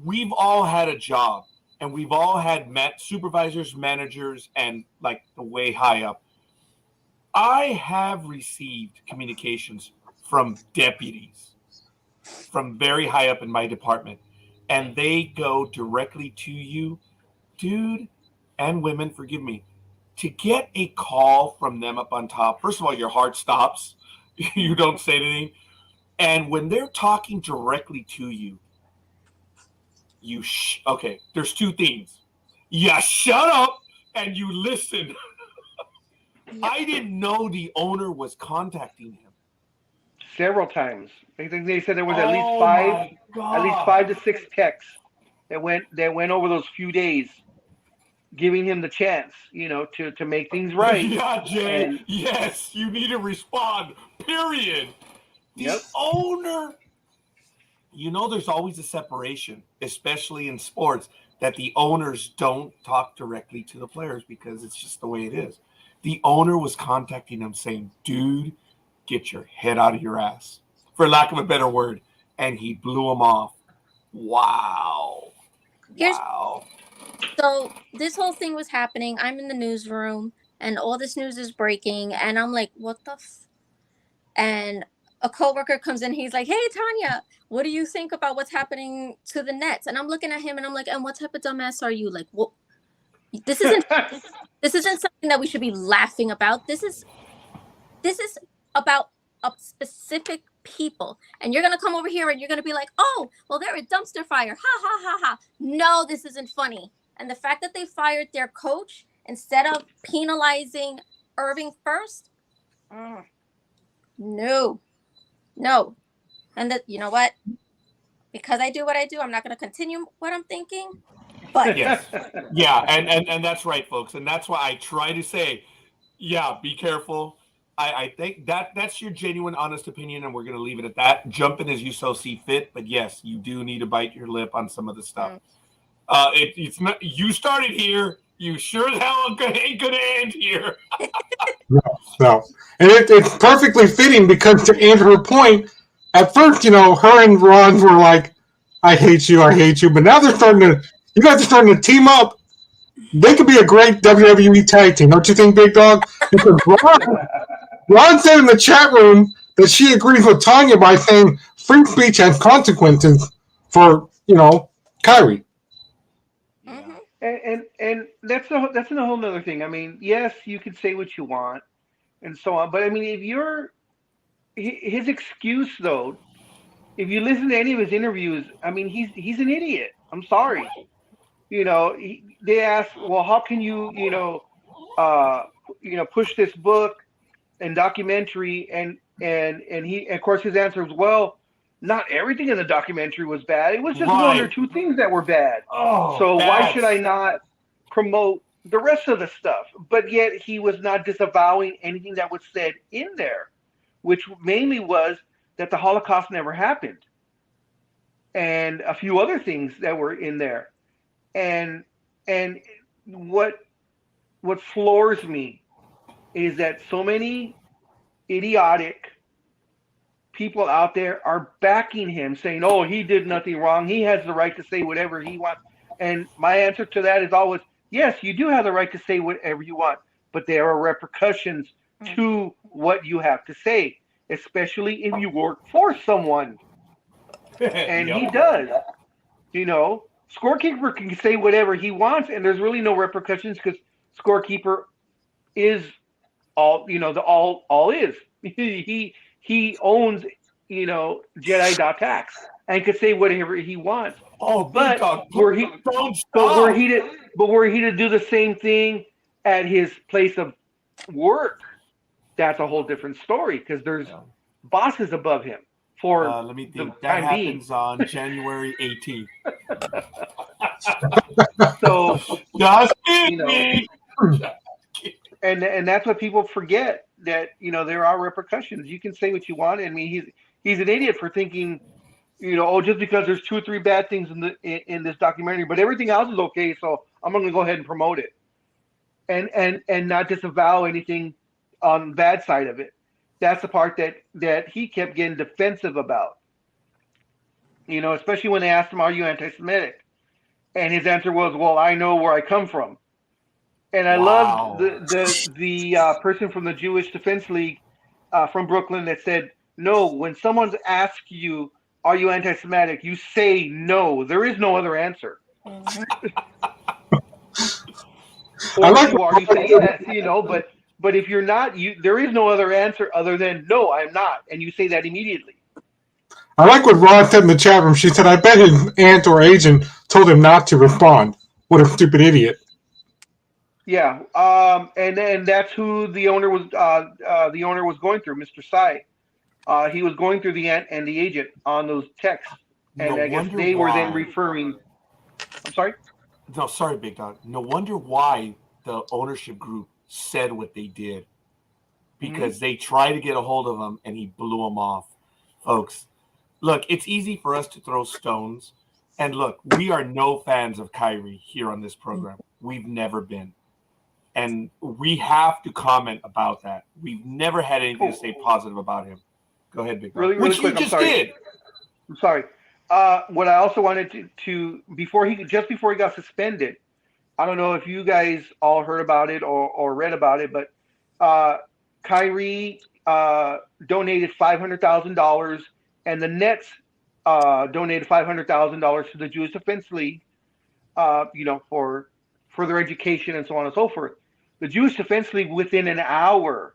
We've all had a job, and we've all had supervisors, managers, and like the way high up. I have received communications from deputies from very high up in my department, and they go directly to you, dude, and women, forgive me, to get a call from them up on top. First of all, your heart stops. You don't say anything. And when they're talking directly to you, okay, there's two things. You shut up and you listen. I didn't know the owner was contacting him. Several times. I think they said there was at least 5 to 6 texts that went over those few days, giving him the chance, to make things right. Yeah, Jay. And Yes, you need to respond. Period. The yep. owner. There's always a separation, especially in sports, that the owners don't talk directly to the players because it's just the way it is. The owner was contacting them saying, dude, get your head out of your ass, for lack of a better word. And he blew them off. Wow. Wow. So this whole thing was happening. I'm in the newsroom and all this news is breaking. And I'm like, what the And a coworker comes in. He's like, hey, Tanya, what do you think about what's happening to the Nets? And I'm looking at him and I'm like, and what type of dumbass are you? Like, what? This isn't something that we should be laughing about. This is about a specific people. And you're going to come over here and you're going to be like, oh, well, they're a dumpster fire. Ha, ha, ha, ha. No, this isn't funny. And the fact that they fired their coach instead of penalizing Irving first, no. And that, you know what? Because I do what I do, I'm not going to continue what I'm thinking. But yes. Yeah, and that's right, folks. And that's why I try to say, yeah, be careful. I think that's your genuine, honest opinion, and we're going to leave it at that. Jump in as you so see fit, but yes, you do need to bite your lip on some of the stuff. It's not you started here. You sure as hell ain't going to end here. No. And it's perfectly fitting because, to answer her point, at first, her and Ron were like, I hate you, but now you guys are starting to team up. They could be a great WWE tag team, don't you think, Big Dog? Because Ron said in the chat room that she agrees with Tanya by saying free speech has consequences for, Kyrie. And that's a whole other thing. I mean, yes, you can say what you want and so on, but I mean, if you're his excuse though, if you listen to any of his interviews, I mean, he's an idiot. I'm sorry. They ask, well, how can you push this book and documentary, and he, of course, his answer was, well, not everything in the documentary was bad. It was just one or two things that were bad. So why should I not promote the rest of the stuff? But yet he was not disavowing anything that was said in there, which mainly was that the Holocaust never happened, and a few other things that were in there. And what floors me is that so many idiotic people out there are backing him, saying, oh, he did nothing wrong. He has the right to say whatever he wants. And my answer to that is always, yes, you do have the right to say whatever you want, but there are repercussions to what you have to say, especially if you work for someone. And he does. Scorekeeper can say whatever he wants, and there's really no repercussions because Scorekeeper is all is. He owns, Jedi.tax and could say whatever he wants. Oh, but were he to do the same thing at his place of work, that's a whole different story because there's bosses above him. For let me think. That happens on January 18th. So just and that's what people forget, that there are repercussions. You can say what you want. I mean, he's an idiot for thinking, just because there's 2 or 3 bad things in this documentary, but everything else is okay, so I'm going to go ahead and promote it, and not disavow anything on the bad side of it. That's the part that he kept getting defensive about. Especially when they asked him, "Are you anti-Semitic?" And his answer was, "Well, I know where I come from." And I loved the person from the Jewish Defense League from Brooklyn that said, "No, when someone's asked you, are you anti-Semitic, you say no. There is no other answer." Or if you are, you say yes, but if you're not, there is no other answer other than no, I'm not, and you say that immediately. I like what Ron said in the chat room. She said, "I bet his aunt or agent told him not to respond. What a stupid idiot." Yeah, and that's who the owner was. The owner was going through, Mr. Sai. He was going through the aunt and the agent on those texts, and I guess they were then referring. I'm sorry. No, sorry, Big Dog. No wonder why the ownership group said what they did, because they tried to get a hold of him and he blew them off. Folks, look, it's easy for us to throw stones. And look, we are no fans of Kyrie here on this program. We've never been. And we have to comment about that. We've never had anything to say positive about him. Go ahead, Big Dog. Really Which quick, you just did. I'm sorry. What I also wanted to before he got suspended, I don't know if you guys all heard about it or read about it, but Kyrie donated $500,000, and the Nets donated $500,000 to the Jewish Defense League, for further education and so on and so forth. The Jewish Defense League, within an hour,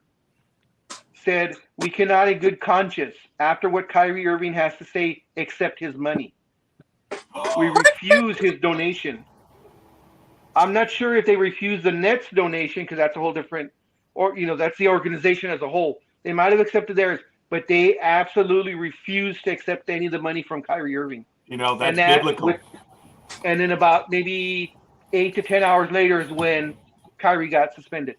said, we cannot in good conscience, after what Kyrie Irving has to say, accept his money. We refuse his donation. I'm not sure if they refuse the Nets donation, because that's a whole different, that's the organization as a whole. They might have accepted theirs, but they absolutely refused to accept any of the money from Kyrie Irving. That's biblical. And then about maybe 8 to 10 hours later is when Kyrie got suspended.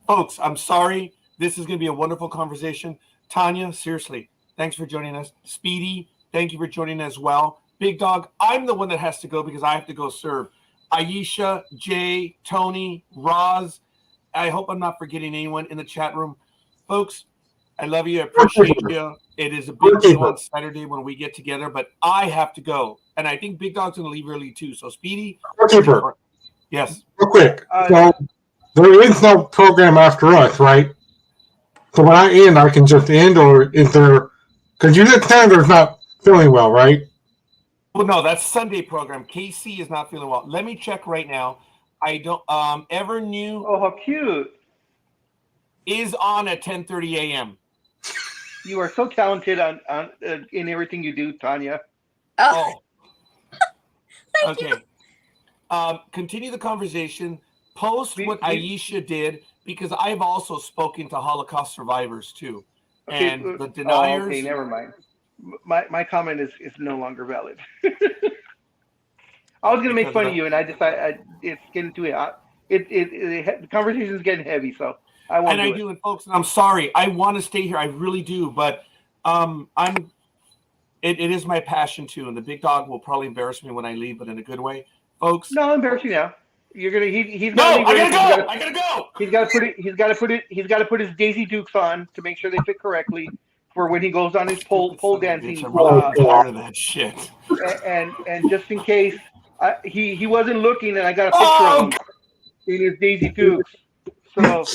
Folks, I'm sorry. This is going to be a wonderful conversation. Tanya, seriously, thanks for joining us. Speedy, thank you for joining as well. Big Dog, I'm the one that has to go because I have to go serve. Aisha, Jay, Tony, Roz, I hope I'm not forgetting anyone in the chat room. Folks, I love you. I appreciate you. It is a big deal on Saturday when we get together, but I have to go. And I think Big Dog's going to leave early too. So, Speedy. Scorekeeper. Yes. Real quick. So, there is no program after us, right? So when I end, I can just end, or is there? Because you just said there's not feeling well, right? Well, no, that's Sunday program. KC is not feeling well. Let me check right now. I don't. Ever New. Oh, how cute! Is on at 10:30 a.m. You are so talented on in everything you do, Tanya. Oh. Thank you. Continue the conversation. Post what Aisha did, because I've also spoken to Holocaust survivors too, and the deniers. Okay, never mind. My comment is no longer valid. I was going to make fun of you, and I decided it's getting too the conversation is getting heavy, so I won't. And I do, and folks, and I'm sorry. I want to stay here, I really do, but it is my passion too, and the Big Dog will probably embarrass me when I leave, but in a good way, folks. No, I'll embarrass you now. You're gonna. He's no. I gotta go. He's got to put his Daisy Dukes on to make sure they fit correctly for when he goes on his pole dancing. I'm really tired of that shit. And just in case, he wasn't looking, and I got a picture of him in his Daisy Dukes. So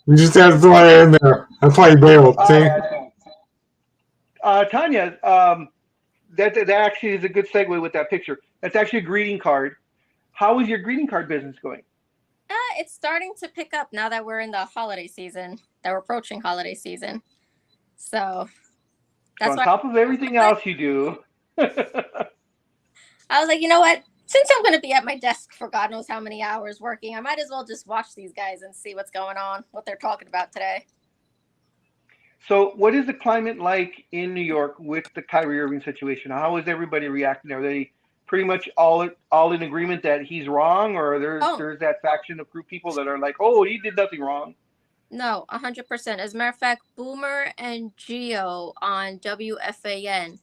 we just had to throw it in there. That's why he bailed. See, Tanya, that actually is a good segue with that picture. That's actually a greeting card. How is your greeting card business going? It's starting to pick up now that we're in the holiday season. That we're approaching holiday season. So that's on top of everything else you do. I was like, you know what? Since I'm going to be at my desk for God knows how many hours working, I might as well just watch these guys and see what's going on, what they're talking about today. So what is the climate like in New York with the Kyrie Irving situation? How is everybody reacting? Are they pretty much all in agreement that he's wrong, or there's that faction of group people that are like, oh, he did nothing wrong? No, 100%. As a matter of fact, Boomer and Gio on WFAN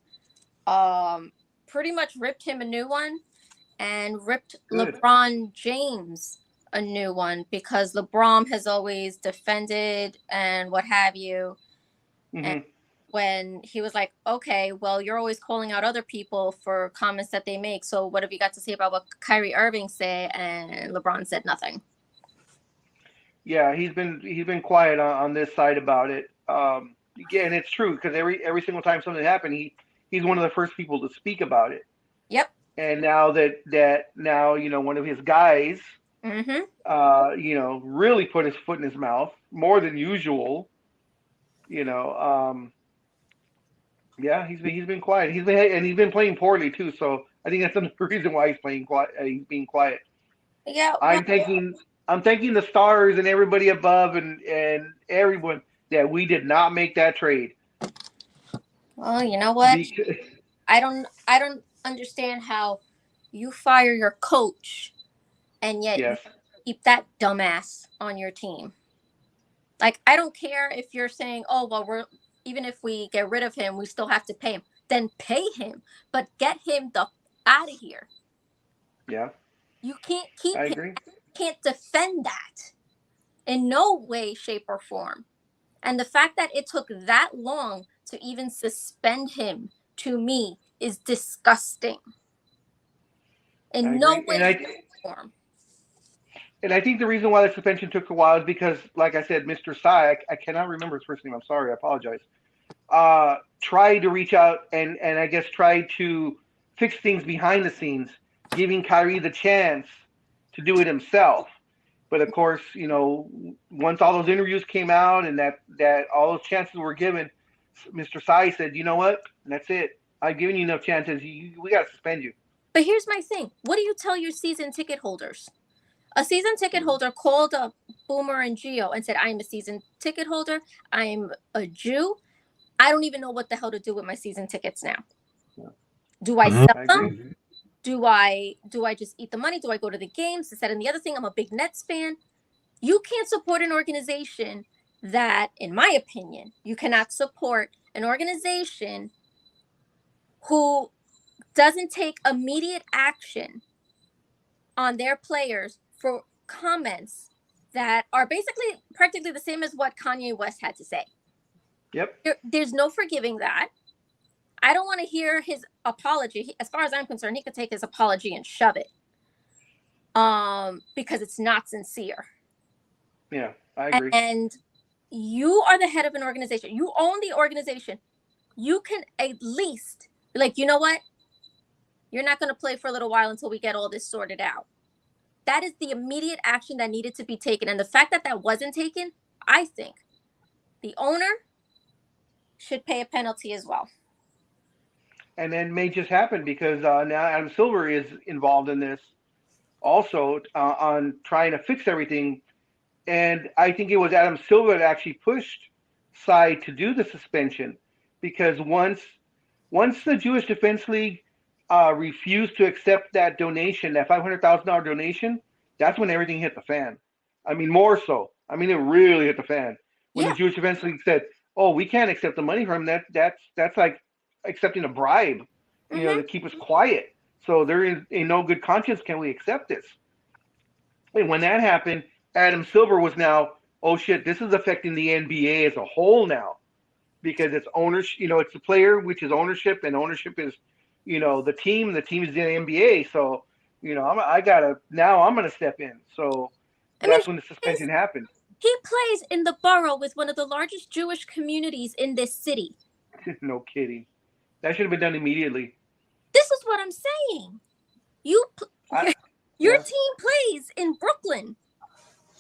pretty much ripped him a new one and ripped LeBron James a new one, because LeBron has always defended and what have you. Mm-hmm. And when he was like, okay, well, you're always calling out other people for comments that they make, so what have you got to say about what Kyrie Irving said? And LeBron said nothing. Yeah, he's been quiet on this side about it. And it's true, because every single time something happened, he's one of the first people to speak about it. Yep. And now that one of his guys, really put his foot in his mouth more than usual. Yeah, he's been quiet. He's been playing poorly too. So I think that's another reason why he's playing quiet. He's being quiet. Yeah. I'm thanking the stars and everybody above and everyone that we did not make that trade. Well, you know what? I don't understand how you fire your coach and yet Yes. you keep that dumbass on your team. Like, I don't care if you're saying, oh, well, even if we get rid of him, we still have to pay him. Then pay him, but get him the out of here. Yeah. You can't keep I him. agree. You can't defend that in no way, shape, or form. And the fact that it took that long to even suspend him, to me, is disgusting. I In no agree. way, shape, or form. And I think the reason why the suspension took a while is because, like I said, Mr. Sai, I cannot remember his first name. I'm sorry. I apologize. Tried to reach out and I guess tried to fix things behind the scenes, giving Kyrie the chance to do it himself. But of course, once all those interviews came out and that all those chances were given, Mr. Sai said, you know what? That's it. I've given you enough chances. We got to suspend you. But here's my thing. What do you tell your season ticket holders? A season ticket holder called up Boomer and Gio and said, I am a season ticket holder. I am a Jew. I don't even know what the hell to do with my season tickets now. Do I sell them? Do I just eat the money? Do I go to the games? Is that and the other thing? I'm a big Nets fan. You can't support an organization that, in my opinion, you cannot support an organization who doesn't take immediate action on their players for comments that are basically practically the same as what Kanye West had to say. Yep. There's no forgiving that. I don't want to hear his apology. As far as I'm concerned, he could take his apology and shove it. Because it's not sincere. Yeah, I agree. And you are the head of an organization. You own the organization. You can at least be like, you know what? You're not going to play for a little while until we get all this sorted out. That is the immediate action that needed to be taken. And the fact that that wasn't taken, I think the owner should pay a penalty as well. And then may just happen because now Adam Silver is involved in this also on trying to fix everything. And I think it was Adam Silver that actually pushed Sai to do the suspension because once the Jewish Defense League refused to accept that donation, that $500,000 donation, that's when everything hit the fan. I mean, more so. I mean, it really hit the fan. When the Jewish Defense League said, oh, we can't accept the money from him, that's like accepting a bribe, to keep us quiet. So there is in no good conscience can we accept this. And when that happened, Adam Silver was now, oh shit, this is affecting the NBA as a whole now. Because it's ownership, it's the player, which is ownership, and ownership is, the team is the NBA. So, I'm gonna step in. So that's when the suspension happened. He plays in the borough with one of the largest Jewish communities in this city. No kidding. That should have been done immediately. This is what I'm saying. Your team plays in Brooklyn.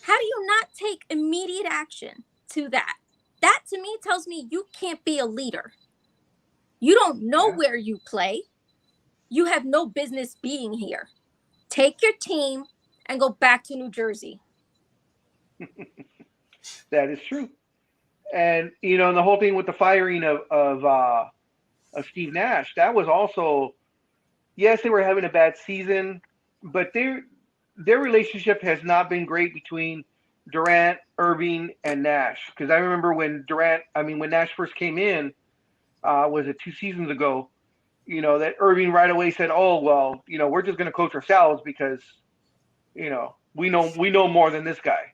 How do you not take immediate action to that? That to me tells me you can't be a leader. You don't know where you play. You have no business being here. Take your team and go back to New Jersey. That is true. And, the whole thing with the firing of Steve Nash, that was also, yes, they were having a bad season, but their relationship has not been great between Durant, Irving, and Nash. Because I remember when Nash first came in, was it 2 seasons ago, that Irving right away said, oh, well, we're just going to coach ourselves because, we know more than this guy.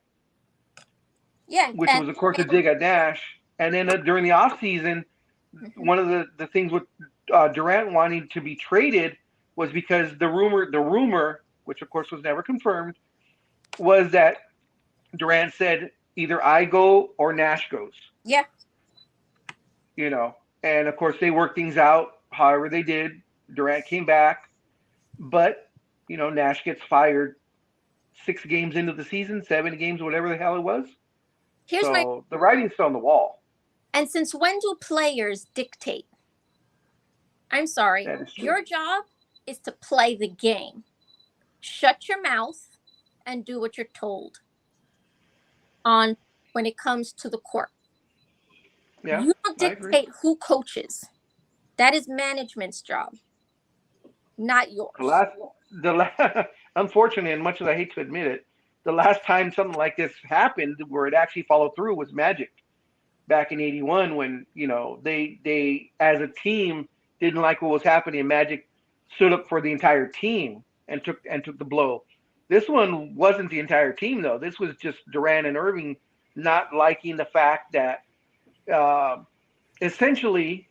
Yeah. Which was, of course, a dig at Nash. And then during the offseason, one of the things with Durant wanting to be traded was because the rumor, which of course was never confirmed, was that Durant said either I go or Nash goes. Yeah. And of course they worked things out however they did. Durant came back, but Nash gets fired 6 games into the season, 7 games, whatever the hell it was. The writing's still on the wall. And since when do players dictate? I'm sorry. Your job is to play the game. Shut your mouth and do what you're told on when it comes to the court. Yeah, you don't dictate who coaches. That is management's job. not yours. Unfortunately, and much as I hate to admit it, the last time something like this happened where it actually followed through was Magic back in '81 when, they as a team didn't like what was happening, and Magic stood up for the entire team and took the blow. This one wasn't the entire team though. This was just Durant and Irving not liking the fact that essentially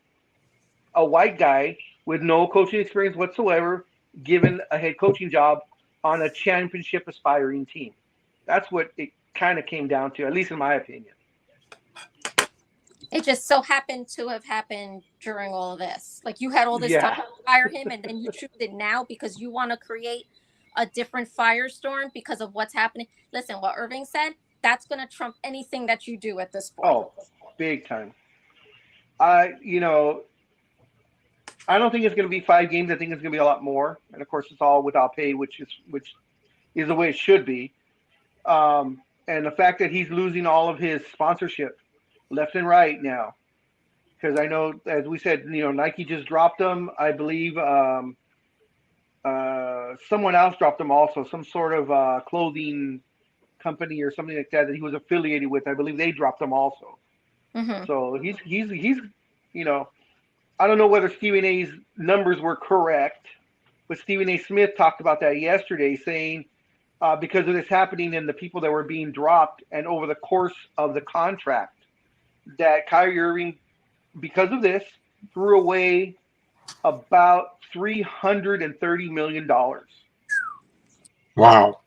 a white guy with no coaching experience whatsoever given a head coaching job on a championship aspiring team. That's what it kind of came down to, at least in my opinion. It just so happened to have happened during all of this. Like, you had all this time to fire him, and then you choose it now because you want to create a different firestorm because of what's happening. Listen, what Irving said, that's going to trump anything that you do at this point. Oh, big time. I don't think it's going to be 5 games. I think it's going to be a lot more. And of course, it's all without pay, which is the way it should be. And the fact that he's losing all of his sponsorship left and right now, because I know, as we said, Nike just dropped them. I believe someone else dropped them also, some sort of clothing company or something like that he was affiliated with. I believe they dropped them also. Mm-hmm. So he's I don't know whether Stephen A's numbers were correct, but Stephen A. Smith talked about that yesterday, saying because of this happening and the people that were being dropped, and over the course of the contract, that Kyrie Irving, because of this, threw away about $330 million. Wow.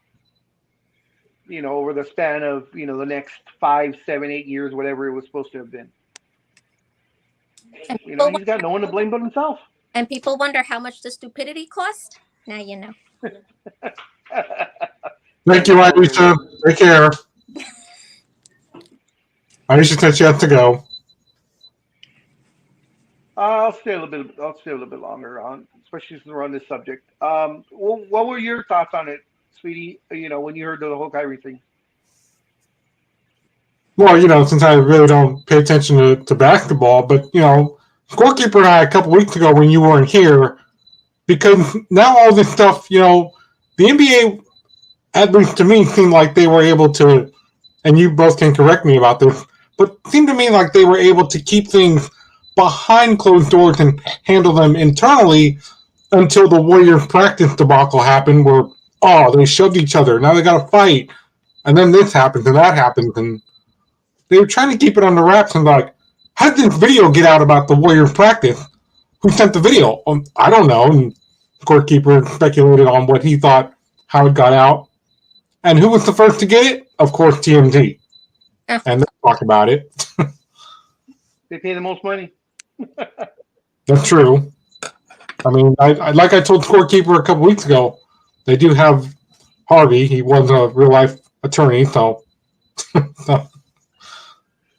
Over the span of, the next 5, 7, 8 years, whatever it was supposed to have been. He's got no one to blame but himself. And people wonder how much the stupidity cost. Now you know. Thank you, Aisha. Take care. Aisha said she has to go. I'll stay a little bit longer on, especially since we're on this subject. What were your thoughts on it, Speedy? When you heard the whole Kyrie thing. Well, since I really don't pay attention to basketball, but Scorekeeper and I a couple weeks ago when you weren't here, because now all this stuff, the NBA, at least to me, seemed like they were able to, and you both can correct me about this, but it seemed to me like they were able to keep things behind closed doors and handle them internally until the Warriors practice debacle happened where, they shoved each other. Now they got to fight. And then this happens and that happens. And they were trying to keep it under wraps and like, how did this video get out about the Warriors practice? Who sent the video? I don't know. And Scorekeeper speculated on what he thought, how it got out. And who was the first to get it? Of course, TMZ. And they talk about it. They pay the most money. That's true. I mean, like I told Scorekeeper a couple weeks ago, they do have Harvey. He was a real life attorney, so.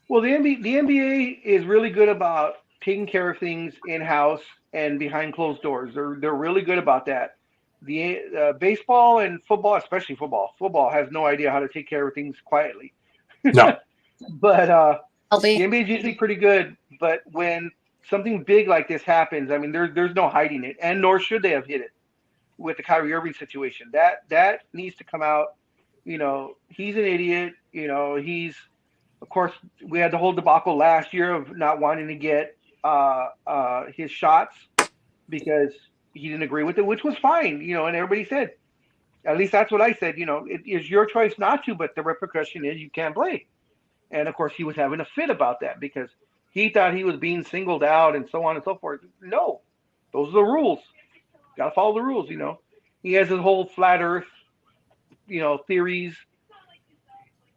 Well, the NBA is really good about taking care of things in house and behind closed doors. They're really good about that. The baseball and football, especially football has no idea how to take care of things quietly. No. But the NBA is usually pretty good. But when something big like this happens, I mean, there's no hiding it, and nor should they have hid it with the Kyrie Irving situation. That needs to come out. He's an idiot. He's, of course, we had the whole debacle last year of not wanting to get his shots because he didn't agree with it, which was fine. And everybody said, at least that's what I said. It is your choice not to, but the repercussion is you can't play. And of course, he was having a fit about that because he thought he was being singled out and so on and so forth. No, those are the rules. Got to follow the rules. He has his whole flat Earth, theories.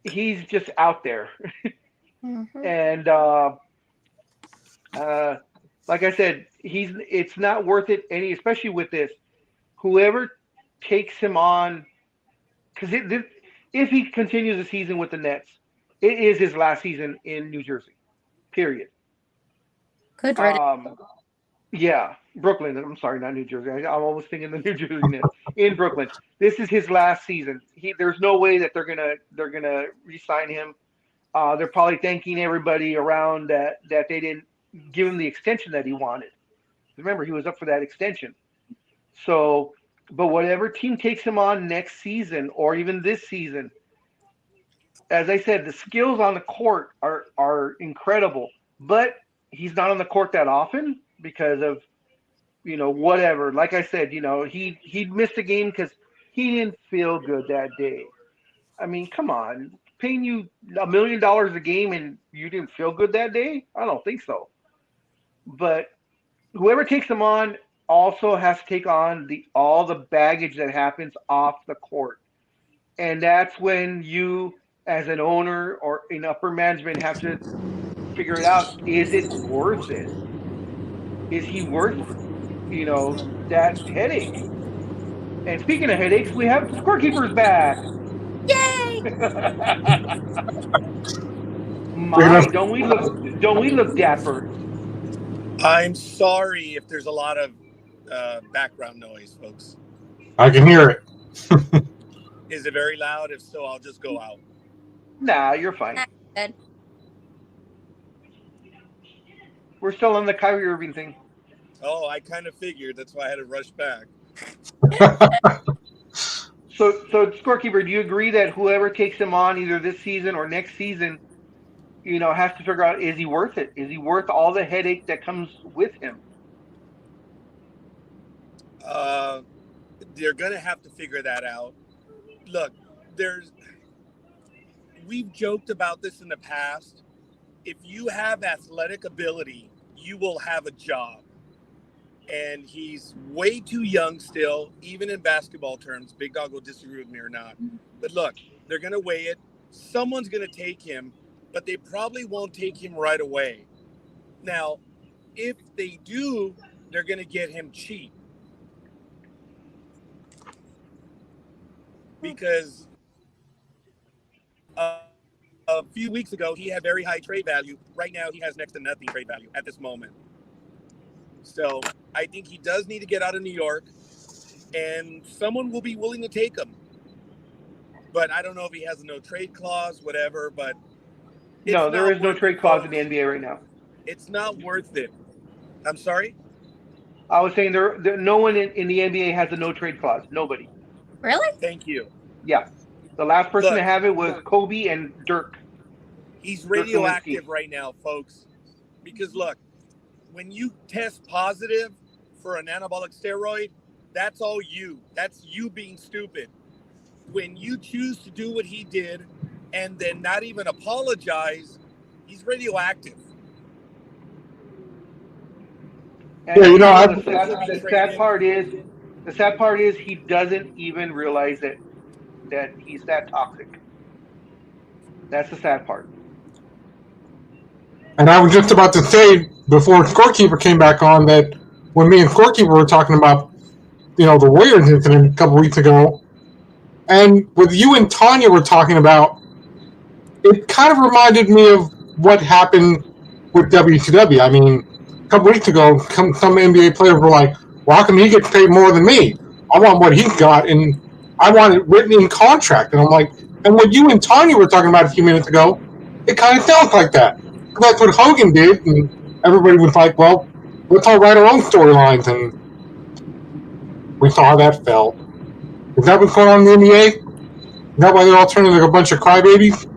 He's just out there. Mm-hmm. And like I said, it's not worth it especially with this. Whoever takes him on, because if he continues the season with the Nets, it is his last season in New Jersey. Period. Good riddance. Yeah, Brooklyn. I'm sorry, not New Jersey. I'm almost thinking the New Jersey Nets in Brooklyn. This is his last season. There's no way that they're gonna re-sign him. They're probably thanking everybody around that they didn't give him the extension that he wanted. Remember, he was up for that extension. So, but whatever team takes him on next season or even this season, as I said, the skills on the court are incredible. But he's not on the court that often because of whatever. Like I said, he missed a game because he didn't feel good that day. I mean, come on, paying you $1 million a game and you didn't feel good that day? I don't think so. But whoever takes him on also has to take on all the baggage that happens off the court, and that's when you, as an owner or in upper management, have to figure it out. Is it worth it? Is he worth that headache? And speaking of headaches, we have Scorekeeper's back. Yay! My, don't we look dapper? I'm sorry if there's a lot of background noise, folks. I can hear it. Is it very loud? If so, I'll just go out. Nah, you're fine. Good. We're still on the Kyrie Irving thing. Oh, I kind of figured. That's why I had to rush back. So Scorekeeper, do you agree that whoever takes him on either this season or next season, has to figure out, is he worth it? Is he worth all the headache that comes with him? They're going to have to figure that out. Look, we've joked about this in the past. If you have athletic ability, you will have a job. And he's way too young still, even in basketball terms. Big Dog will disagree with me or not. But look, they're going to weigh it. Someone's going to take him, but they probably won't take him right away. Now, if they do, they're going to get him cheap. Because a few weeks ago, he had very high trade value. Right now, he has next to nothing trade value at this moment. So I think he does need to get out of New York, and someone will be willing to take him. But I don't know if he has a no trade clause, whatever. But no, there is no trade clause in the NBA right now. It's not worth it. I'm sorry? I was saying there no one in the NBA has a no trade clause. Nobody. Really? Thank you. Yeah. The last person to have it was Kobe and Dirk. He's radioactive right now, folks. Because look, when you test positive for an anabolic steroid, that's all you. That's you being stupid. When you choose to do what he did and then not even apologize, he's radioactive. And the sad part is he doesn't even realize that he's that toxic. That's the sad part. And I was just about to say before Scorekeeper came back on that when me and Scorekeeper were talking about, the Warriors incident a couple weeks ago, and with you and Tanya were talking about, it kind of reminded me of what happened with WCW. I mean, a couple weeks ago, some NBA players were like, well, how come he gets paid more than me? I want what he's got, and I want it written in contract. And I'm like, and what you and Tanya were talking about a few minutes ago, it kind of sounds like that. That's what Hogan did, and everybody was like, well, let's all write our own storylines, and we saw how that fell. Is that what's going on in the NBA? Is that why they're all turning like a bunch of crybabies?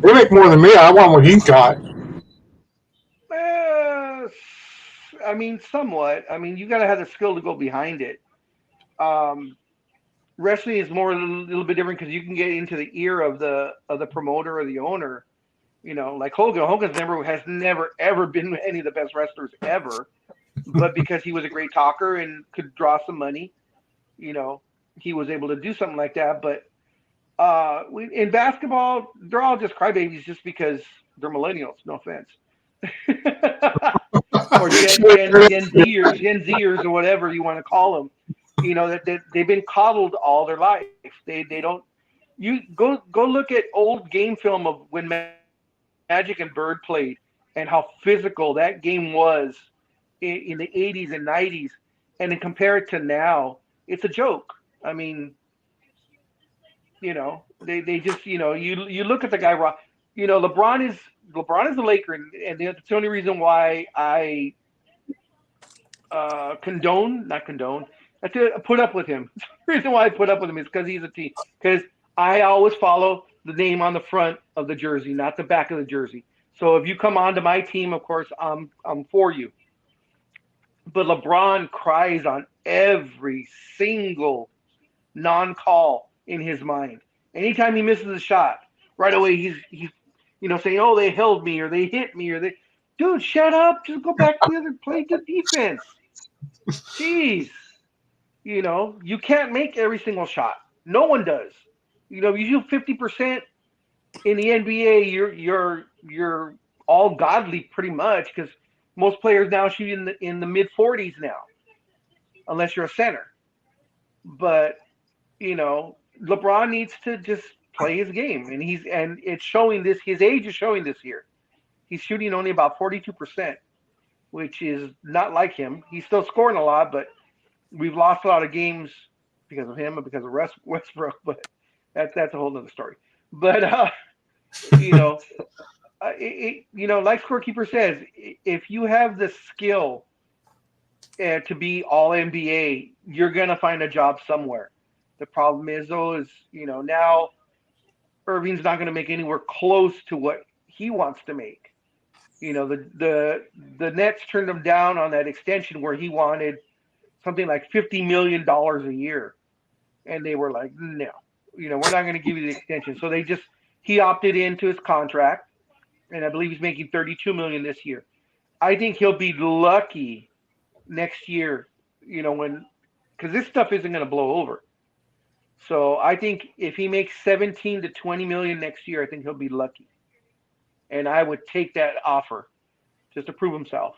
They make more than me. I want what he's got. I mean, somewhat. I mean, you got to have the skill to go behind it. Wrestling is more a little bit different because you can get into the ear of the promoter or the owner. Like Hogan. Hogan's has never ever been any of the best wrestlers ever, but because he was a great talker and could draw some money, he was able to do something like that. But in basketball, they're all just crybabies just because they're millennials. No offense. Or Gen Zers or whatever you want to call them. That they've been coddled all their life. They don't. You go look at old game film of when Magic and Bird played and how physical that game was in the 80s and 90s, and then compare it to now, it's a joke. I mean, they just you look at the guy. LeBron is a Laker, and that's the only reason why I I put up with him. The reason why I put up with him is because he's a team. Because I always follow the name on the front of the jersey, not the back of the jersey. So if you come onto my team, of course, I'm for you. But LeBron cries on every single non-call in his mind. Anytime he misses a shot, right away he's saying, "Oh, they held me, or they hit me, or they." Dude, shut up! Just go back to the other, play good defense. Jeez, you can't make every single shot. No one does. You shoot 50% in the NBA. You're all godly pretty much, because most players now shoot in the mid 40s now, unless you're a center. But LeBron needs to just play his game, and it's showing this. His age is showing this year. He's shooting only about 42%, which is not like him. He's still scoring a lot, but we've lost a lot of games because of him and because of Westbrook. But that's a whole other story. But like Scorekeeper says, if you have the skill to be all NBA, you're gonna find a job somewhere. The problem is, though, now Irving's not gonna make anywhere close to what he wants to make. The Nets turned him down on that extension where he wanted something like $50 million a year, and they were like, no, we're not going to give you the extension. So he opted into his contract, and I believe he's making $32 million this year. I think he'll be lucky next year, because this stuff isn't going to blow over. So I think if he makes 17 to 20 million next year, I think he'll be lucky. And I would take that offer just to prove himself.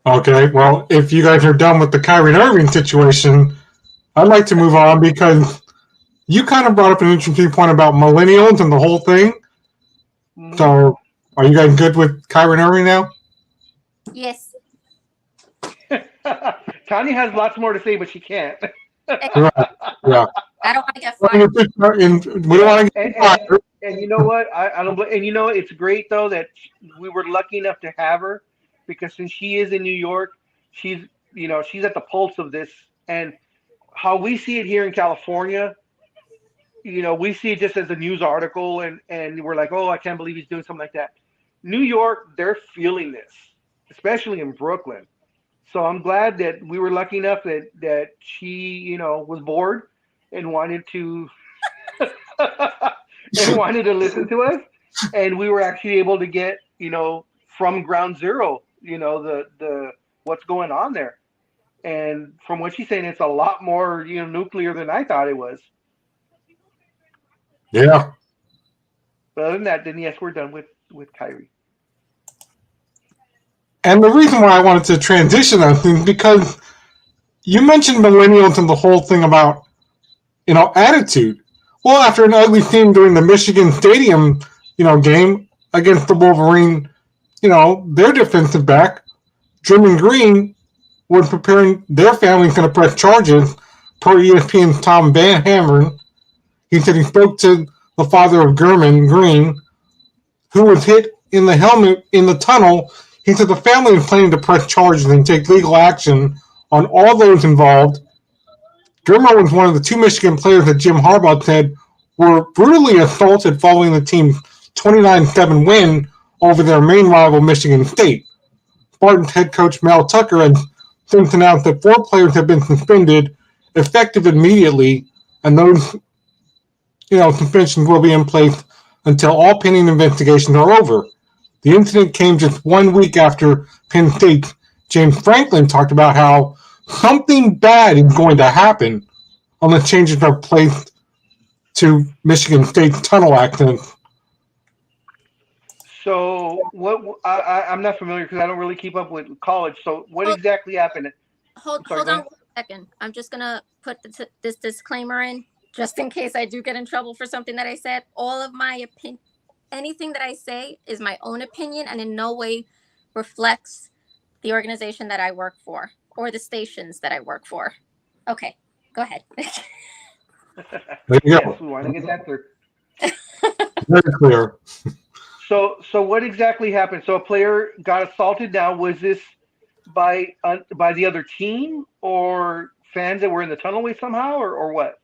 Okay, well, if you guys are done with the Kyrie Irving situation, I'd like to move on, because you kind of brought up an interesting point about millennials and the whole thing. Mm-hmm. So, are you guys good with Kyrie Irving now? Yes. Tanya has lots more to say, but she can't. Right. Yeah. I don't want to get fired. We don't want to get fired. And you know what? I don't. And it's great though that we were lucky enough to have her, because since she is in New York, she's at the pulse of this. And how we see it here in California, we see it just as a news article, and we're like, oh, I can't believe he's doing something like that. New York, they're feeling this, especially in Brooklyn. So I'm glad that we were lucky enough that she, was bored and wanted to listen to us, and we were actually able to get, from ground zero, the what's going on there. And from what she's saying, it's a lot more, nuclear than I thought it was. Yeah. But other than that, then yes, we're done with Kyrie. And the reason why I wanted to transition that thing, because you mentioned millennials and the whole thing about, attitude. Well, after an ugly scene during the Michigan Stadium, game against the Wolverine, their defensive back, Dreem and Green, was preparing their family's going to press charges, per ESPN's Tom Van Haveren. He said he spoke to the father of Green, who was hit in the helmet in the tunnel. He said the family is planning to press charges and take legal action on all those involved. Dreamer was one of the two Michigan players that Jim Harbaugh said were brutally assaulted following the team's 29-7 win over their main rival, Michigan State. Spartans head coach Mel Tucker has since announced that 4 players have been suspended, effective immediately, and those suspensions will be in place until all pending investigations are over. The incident came just 1 week after Penn State's James Franklin talked about how something bad is going to happen unless changes are placed to Michigan State's tunnel accident. So I'm not familiar because I don't really keep up with college. So what exactly happened? Hold on 1 second. I'm just going to put this disclaimer in just in case I do get in trouble for something that I said. All of my opinion, anything that I say is my own opinion and in no way reflects the organization that I work for or the stations that I work for. Okay, go ahead. There you go. Yes, we want to get that through. Very clear. So what exactly happened? So a player got assaulted. Now, was this by the other team or fans that were in the tunnelway somehow, or what?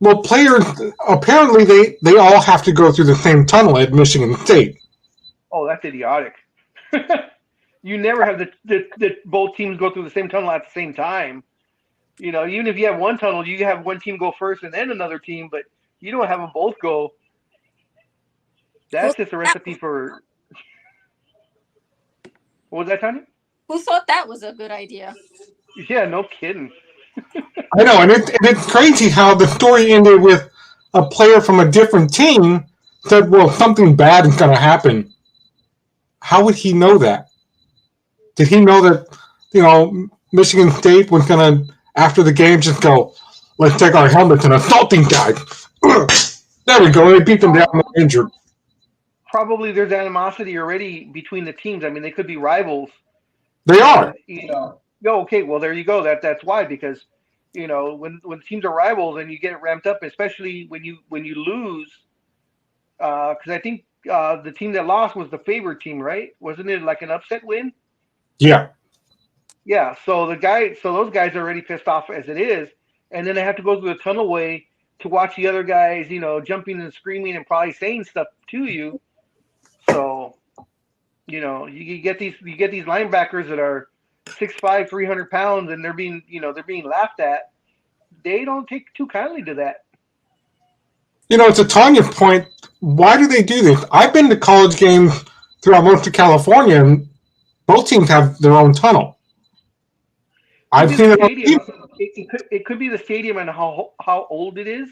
Well, players apparently they all have to go through the same tunnel at Michigan State. Oh, that's idiotic. You never have the both teams go through the same tunnel at the same time. Even if you have one tunnel, you have one team go first and then another team, but you don't have them both go. That's just a recipe for. What was that, Tanya? Who thought that was a good idea? Yeah, no kidding. I know, and it's crazy how the story ended with a player from a different team said, well, something bad is going to happen. How would he know that? Did he know that, Michigan State was going to, after the game, just go, let's take our helmets and assault these guys? There we go. They beat them down and they're injured. Probably there's animosity already between the teams. I mean, they could be rivals. They are. Okay, well, there you go. That's why, because when teams are rivals and you get ramped up, especially when you lose, because I think the team that lost was the favorite team, right? Wasn't it like an upset win? Yeah. Yeah. So those guys are already pissed off as it is, and then they have to go through the tunnelway to watch the other guys, jumping and screaming and probably saying stuff to you. So, you get these linebackers that are 6'5", 300 pounds, and they're being laughed at. They don't take too kindly to that. To Tanya's point, why do they do this? I've been to college games throughout most of California, and both teams have their own tunnel. I've seen it could be the stadium and how old it is,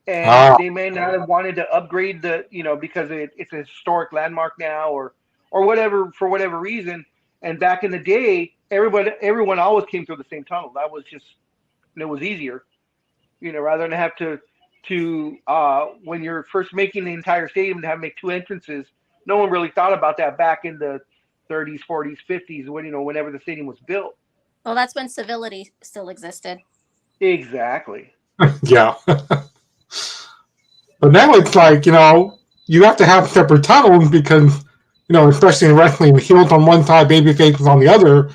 and they may not have wanted to upgrade because it's a historic landmark now, or whatever, for whatever reason. And back in the day, everyone always came through the same tunnel. That was just, it was easier, rather than have to when you're first making the entire stadium to have to make two entrances. No one really thought about that back in the 30s, 40s, 50s, whenever the stadium was built. Well, that's when civility still existed. Exactly. Yeah. But now it's like, you have to have separate tunnels because, especially in wrestling, the heels on one side, baby faces on the other.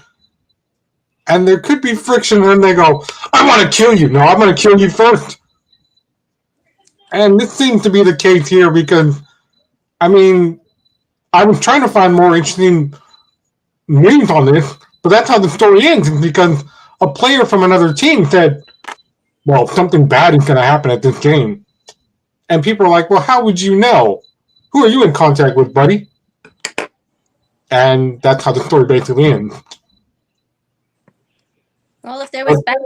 And there could be friction, and then they go, I want to kill you. No, I'm going to kill you first. And this seems to be the case here because, I was trying to find more interesting news on this, but that's how the story ends, because a player from another team said, well, something bad is going to happen at this game. And people are like, well, how would you know? Who are you in contact with, buddy? And that's how the story basically ends. Well, if there was bad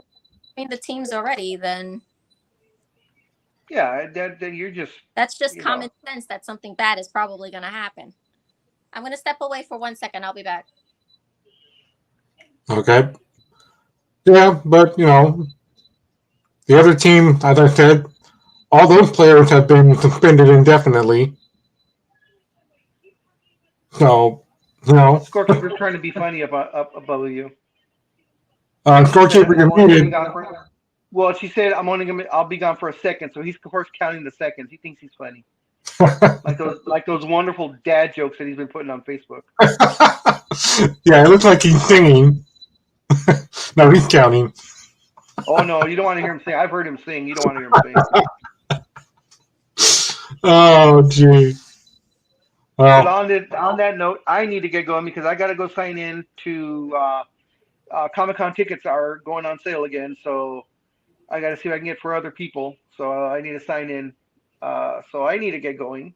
between the teams already, then yeah, you're just, that's just common sense that something bad is probably going to happen. I'm going to step away for 1 second. I'll be back. Okay. Yeah, but, the other team, as I said, all those players have been suspended indefinitely. So, Scorekeeper's trying to be funny above you. Scorekeeper, you're muted. Well, she said I'll be gone for a second, so he's of course counting the seconds. He thinks he's funny. like those wonderful dad jokes that he's been putting on Facebook. Yeah, it looks like he's singing. No, he's counting. Oh no, you don't want to hear him sing. I've heard him sing. You don't want to hear him sing. Oh, gee. Well, on that note, I need to get going because I got to go sign in to Comic-Con tickets are going on sale again, so I got to see if I can get for other people. So I need to sign in. So I need to get going.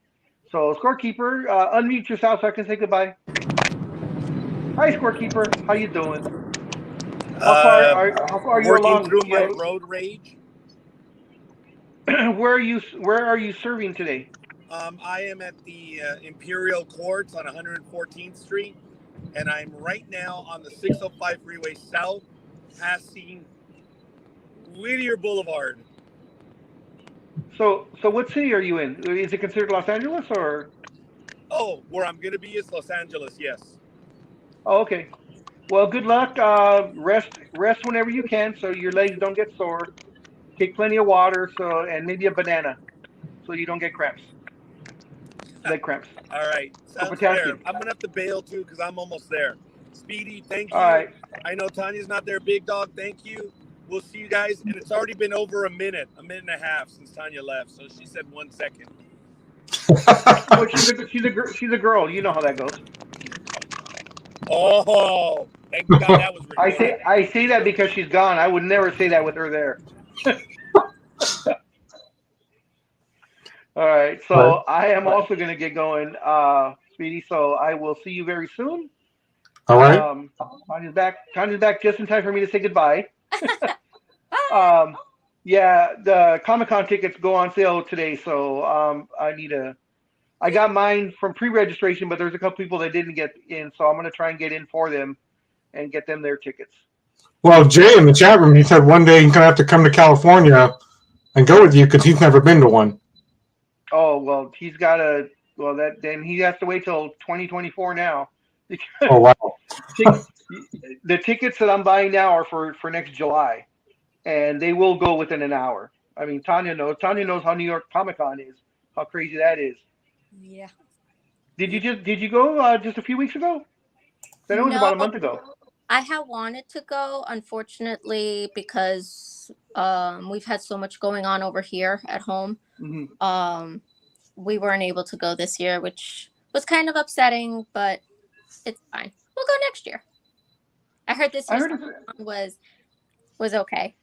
So Scorekeeper, unmute yourself so I can say goodbye. Hi, Scorekeeper. How you doing? How far are you along? Working through my road rage. Where are you serving today? I am at the Imperial Courts on 114th Street, and I'm right now on the 605 Freeway South, passing Whittier Boulevard. So what city are you in? Is it considered Los Angeles or? Oh, where I'm going to be is Los Angeles, yes. Oh, okay. Well, good luck. Rest whenever you can so your legs don't get sore. Take plenty of water and maybe a banana so you don't get cramps. Leg cramps. All right. Sounds fair. I'm going to have to bail too because I'm almost there. Speedy, thank you. All right. I know Tanya's not there. Big Dog, thank you. We'll see you guys. And it's already been over a minute and a half since Tanya left. So she said 1 second. Well, she's a girl. You know how that goes. Oh, thank God that was recorded. I say that because she's gone. I would never say that with her there. All right. So I am also going to get going, Speedy. So I will see you very soon. All right. Tanya's back just in time for me to say goodbye. Yeah, the Comic-Con tickets go on sale today, so I got mine from pre-registration, but there's a couple people that didn't get in, so I'm going to try and get in for them and get them their tickets. Well, Jay in the chat room, he said one day he's going to have to come to California and go with you because he's never been to one. Oh, well, then he has to wait till 2024 now. Oh, wow. The tickets that I'm buying now are for next July, and they will go within an hour. I mean, Tanya knows how New York Comic-Con is, how crazy that is. Yeah. Did you go just a few weeks ago? I know it was about a month ago. I had wanted to go, unfortunately, because we've had so much going on over here at home. Mm-hmm. We weren't able to go this year, which was kind of upsetting, but it's fine. We'll go next year. I heard this year's was okay.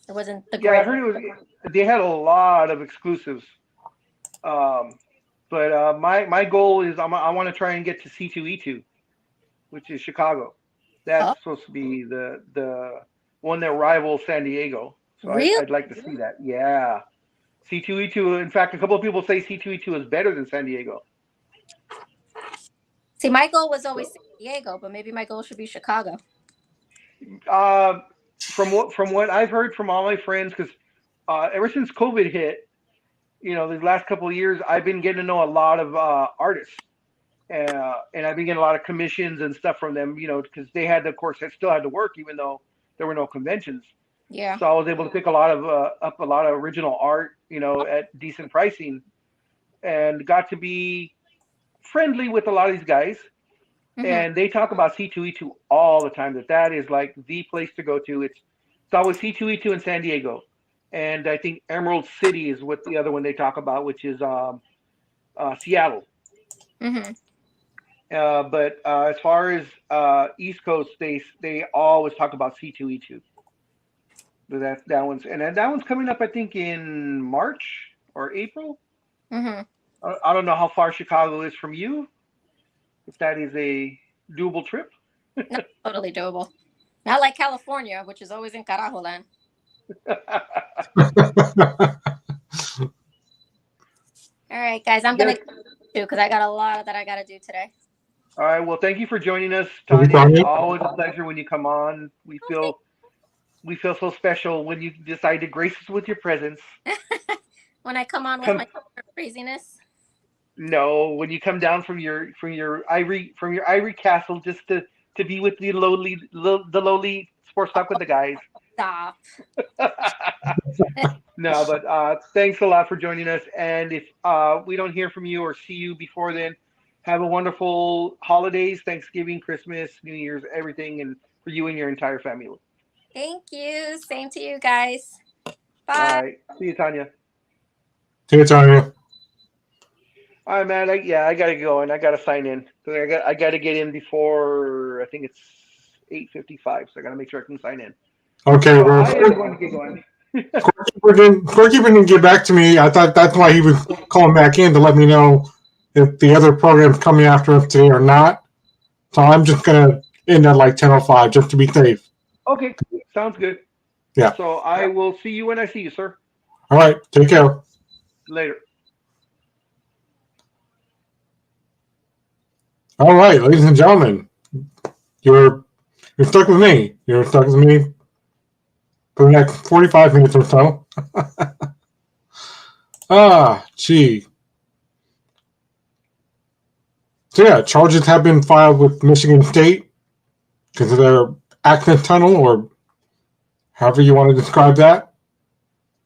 It wasn't the great. Yeah, I heard they had a lot of exclusives. But my goal is I want to try and get to C2E2, which is Chicago. That's supposed to be the one that rivals San Diego. So really? I'd like to see that. Yeah. C2E2. In fact, a couple of people say C2E2 is better than San Diego. See, my goal was always San Diego, but maybe my goal should be Chicago. From what I've heard from all my friends, because ever since COVID hit, these last couple of years, I've been getting to know a lot of artists, and I've been getting a lot of commissions and stuff from them. Because they still had to work, even though there were no conventions. Yeah. So I was able to pick a lot of original art, at decent pricing, and got to be friendly with a lot of these guys. Mm-hmm. And they talk about C2E2 all the time, that is like the place to go to. It's always C2E2 in San Diego. And I think Emerald City is what the other one they talk about, which is Seattle. Mm-hmm. But as far as East Coast, they always talk about C2E2. But that one's coming up, I think, in March or April. Mm-hmm. I don't know how far Chicago is from you. If that is a doable trip. No, totally doable. Not like California, which is always in carajo land. All right, guys, I'm going to do because I got a lot that I got to do today. All right, well, thank you for joining us, Tanya. It's always a pleasure when you come on. We feel so special when you decide to grace us with your presence. When I come on with my craziness. No, when you come down from your ivory castle just to be with the lowly sports talk with the guys. Stop. No, but thanks a lot for joining us. And if we don't hear from you or see you before then, have a wonderful holidays, Thanksgiving, Christmas, New Year's, everything, and for you and your entire family. Thank you. Same to you guys. Bye. All right. See you, Tanya. See you, Tanya. All right, man. I gotta go and I gotta sign in. I gotta get in before I think it's 8:55. So I gotta make sure I can sign in. Okay, so well, I am going to get going. Scorekeeper didn't get back to me. I thought that's why he was calling back in to let me know if the other program's coming after us today or not. So I'm just gonna end at like 10:05 just to be safe. Okay, sounds good. Yeah. So I will see you when I see you, sir. All right. Take care. Later. All right, ladies and gentlemen, you're stuck with me. You're stuck with me for the next 45 minutes or so. Gee. So yeah, charges have been filed with Michigan State because of their access tunnel, or however you want to describe that.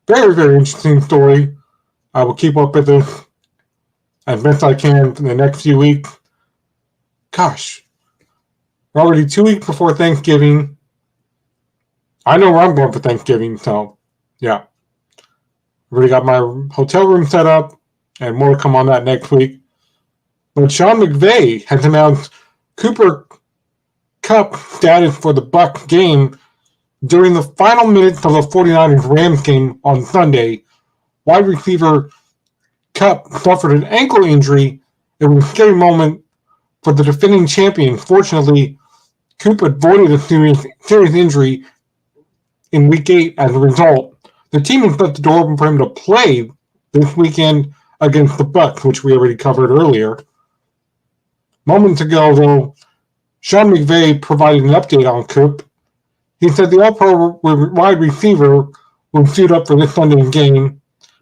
Very, very interesting story. I will keep up with this as best I can in the next few weeks. Gosh, We're already 2 weeks before Thanksgiving. I know where I'm going for Thanksgiving, so yeah. Already got my hotel room set up, and more to come on that next week. But Sean McVay has announced Cooper Kupp status for the Bucs game during the final minutes of the 49ers-Rams game on Sunday. Wide receiver Kupp suffered an ankle injury. It was a scary moment for the defending champion. Fortunately, Kupp avoided a serious injury in Week 8 as a result. The team has left the door open for him to play this weekend against the Bucs, which we already covered earlier. Moments ago, though, Sean McVay provided an update on Kupp. He said the All-Pro wide receiver will suit up for this Sunday's game.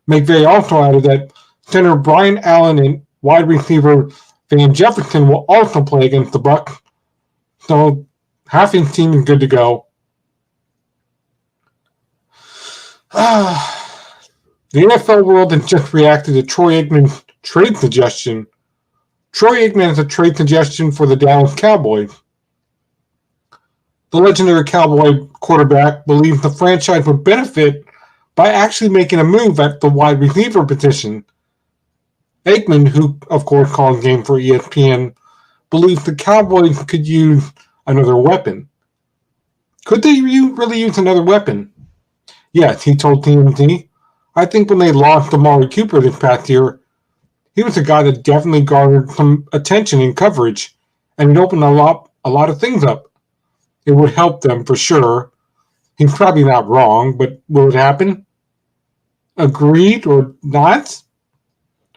McVay also added that center Brian Allen and wide receiver Van Jefferson will also play against the Bucs. So half his team is good to go. The NFL world has just reacted to Troy Aikman's trade suggestion. Troy Aikman has a trade suggestion for the Dallas Cowboys. The legendary Cowboy quarterback believes the franchise would benefit by actually making a move at the wide receiver position. Aikman, who of course calls game for ESPN, believes the Cowboys could use another weapon. Could they really use another weapon? Yes, he told TMZ. I think when they lost Amari Cooper this past year, he was a guy that definitely garnered some attention and coverage, and it opened a lot of things up. It would help them for sure. He's probably not wrong, but will it happen? Agreed or not?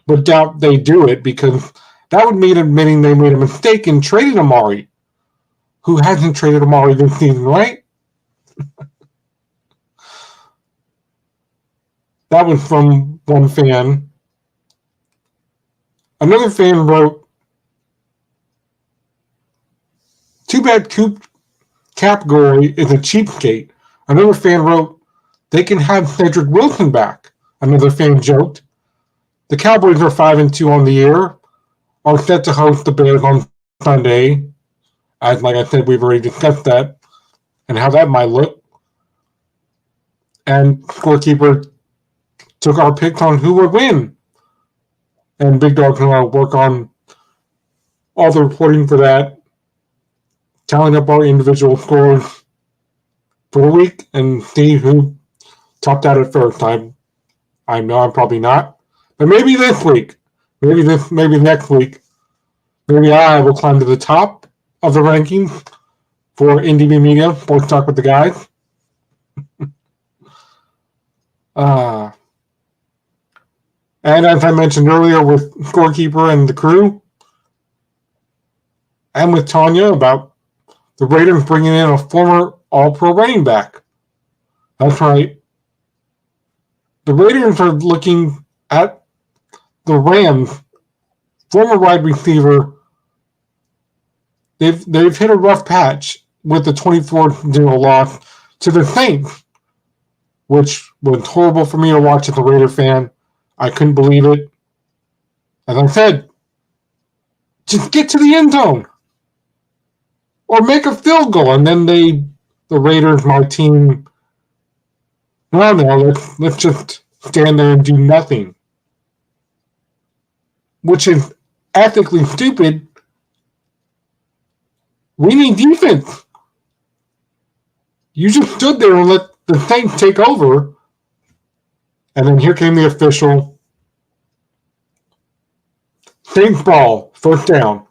But doubt they do it, because that would mean admitting they made a mistake in trading Amari. Who hasn't traded Amari this season, right? That was from one fan. Another fan wrote, "Too bad Capgory is a cheapskate." Another fan wrote, "They can have Cedric Wilson back." Another fan joked, "The Cowboys are 5-2 on the year, are set to host the Bears on Sunday." As like I said, we've already discussed that and how that might look. And Scorekeeper took our picks on who would win. And Big Dawg's going to work on all the reporting for that, tallying up our individual scores for the week and see who topped out at first. I know I'm probably not, but maybe this week, maybe next week, maybe I will climb to the top of the rankings for NDB Media, Sports Talk with the Guys. And as I mentioned earlier with Scorekeeper and the crew, and with Tanya about the Raiders bringing in a former All-Pro running back. That's right. The Raiders are looking at the Rams, former wide receiver. They've hit a rough patch with the 24-0 loss to the Saints, which was horrible for me to watch as a Raider fan. I couldn't believe it. As I said, just get to the end zone or make a field goal, and then the Raiders, my team, no, let's just stand there and do nothing, which is ethically stupid. We need defense. You just stood there and let the Saints take over, and then here came the official. Saints ball, first down.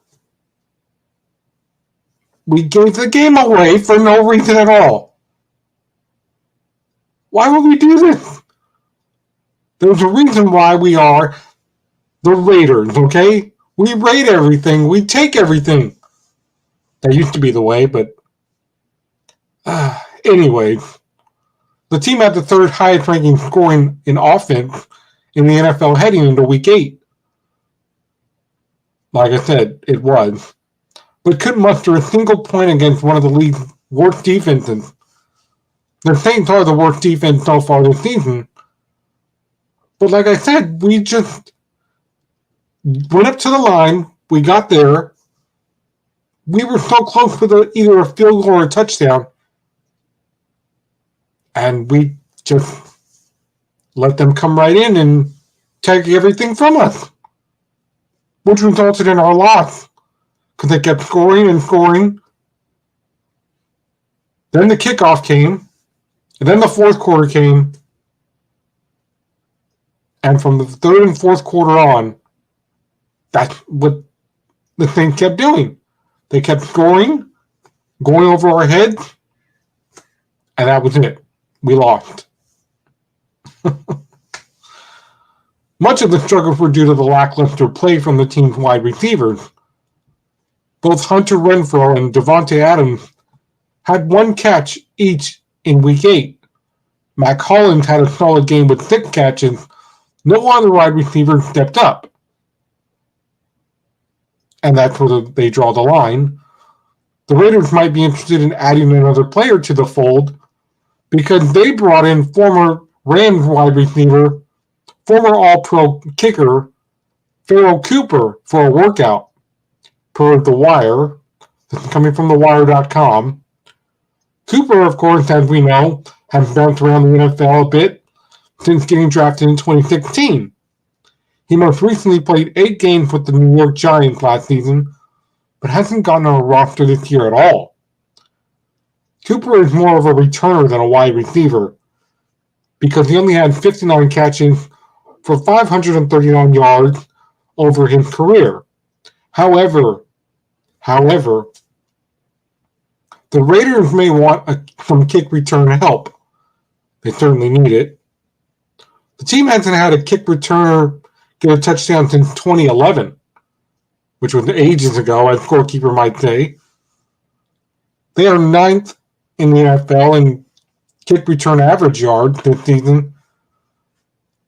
We gave the game away for no reason at all. Why would we do this? There's a reason why we are the Raiders, okay? We raid everything. We take everything. That used to be the way, but anyways. The team had the third highest ranking scoring in offense in the NFL heading into Week 8. Like I said, it was. But couldn't muster a single point against one of the league's worst defenses. The Saints are the worst defense so far this season. But like I said, we just went up to the line. We got there. we were so close with either a field goal or a touchdown, and we just let them come right in and take everything from us, which resulted in our loss because they kept scoring and scoring. Then the kickoff came, and then the fourth quarter came, and from the third and fourth quarter on, that's what the thing kept doing. They kept scoring, going over our heads, and that was it. We lost. Much of the struggles were due to the lackluster play from the team's wide receivers. Both Hunter Renfrow and Devontae Adams had one catch each in Week 8. Mac Hollins had a solid game with 6 catches. No other wide receivers stepped up. And that's where they draw the line. The Raiders might be interested in adding another player to the fold because they brought in former Rams wide receiver, former All-Pro kicker, Pharaoh Cooper for a workout, per The Wire. This is coming from TheWire.com. Cooper, of course, as we know, has bounced around the NFL a bit since getting drafted in 2016. He most recently played 8 games with the New York Giants last season, but hasn't gotten on a roster this year at all. Cooper is more of a returner than a wide receiver because he only had 59 catches for 539 yards over his career. However, the Raiders may want some kick return help. They certainly need it. The team hasn't had a kick returner get a touchdown since 2011, which was ages ago, as Scorekeeper might say. They are 9th in the NFL in kick return average yards this season.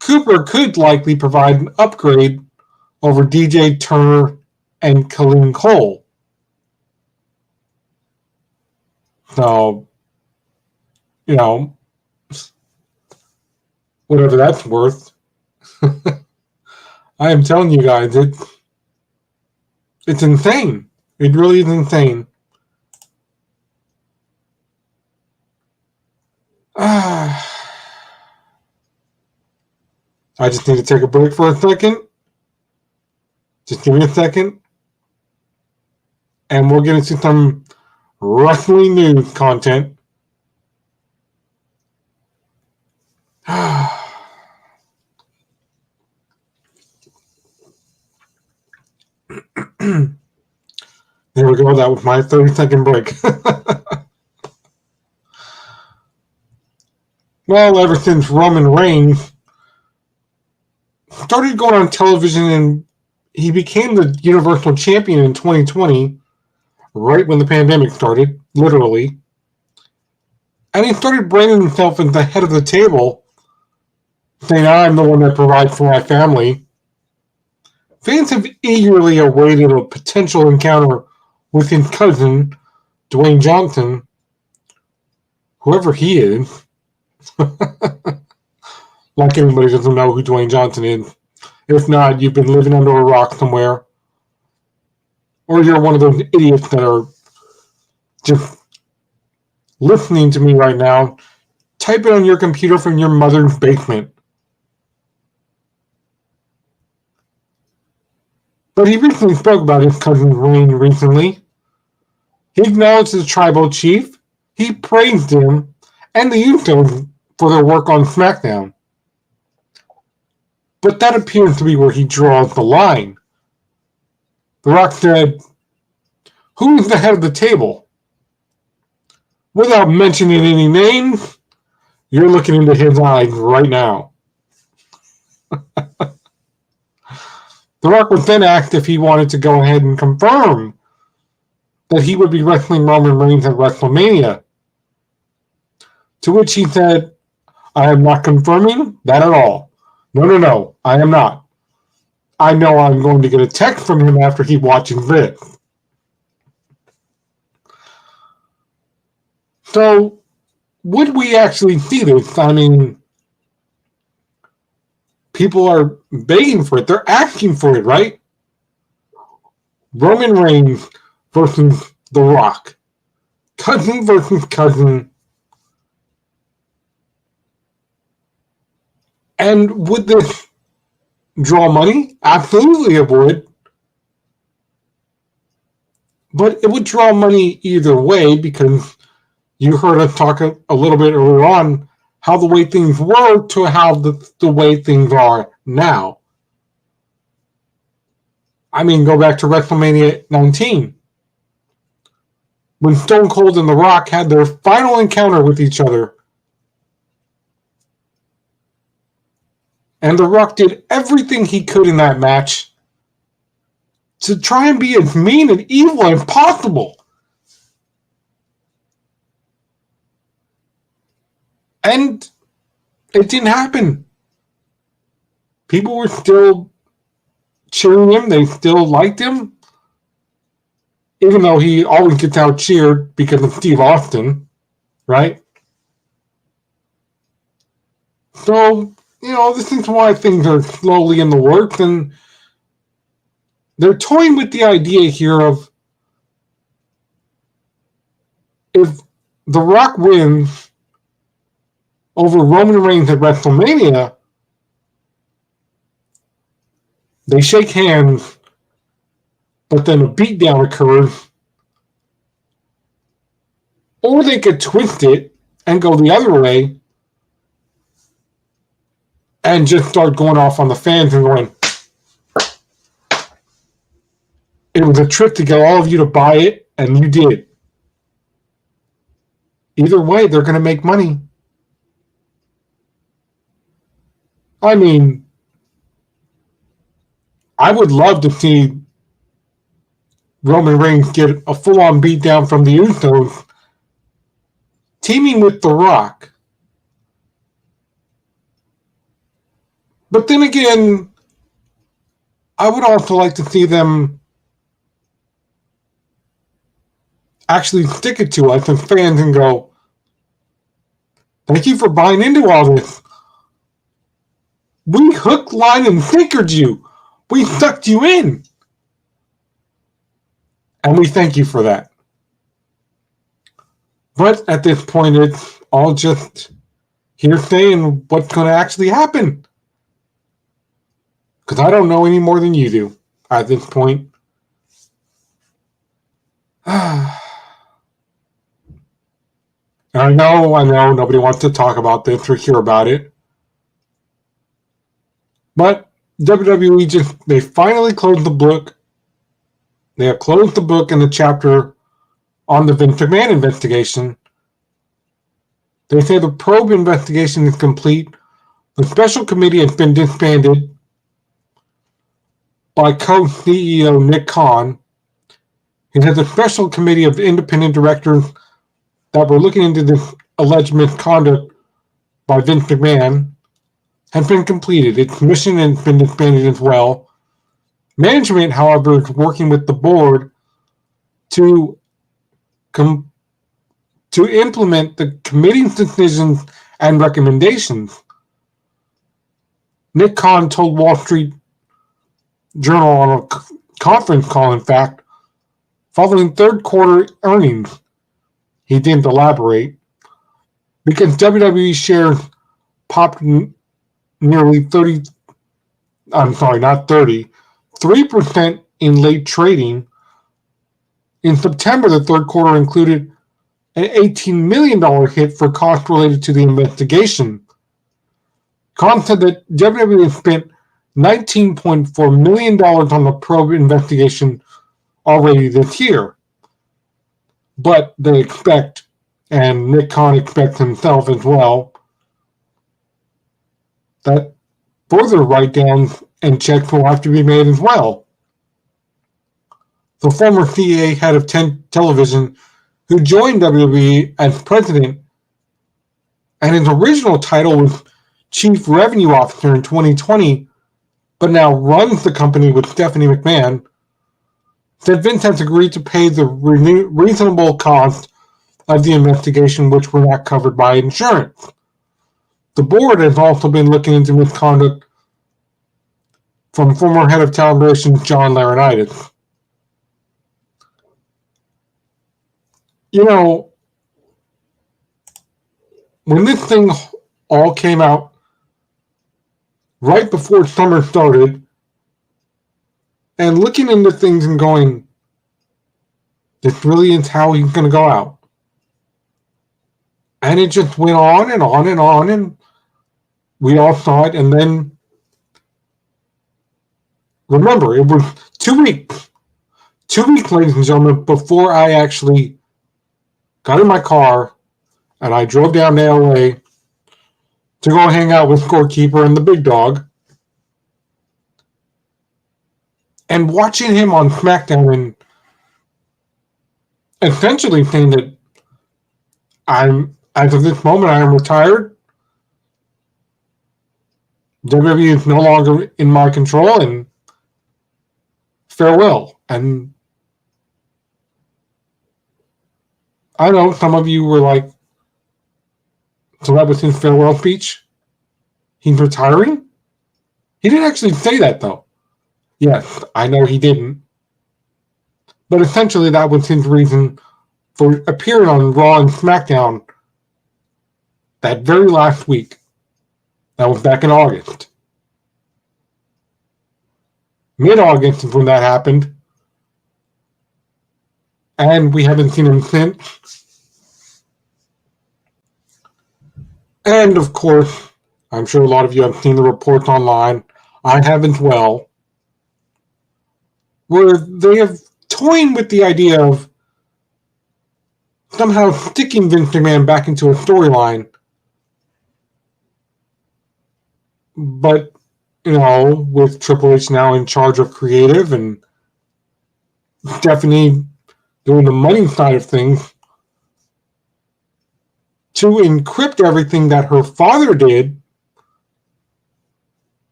Cooper could likely provide an upgrade over DJ Turner and Kalen Cole. So, whatever that's worth. I am telling you guys, it's insane. It really is insane. I just need to take a break for a second. Just give me a second. And we'll get into some wrestling news content. There we go. That was my 30-second break. Well, ever since Roman Reigns started going on television and he became the Universal Champion in 2020, right when the pandemic started, literally, and he started branding himself as the head of the table, saying, I'm the one that provides for my family. Fans have eagerly awaited a potential encounter with his cousin, Dwayne Johnson, whoever he is. Like everybody doesn't know who Dwayne Johnson is. If not, you've been living under a rock somewhere. Or you're one of those idiots that are just listening to me right now. Type it on your computer from your mother's basement. But he recently spoke about his cousin's reign recently. He acknowledged the tribal chief. He praised him and the Usos for their work on SmackDown. But that appears to be where he draws the line. The Rock said, who is the head of the table? Without mentioning any names, you're looking into his eyes right now. The Rock was then asked if he wanted to go ahead and confirm that he would be wrestling Roman Reigns at WrestleMania. To which he said, I am not confirming that at all. No, I am not. I know I'm going to get a text from him after he watches this. So, would we actually see this? I mean, people are begging for it. They're asking for it, right? Roman Reigns versus The Rock. Cousin versus cousin. And would this draw money? Absolutely it would. But it would draw money either way, because you heard us talk a little bit earlier on how the way things were to how the way things are now. I mean, go back to WrestleMania 19. When Stone Cold and The Rock had their final encounter with each other. And The Rock did everything he could in that match to try and be as mean and evil as possible. And it didn't happen. People were still cheering him. They still liked him. Even though he always gets out cheered because of Steve Austin, right? So, this is why things are slowly in the works, and they're toying with the idea here of if The Rock wins over Roman Reigns at WrestleMania, they shake hands, but then a beatdown occurs. Or they could twist it and go the other way and just start going off on the fans and going, it was a trick to get all of you to buy it, and you did. Either way, they're going to make money. I mean, I would love to see Roman Reigns get a full-on beatdown from the Usos, teaming with The Rock. But then again, I would also like to see them actually stick it to us as fans and go, thank you for buying into all this. We hook, line, and sinkered you. We sucked you in. And we thank you for that. But at this point, it's all just hearsay and what's going to actually happen. Because I don't know any more than you do at this point. I know, nobody wants to talk about this or hear about it. But WWE they finally closed the book. They have closed the book in the chapter on the Vince McMahon investigation. They say the probe investigation is complete. The special committee has been disbanded by co-CEO Nick Khan. He has a special committee of independent directors that were looking into this alleged misconduct by Vince McMahon has been completed. Its mission has been disbanded as well. Management, however, is working with the board to implement the committee's decisions and recommendations. Nick Khan told Wall Street Journal on a conference call, in fact, following third quarter earnings. He didn't elaborate, because WWE shares popped nearly 3% in late trading. In September, the third quarter included an $18 million hit for costs related to the investigation. Khan said that WWE spent $19.4 million on the probe investigation already this year. But they expect, and Nick Khan expects himself as well, that further write-downs and checks will have to be made as well. The former CA head of television, who joined WWE as president, and his original title was Chief Revenue Officer in 2020, but now runs the company with Stephanie McMahon, said Vince has agreed to pay the reasonable cost of the investigation, which were not covered by insurance. The board has also been looking into misconduct from former head of television John Laurinaitis. You know, when this thing all came out right before summer started, and looking into things and going, this really is how he's going to go out. And it just went on and on and on, and we all saw it. And then, remember, it was 2 weeks. 2 weeks, ladies and gentlemen, before I actually got in my car and I drove down to LA to go hang out with Scorekeeper and the big dog. And watching him on SmackDown and essentially saying that as of this moment, I am retired. WWE is no longer in my control, and farewell. And I know some of you were like, so that was his farewell speech? He's retiring? He didn't actually say that, though. Yes, I know he didn't. But essentially, that was his reason for appearing on Raw and SmackDown that very last week. That was back in August. Mid-August is when that happened. And we haven't seen him since. And, of course, I'm sure a lot of you have seen the reports online. I have as well. Where they have toying with the idea of somehow sticking Vince McMahon back into a storyline. But, you know, with Triple H now in charge of creative and Stephanie doing the money side of things, to encrypt everything that her father did,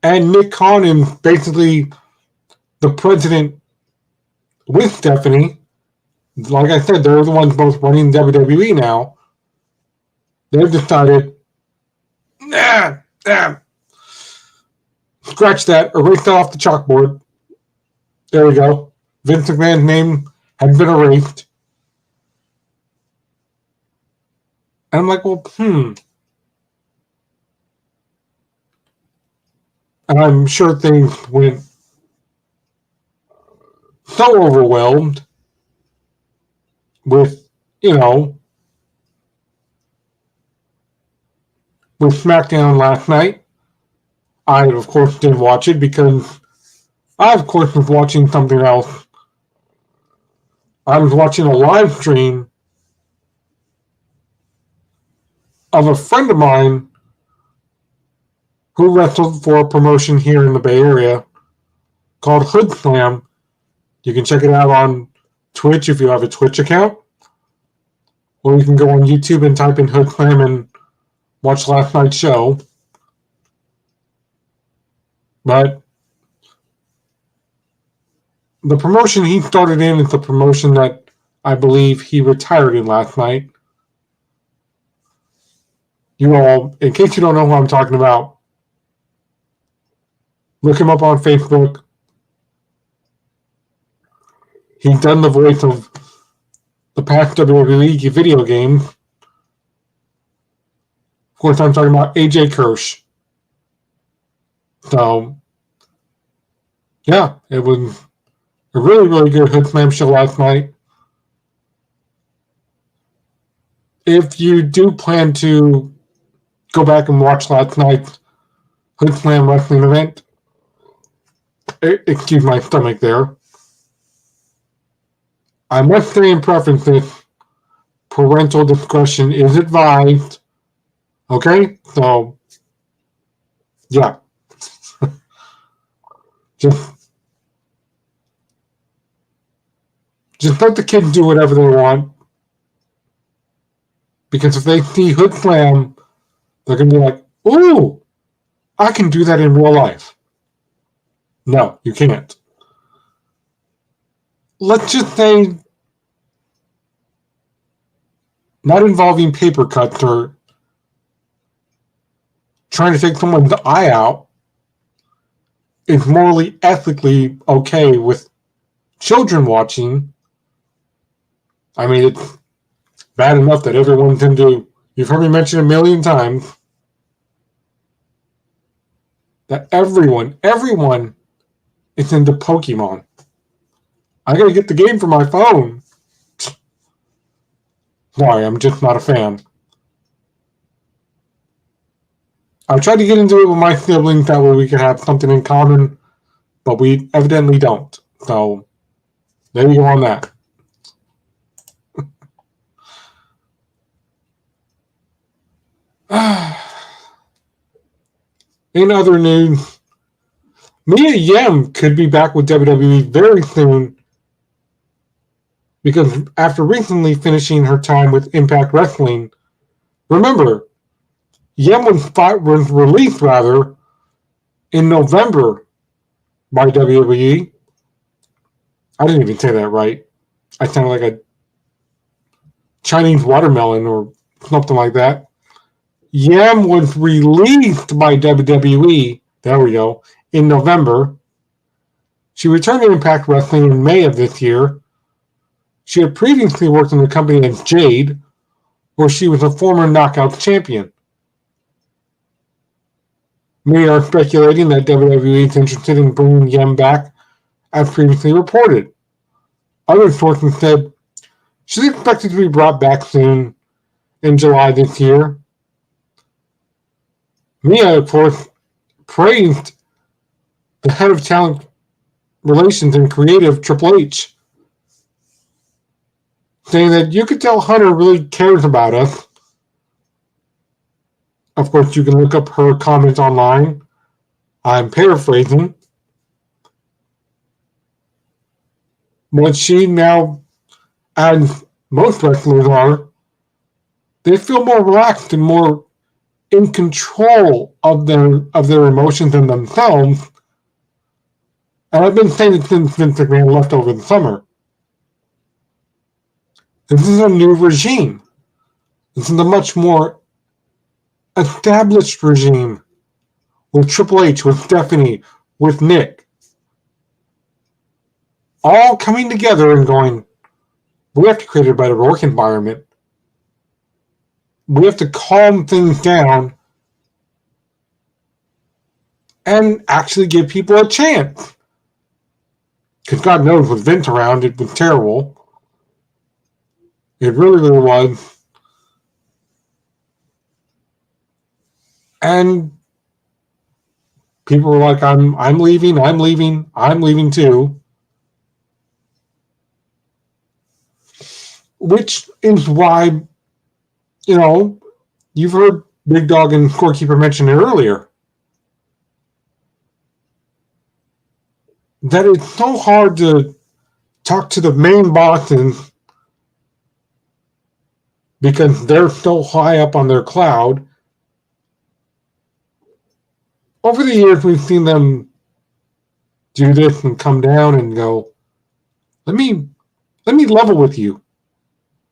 and Nick Khan is basically the president with Stephanie. Like I said, they're the ones both running WWE now. They've decided, scratch that, erase that off the chalkboard. There we go. Vince McMahon's name has been erased. And I'm like, well, And I'm sure things went so overwhelmed with, with SmackDown last night. I, of course, didn't watch it because I, of course, was watching something else. I was watching a live stream of a friend of mine who wrestled for a promotion here in the Bay Area called Hood Slam. You can check it out on Twitch if you have a Twitch account. Or you can go on YouTube and type in Hood Slam and watch last night's show. But the promotion he started in is the promotion that I believe he retired in last night. You all, in case you don't know who I'm talking about, look him up on Facebook. He's done the voice of the past WWE video game. Of course, I'm talking about AJ Kirsch. So, yeah, it was a really, really good Hood Slam show last night. If you do plan to go back and watch last night's Hood Slam wrestling event, excuse my stomach there, I must say in preference that parental discretion is advised. Okay? So, yeah. Just let the kids do whatever they want. Because if they see Hood Slam, they're going to be like, ooh, I can do that in real life. No, you can't. Let's just say, not involving paper cuts or trying to take someone's eye out, is morally, ethically okay with children watching. I mean, bad enough that everyone's into, you've heard me mention a million times, that everyone is into Pokemon. I gotta get the game for my phone. Sorry, I'm just not a fan. I tried to get into it with my siblings, that way we could have something in common, but we evidently don't. So, there you go on that. In other news, Mia Yim could be back with WWE very soon, because after recently finishing her time with Impact Wrestling, remember, Yim was released in November by WWE. I didn't even say that right. I sounded like a Chinese watermelon or something like that. Yim was released by WWE, there we go, in November. She returned to Impact Wrestling in May of this year. She had previously worked in the company as Jade, where she was a former Knockouts champion. Many are speculating that WWE is interested in bringing Yim back, as previously reported. Other sources said she's expected to be brought back soon in July this year. Mia, of course, praised the head of talent relations and creative, Triple H, saying that you could tell Hunter really cares about us. Of course, you can look up her comments online. I'm paraphrasing. But she now, as most wrestlers are, they feel more relaxed and more in control of their emotions and themselves. And I've been saying it since Vince McMahon left over the summer. This is a new regime. This is a much more established regime with Triple H, with Stephanie, with Nick. All coming together and going, we have to create a better work environment. We have to calm things down and actually give people a chance. Because God knows with Vince around, it was terrible. It really, really was. And people were like, I'm leaving too. Which is why, you've heard Big Dawg and Scorekeeper mention it earlier, that it's so hard to talk to the main bosses because they're so high up on their cloud. Over the years, we've seen them do this and come down and go, let me level with you.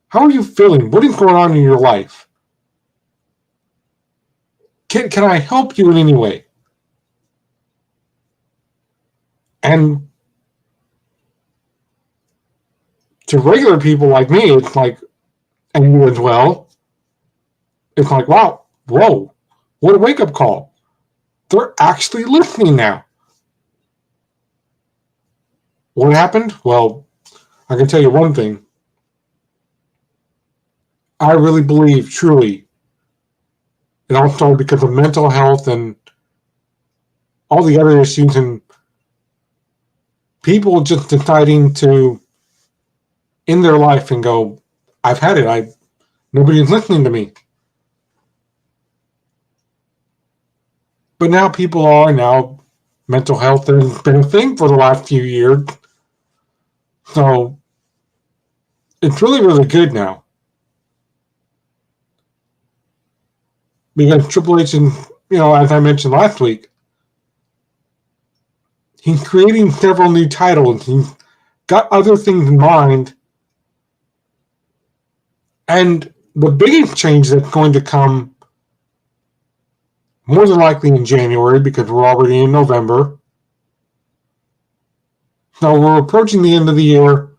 How are you feeling? What is going on in your life? Can I help you in any way? And to regular people like me, it's like, and you as well, it's like, wow, whoa, what a wake-up call. They're actually listening now. What happened? Well, I can tell you one thing. I really believe, truly, it all started because of mental health and all the other issues and people just deciding to end their life and go, I've had it. Nobody's listening to me. But now people are. Now mental health has been a thing for the last few years. So it's really, really good now. Because Triple H, and as I mentioned last week, he's creating several new titles. He's got other things in mind. And the biggest change that's going to come more than likely in January, because we're already in November. So we're approaching the end of the year.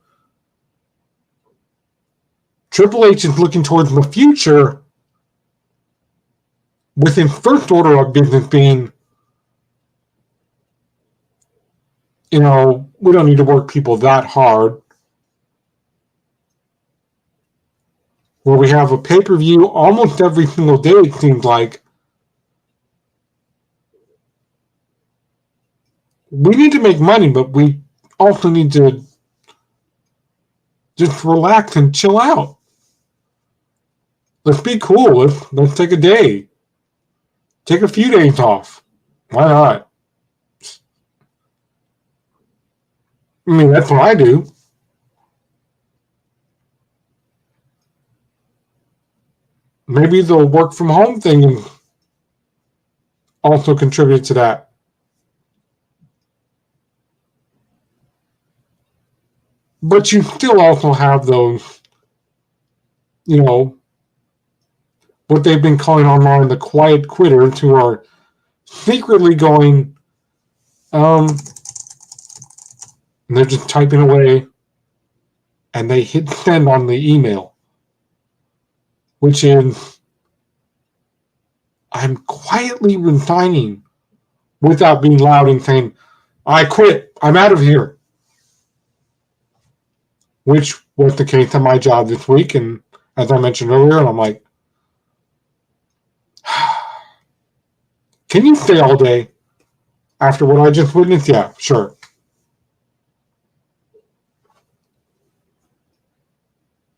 Triple H is looking towards the future with his first order of business being, we don't need to work people that hard. Where we have a pay-per-view almost every single day, it seems like. We need to make money, but we also need to just relax and chill out. Let's be cool. Let's take a day. Take a few days off. Why not? I mean, that's what I do. Maybe the work from home thing also contributed to that. But you still also have those, what they've been calling online the quiet quitters who are secretly going, and they're just typing away, and they hit send on the email, which is, I'm quietly resigning without being loud and saying, I quit, I'm out of here. Which was the case on my job this week, and as I mentioned earlier, and I'm like, can you stay all day after what I just witnessed? Yeah, sure.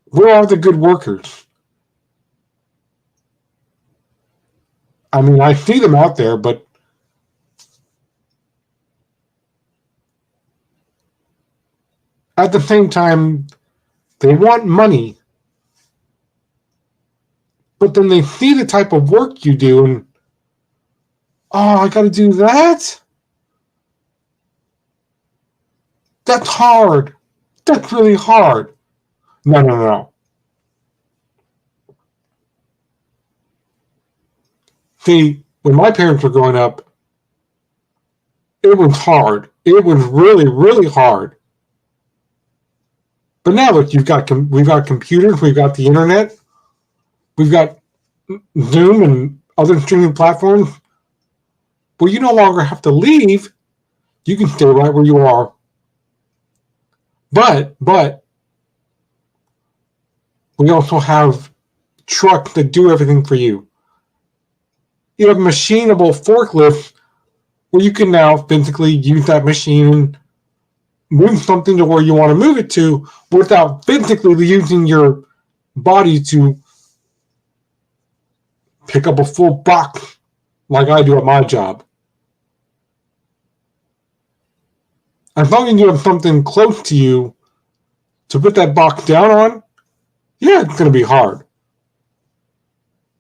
Where are the good workers? I mean, I see them out there, but at the same time, they want money, but then they see the type of work you do, and, I got to do that? That's hard. That's really hard. No. See, when my parents were growing up, it was hard. It was really, really hard. But now, look, we've got computers, we've got the internet, we've got Zoom and other streaming platforms. Well, you no longer have to leave. You can stay right where you are. But we also have trucks that do everything for you. You have machinable forklifts where you can now physically use that machine and move something to where you want to move it to without physically using your body to pick up a full box like I do at my job. As long as you have something close to you to put that box down on, yeah, it's going to be hard.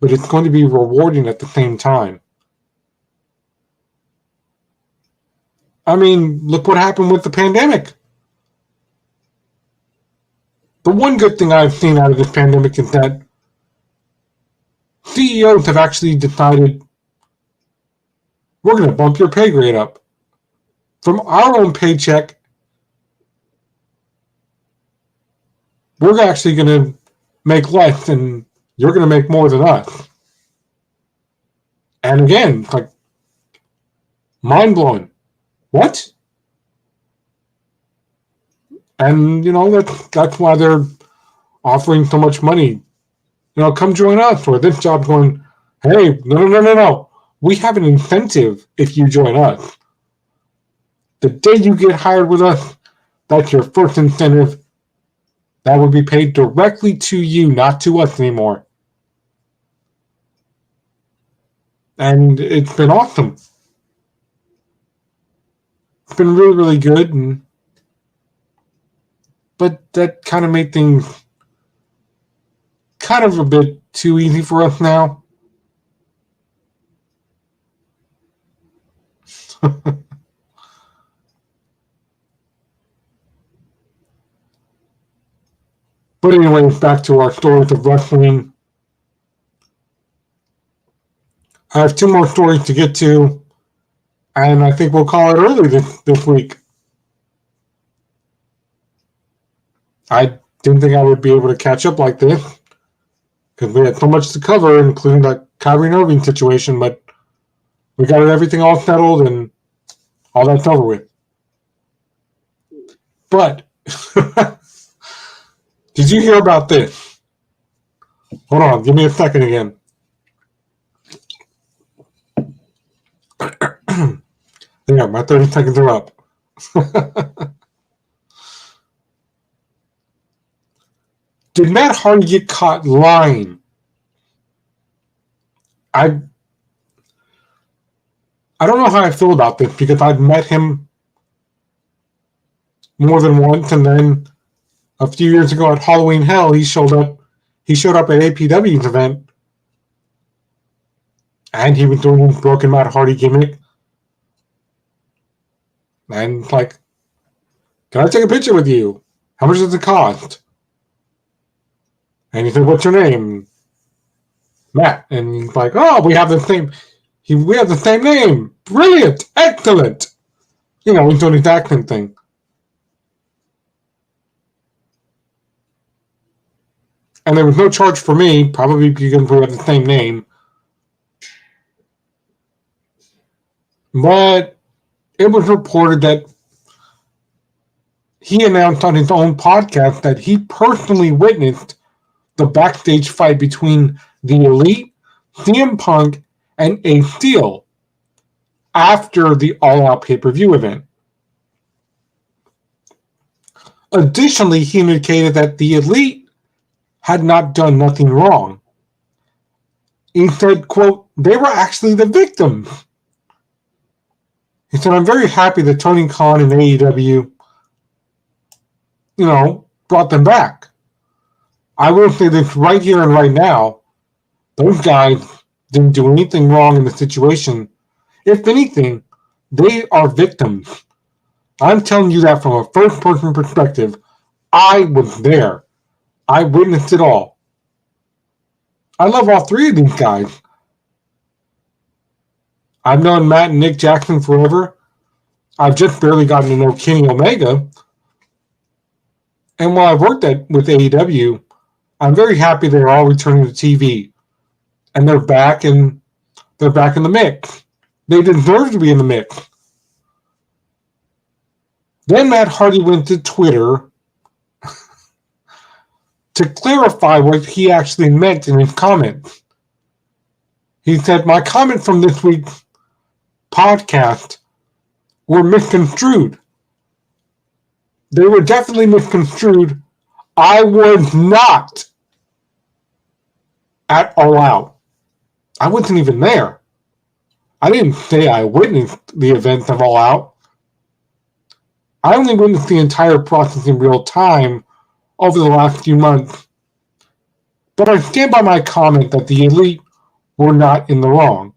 But it's going to be rewarding at the same time. I mean, look what happened with the pandemic. The one good thing I've seen out of this pandemic is that CEOs have actually decided we're going to bump your pay grade up. From our own paycheck, we're actually going to make less and you're going to make more than us. And again, it's like, mind-blowing. What? And, that's why they're offering so much money. Come join us. Or this job's going, hey, no. We have an incentive if you join us. The day you get hired with us, that's your first incentive. That would be paid directly to you, not to us anymore. And it's been awesome. It's been really, really good. But that kind of made things kind of a bit too easy for us now. But anyways, back to our stories of wrestling. I have two more stories to get to, and I think we'll call it early this week. I Didn't think I would be able to catch up like this because we had so much to cover, including that Kyrie Irving situation, but we got everything all settled and all that's over with. But did you hear about this? Hold on, give me a second again. There, my 30 seconds are up. Did Matt Hardy get caught lying? I don't know how I feel about this because I've met him more than once, and then a few years ago at Halloween Hell, he showed up at APW's event, and he was doing his broken Matt Hardy gimmick. And like, can I take a picture with you? How much does it cost? And he said, "What's your name?" Matt. And he's like, "Oh, we have the same name. Brilliant. Excellent." You know, he's doing his accent thing. And there was no charge for me, probably because we have the same name. But it was reported that he announced on his own podcast that he personally witnessed the backstage fight between the Elite, CM Punk, and Ace Steel after the All Out pay-per-view event. Additionally, he indicated that the Elite had not done nothing wrong. He said, quote, "They were actually the victims." He said, "I'm very happy that Tony Khan and AEW, brought them back. I will say this right here and right now, those guys didn't do anything wrong in the situation. If anything, they are victims. I'm telling you that from a first-person perspective. I was there. I witnessed it all. I love all three of these guys. I've known Matt and Nick Jackson forever. I've just barely gotten to know Kenny Omega. And while I've worked with AEW, I'm very happy they're all returning to TV. And they're back in the mix. They deserve to be in the mix." Then Matt Hardy went to Twitter to clarify what he actually meant in his comments. He said, "My comments from this week's podcast were misconstrued. They were definitely misconstrued. I was not at All Out. I wasn't even there. I didn't say I witnessed the events of All Out. I only witnessed the entire process in real time over the last few months. But I stand by my comment that the Elite were not in the wrong."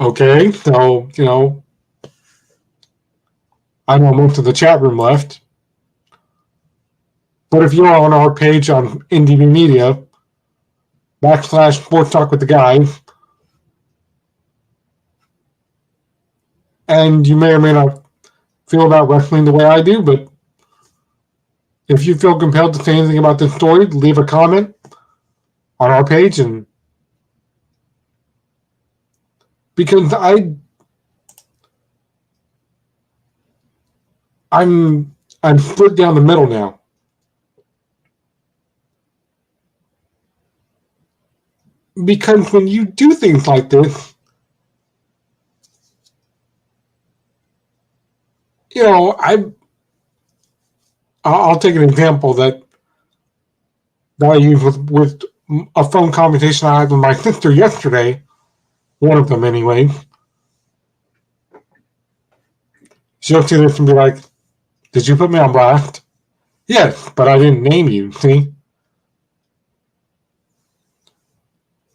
Okay, so, I know most of the chat room left. But if you're on our page on NDB Media, /Sports Talk with the Guys, and you may or may not feel about wrestling the way I do, but if you feel compelled to say anything about this story, leave a comment on our page, and because I'm split down the middle now. Because when you do things like this, I'll take an example that I use with a phone conversation I had with my sister yesterday. One of them, anyway. She'll see this and be like, "Did you put me on blast?" "Yes, but I didn't name you, see?"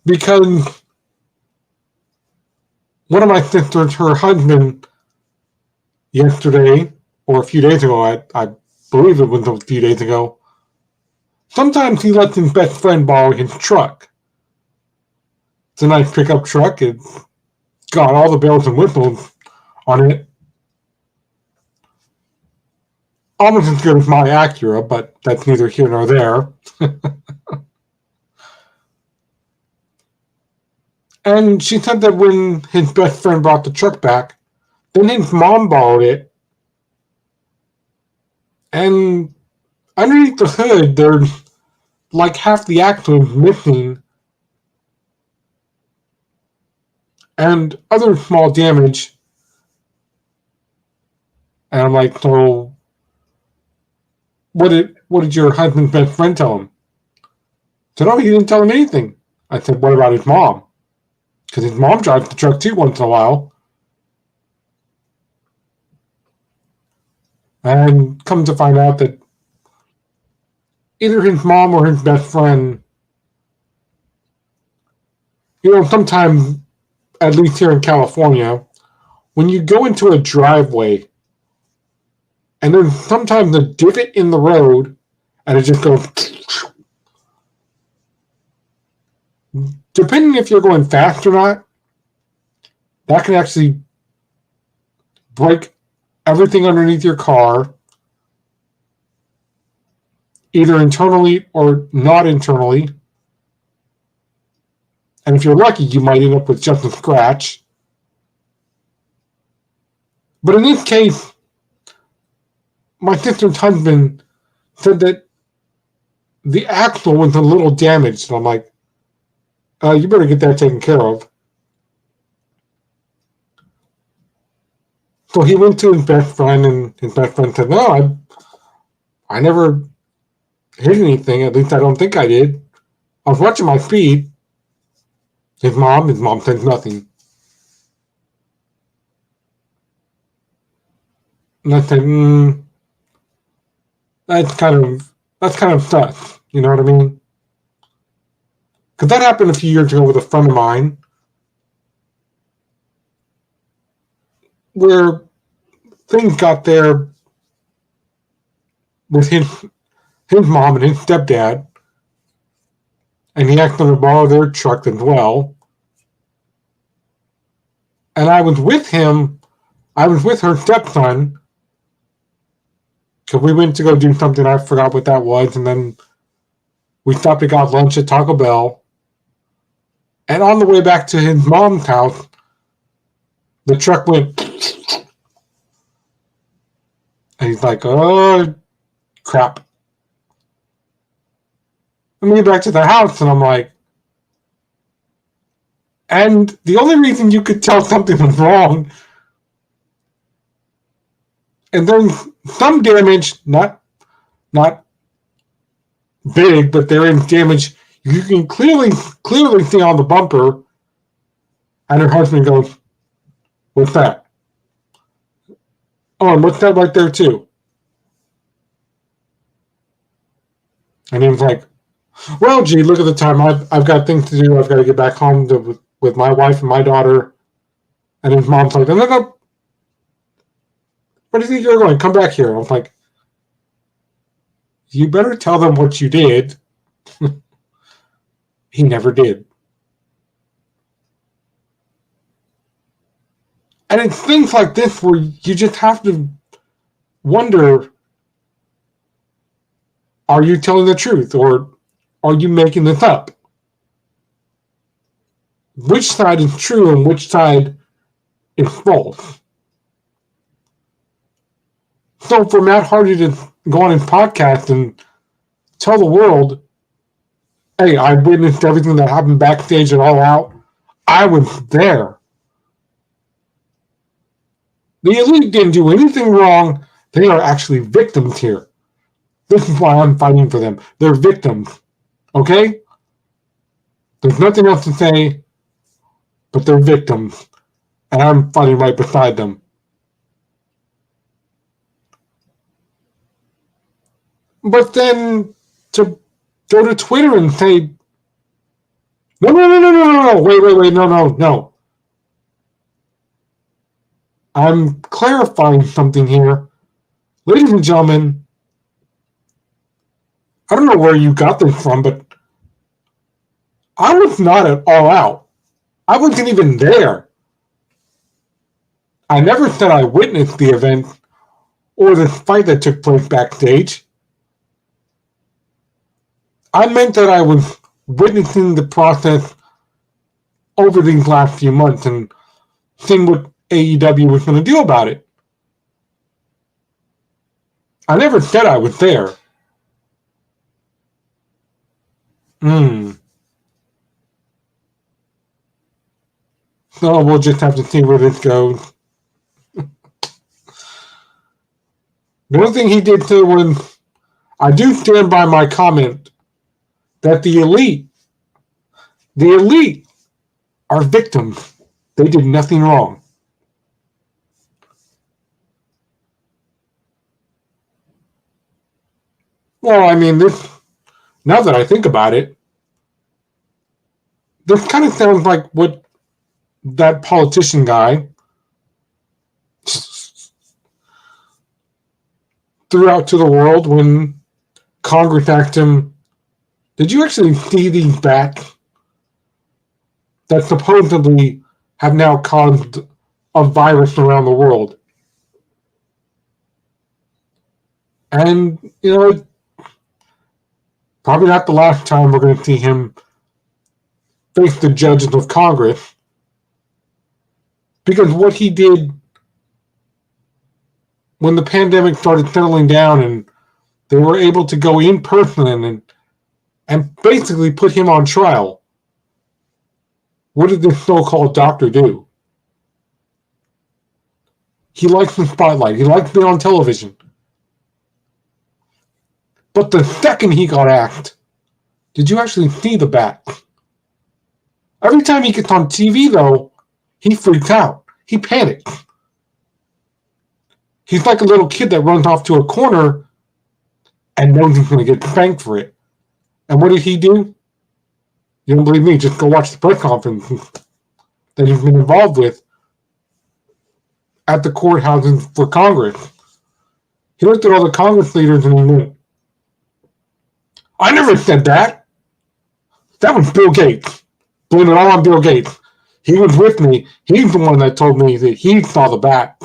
Because one of my sisters, her husband, yesterday, or a few days ago, I believe it was a few days ago, sometimes he lets his best friend borrow his truck. It's a nice pickup truck. It's got all the bells and whistles on it. almost as good as my Acura, but that's neither here nor there. And she said that when his best friend brought the truck back, then his mom borrowed it. And underneath the hood, there's like half the axle is missing. And other small damage. And I'm like, so what did your husband's best friend tell him? He said, oh, he didn't tell him anything. I said, what about his mom? Because his mom drives the truck too once in a while. And come to find out that either his mom or his best friend, sometimes, at least here in California, when you go into a driveway and there's sometimes a divot in the road and it just goes, depending if you're going fast or not, that can actually break everything underneath your car, either internally or not internally. And if you're lucky, you might end up with just a scratch. But in this case, my sister's husband said that the axle was a little damaged. And I'm like, you better get that taken care of. So he went to his best friend, and his best friend said, no, I never hit anything. At least I don't think I did. I was watching my speed. His mom said nothing. And I said, that's kind of sus. You know what I mean? Because that happened a few years ago with a friend of mine, where things got there with his mom and his stepdad, and he asked them to borrow their truck as well. And I was with her stepson, because we went to go do something, I forgot what that was, and then we stopped and got lunch at Taco Bell. And on the way back to his mom's house, the truck went, and he's like, oh, crap. And we get back to the house, and I'm like, and the only reason you could tell something was wrong, and then some damage, not big, but there is damage. You can clearly see on the bumper, and her husband goes, what's that? Oh, and what's that right there too? And he was like, well, gee, look at the time. I've got things to do. I've got to get back home with my wife and my daughter. And his mom's like, no. Where do you think you're going? Come back here. I was like, you better tell them what you did. He never did. And it's things like this where you just have to wonder, are you telling the truth or are you making this up? Which side is true and which side is false? So for Matt Hardy to go on his podcast and tell the world, hey, I witnessed everything that happened backstage and all out. I was there. The Elite didn't do anything wrong. They are actually victims here. This is why I'm fighting for them. They're victims. Okay? There's nothing else to say, but they're victims. And I'm fighting right beside them. But then to go to Twitter and say, no, wait, no. I'm clarifying something here. Ladies and gentlemen, I don't know where you got this from, but I was not at All Out. I wasn't even there. I never said I witnessed the event or the fight that took place backstage. I meant that I was witnessing the process over these last few months and seeing what AEW was going to do about it. I never said I was there. So we'll just have to see where this goes. The one thing he did too was, I do stand by my comment that the elite are victims. They did nothing wrong. Well, I mean, now that I think about it, this kind of sounds like what that politician guy threw out to the world when Congress asked him, did you actually see these bats that supposedly have now caused a virus around the world? And, probably not the last time we're going to see him face the judges of Congress, because what he did when the pandemic started settling down and they were able to go in person and basically put him on trial, what did this so-called doctor do? He likes the spotlight. He likes being on television. But the second he got asked, did you actually see the bat? Every time he gets on TV, though, he freaks out. He panics. He's like a little kid that runs off to a corner and knows he's going to get spanked for it. And what did he do? You don't believe me? Just go watch the press conference that he's been involved with at the courthouses for Congress. He looked at all the Congress leaders and he went, I never said that. That was Bill Gates. Blame it all on Bill Gates. He was with me. He's the one that told me that he saw the bat.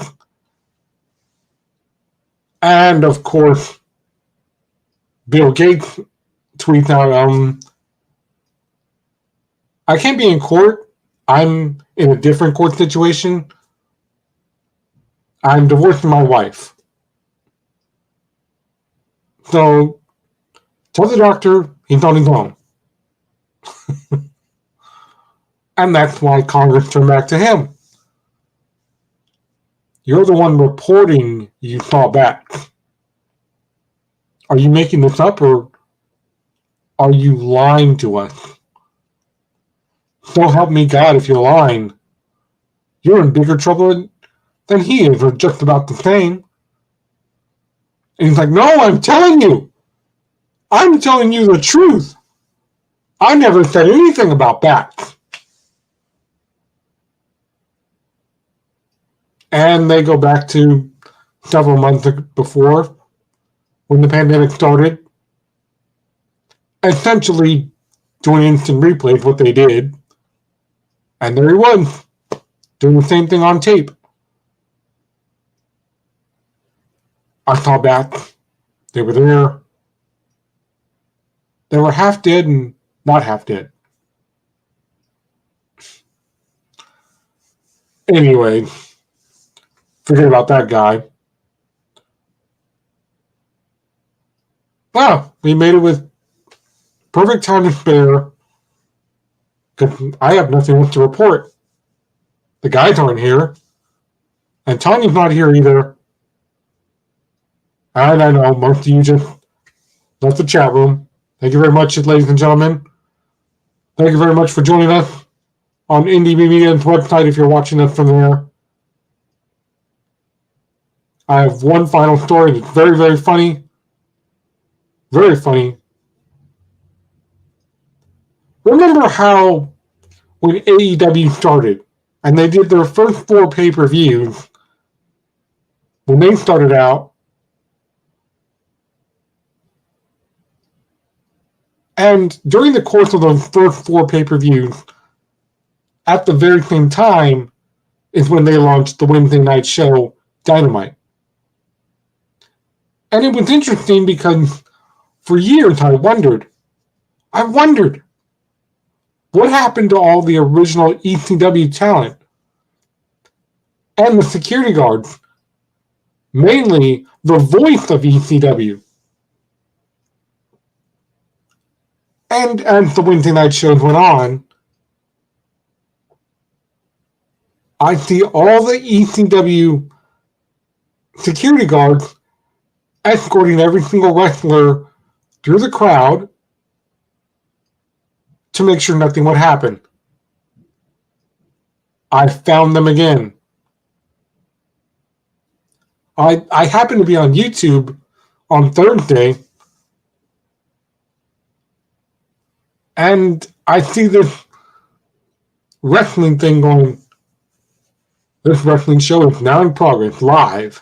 And, of course, Bill Gates tweets out, I can't be in court. I'm in a different court situation. I'm divorcing my wife. So, tell the doctor he's on his own. And that's why Congress turned back to him. You're the one reporting you saw bats. Are you making this up or are you lying to us? So help me God, if you're lying, you're in bigger trouble than he is, or just about the same. And he's like, no, I'm telling you. I'm telling you the truth. I never said anything about bats. And they go back to several months before, when the pandemic started, essentially doing instant replays, what they did. And there he was, doing the same thing on tape. I saw bats. They were there. They were half dead and not half dead. Anyway, forget about that guy. Well, we made it with perfect time to spare, because I have nothing else to report. The guys aren't here. And Tanya's not here either. And I know most of you just left the chat room. Thank you very much, ladies and gentlemen. Thank you very much for joining us on NDB Media's website if you're watching us from there. I have one final story that's very, very funny. Very funny. Remember how when AEW started and they did their first 4 pay-per-views, when they started out, and during the course of those first 4 pay-per-views, at the very same time is when they launched the Wednesday night show, Dynamite. And it was interesting because for years I wondered, what happened to all the original ECW talent and the security guards, mainly the voice of ECW. And as the Wednesday night shows went on, I see all the ECW security guards escorting every single wrestler through the crowd to make sure nothing would happen. I found them again. I happened to be on YouTube on Thursday, and I see this wrestling thing going, this wrestling show is now in progress, live.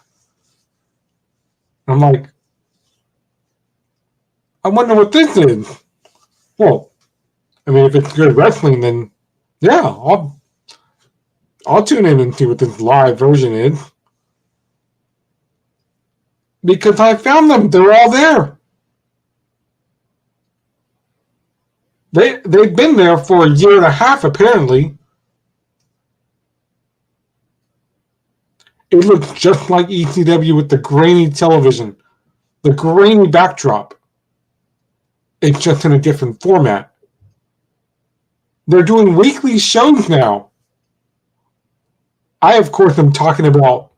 I'm like, I wonder what this is. Well, I mean, if it's good wrestling, then yeah, I'll tune in and see what this live version is. Because I found them. They're all there. They've been there for a year and a half, apparently. It looks just like ECW with the grainy television, the grainy backdrop. It's just in a different format. They're doing weekly shows now. I, of course, am talking about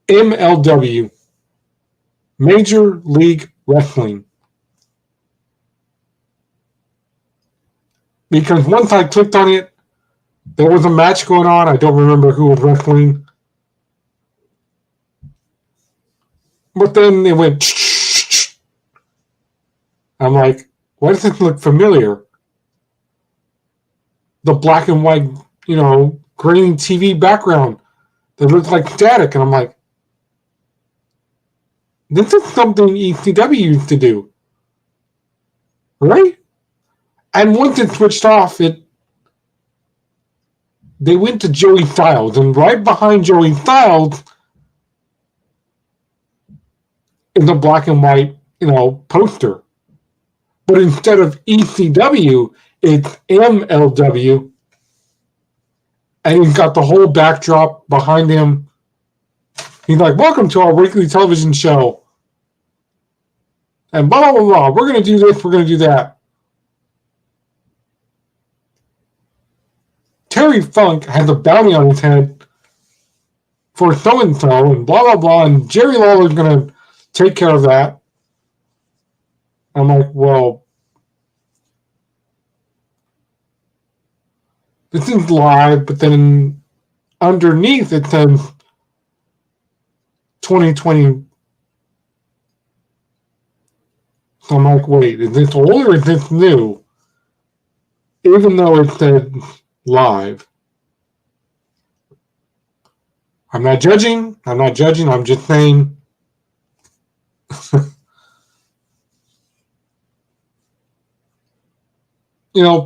MLW, Major League Wrestling. Because once I clicked on it, there was a match going on. I don't remember who was wrestling. But then it went. I'm like, why does this look familiar? The black and white, green TV background that looks like static. And I'm like, this is something ECW used to do. Right? And once it switched off, they went to Joey Styles. And right behind Joey Styles is a black and white, poster. But instead of ECW, it's MLW. And he's got the whole backdrop behind him. He's like, welcome to our weekly television show. And blah, blah, blah, blah. We're going to do this, we're going to do that. Terry Funk has a bounty on his head for so-and-so, and blah, blah, blah. And Jerry Lawler's going to take care of that. I'm like, well, this is live, but then underneath it says 2020. So I'm like, wait, is this old or is this new? Even though it said live. I'm not judging. I'm just saying.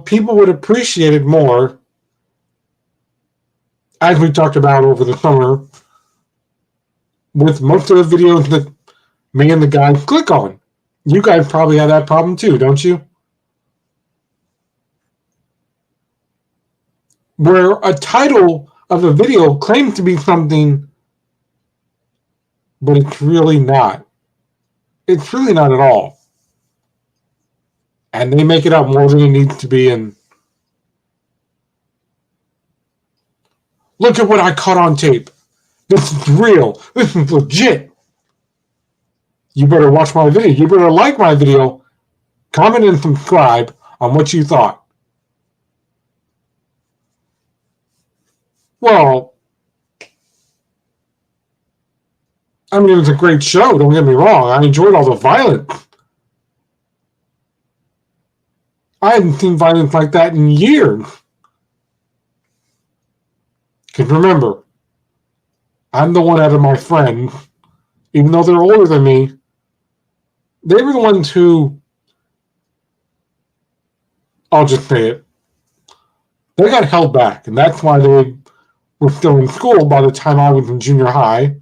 People would appreciate it more, as we talked about over the summer, with most of the videos that me and the guys click on. You guys probably have that problem too, don't you? Where a title of a video claims to be something, but it's really not. It's really not at all. And they make it out more than it needs to be. And look at what I caught on tape. This is real. This is legit. You better watch my video. You better like my video. Comment and subscribe on what you thought. Well, I mean, it was a great show. Don't get me wrong. I enjoyed all the violence. I hadn't seen violence like that in years. Because remember, I'm the one out of my friends, even though they're older than me, they were the ones who, I'll just say it, they got held back. And that's why they were still in school by the time I was in junior high.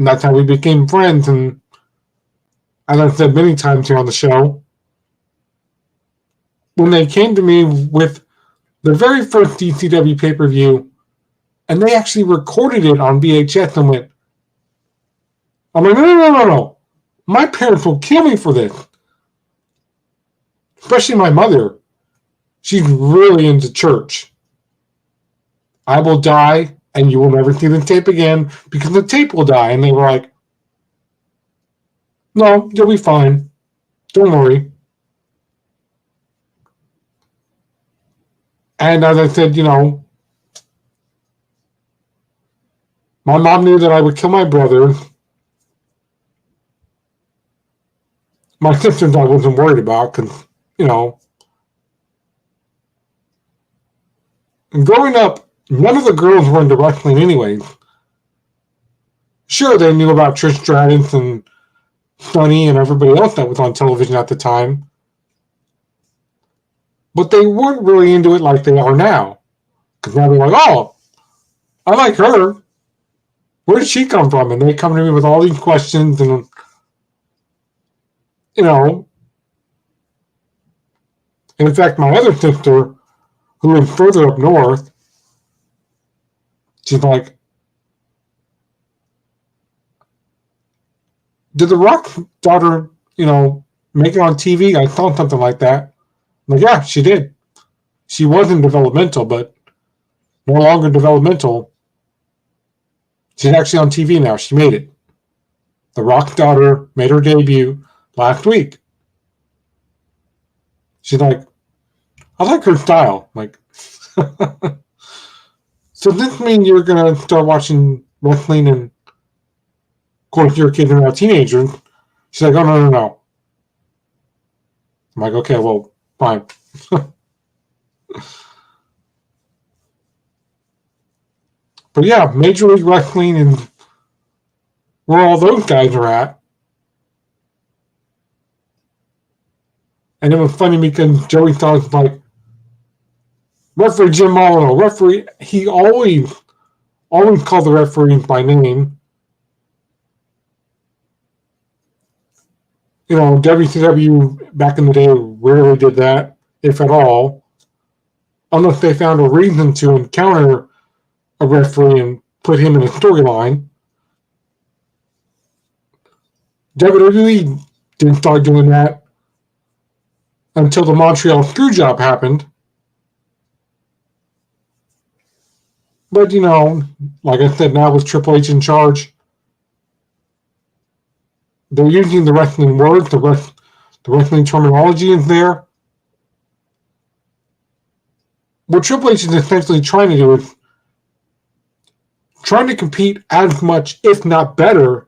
And that's how we became friends. And as I've said many times here on the show, when they came to me with the very first DCW pay-per-view, and they actually recorded it on VHS and went, I'm like, no. My parents will kill me for this. Especially my mother. She's really into church. I will die, and you will never see the tape again because the tape will die. And they were like, no, you'll be fine. Don't worry. And as I said, my mom knew that I would kill my brother. My sisters I wasn't worried about because, growing up, none of the girls were into wrestling anyways. Sure, they knew about Trish Stratus and Sunny and everybody else that was on television at the time. But they weren't really into it like they are now. Because now they're like, oh, I like her. Where did she come from? And they come to me with all these questions and, in fact, my other sister, who lives further up north, she's like, did the Rock's daughter, make it on TV? I saw something like that. I'm like, yeah, she did. She wasn't developmental, but no longer developmental. She's actually on TV now. She made it. The Rock's daughter made her debut last week. She's like, I like her style. I'm like, so this means you're going to start watching wrestling and, of course, your kids are now teenagers. She's like, oh, no. I'm like, okay, well, fine. But yeah, Major League Wrestling and where all those guys are at. And it was funny because Joey thought it was like, referee Jim Molyneux, referee, he always called the referees by name. WCW back in the day rarely did that, if at all, unless they found a reason to encounter a referee and put him in a storyline. WWE didn't start doing that until the Montreal Screwjob happened. But, like I said, now with Triple H in charge, they're using the wrestling words, the wrestling terminology is there. What Triple H is essentially trying to do is trying to compete as much, if not better,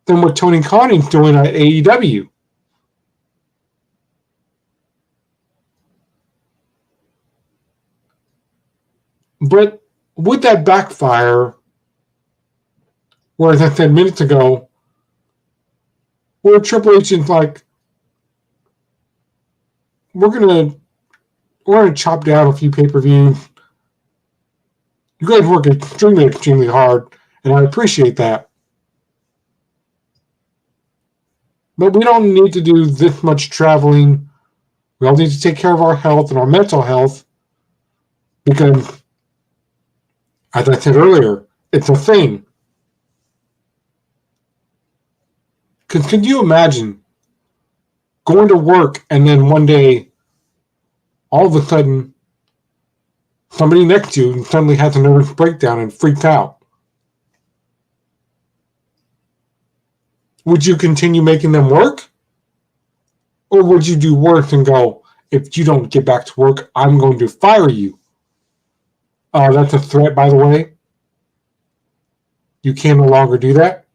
than what Tony Khan is doing at AEW. But would that backfire, where, as I said minutes ago, where Triple H is like, we're gonna chop down a few pay-per-views. You guys work extremely hard, and I appreciate that. But we don't need to do this much traveling. We all need to take care of our health and our mental health because, as I said earlier, it's a thing. Because could you imagine going to work and then one day, all of a sudden, somebody next to you suddenly has a nervous breakdown and freaks out? Would you continue making them work? Or would you do work and go, if you don't get back to work, I'm going to fire you? That's a threat, by the way. You can no longer do that.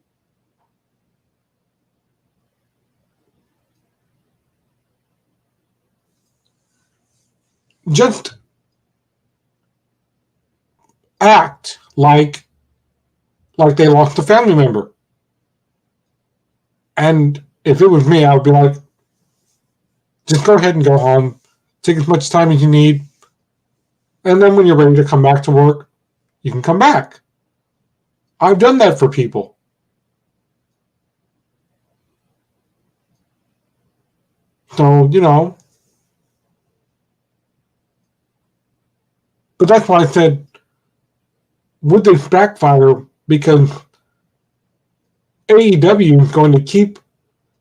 Just act like they lost a family member. And if it was me, I would be like, just go ahead and go home. Take as much time as you need. And then when you're ready to come back to work, you can come back. I've done that for people. So, but that's why I said, would this backfire? Because AEW is going to keep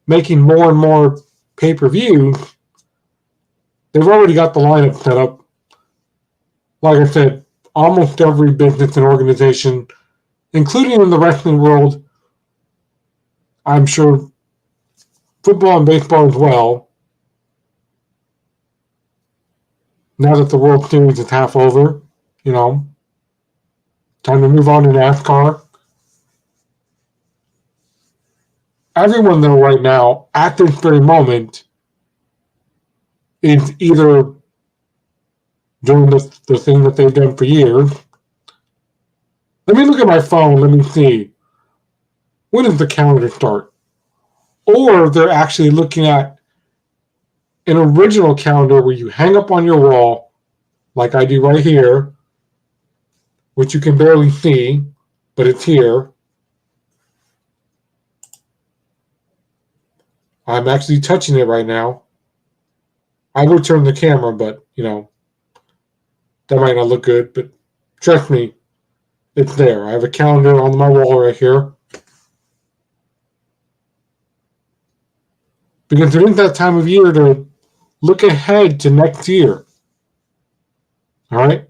making more and more pay-per-views. They've already got the lineup set up. Like I said, almost every business and organization, including in the wrestling world, I'm sure football and baseball as well, now that the World Series is half over, time to move on to NASCAR. Everyone, though, right now, at this very moment, is either doing the thing that they've done for years. Let me look at my phone. Let me see. When does the calendar start? Or they're actually looking at an original calendar where you hang up on your wall, like I do right here, which you can barely see, but it's here. I'm actually touching it right now. I will turn the camera, but, that might not look good, but trust me, it's there. I have a calendar on my wall right here. Because it is that time of year to look ahead to next year. All right?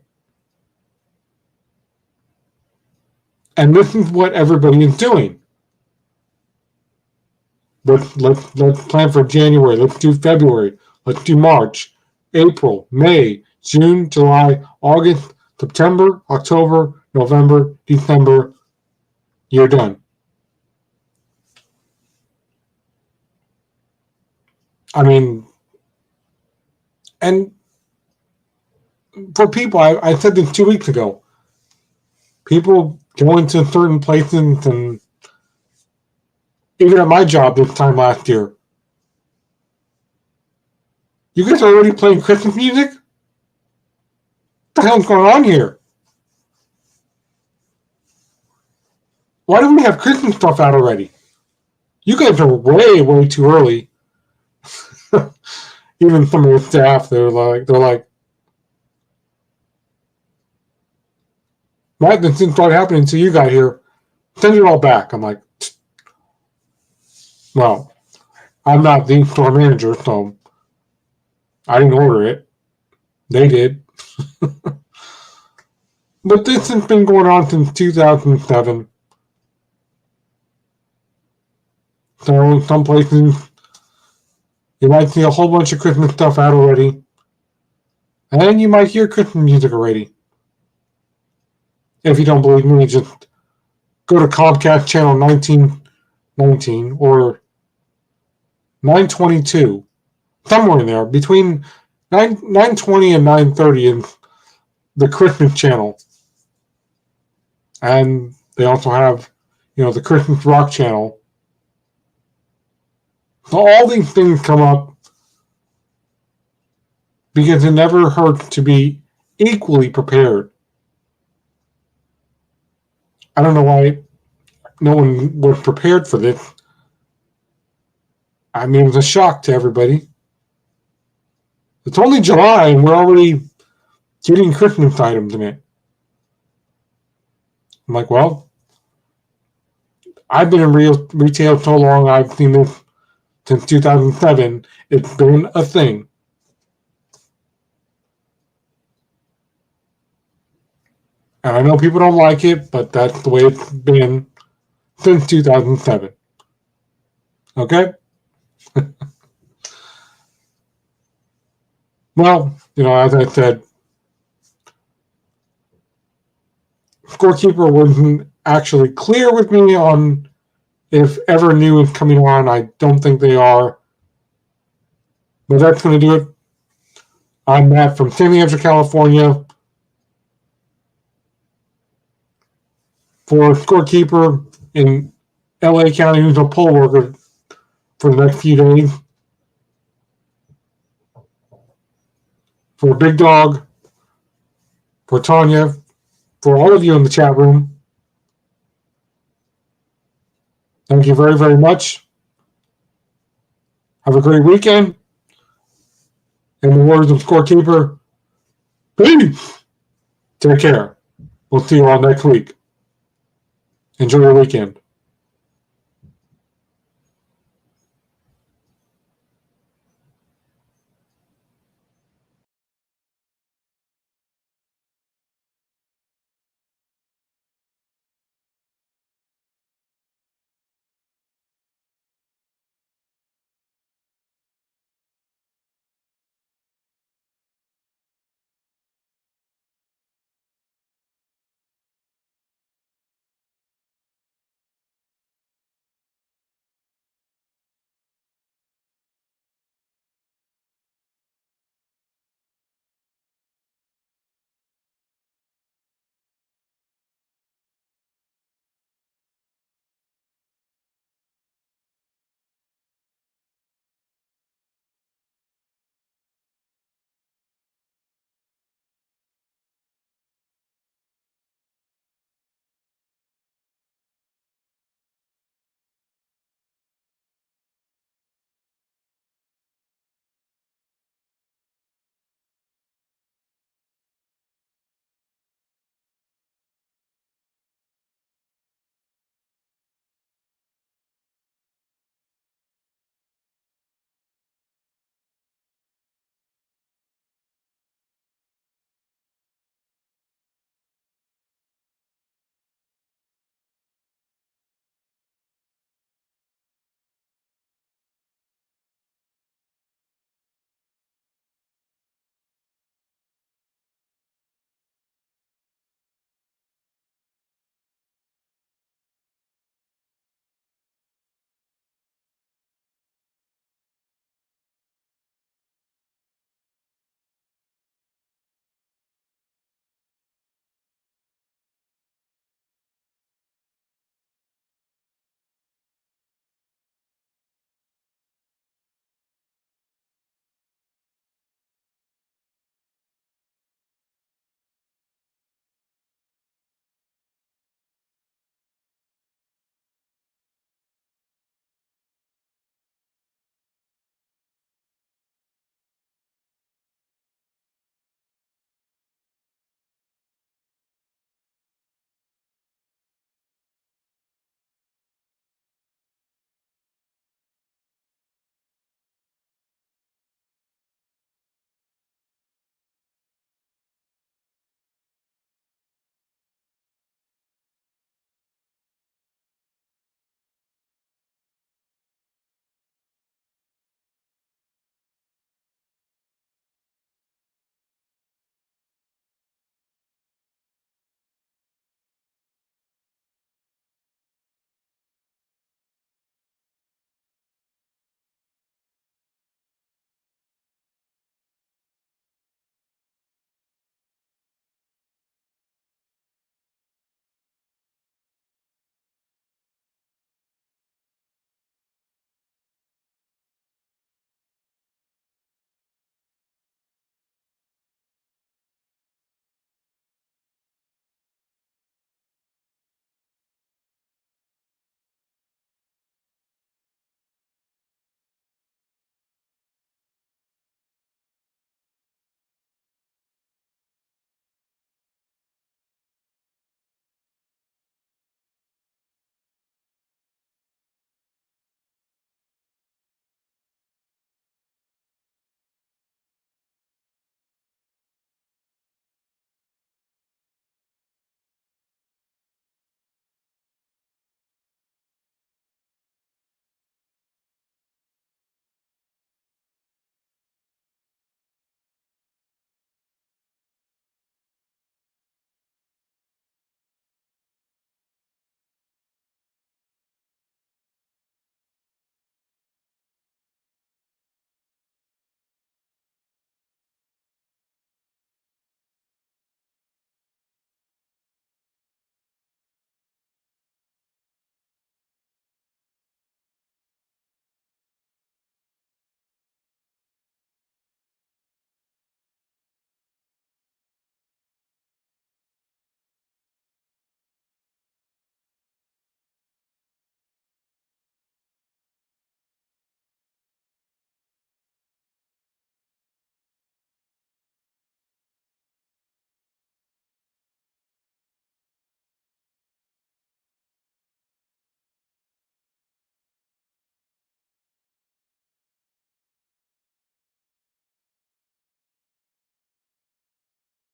And this is what everybody is doing. Let's plan for January. Let's do February. Let's do March, April, May, June, July, August, September, October, November, December. You're done. I mean, and for people, I said this 2 weeks ago. People go into certain places, and even at my job this time last year, you guys are already playing Christmas music? What the hell's going on here? Why don't we have Christmas stuff out already? You guys are way, way too early. Even some of the staff, they're like, Matt, this didn't start happening until you got here. Send it all back. I'm like, well, I'm not the store manager, so I didn't order it. They did. But this has been going on since 2007. So in some places, you might see a whole bunch of Christmas stuff out already. And you might hear Christmas music already. If you don't believe me, just go to Comcast channel 1919 or 922. Somewhere in there, between 920 and 930 is the Christmas channel. And they also have, the Christmas rock channel. So all these things come up because it never hurts to be equally prepared. I don't know why no one was prepared for this. I mean, it was a shock to everybody. It's only July and we're already getting Christmas items in it. I'm like, well, I've been in retail so long, I've seen this since 2007. It's been a thing. And I know people don't like it, but that's the way it's been since 2007. Okay? Well, as I said, Scorekeeper wasn't actually clear with me on if Ever New is coming on. I don't think they are. But that's going to do it. I'm Matt from San Diego, California. For Scorekeeper in LA County, who's a poll worker for the next few days. For Big Dawg, for Tanya, for all of you in the chat room, Thank you very, very much. Have a great weekend. In the words of Scorekeeper, peace. Take care. We'll see you all next week. Enjoy your weekend.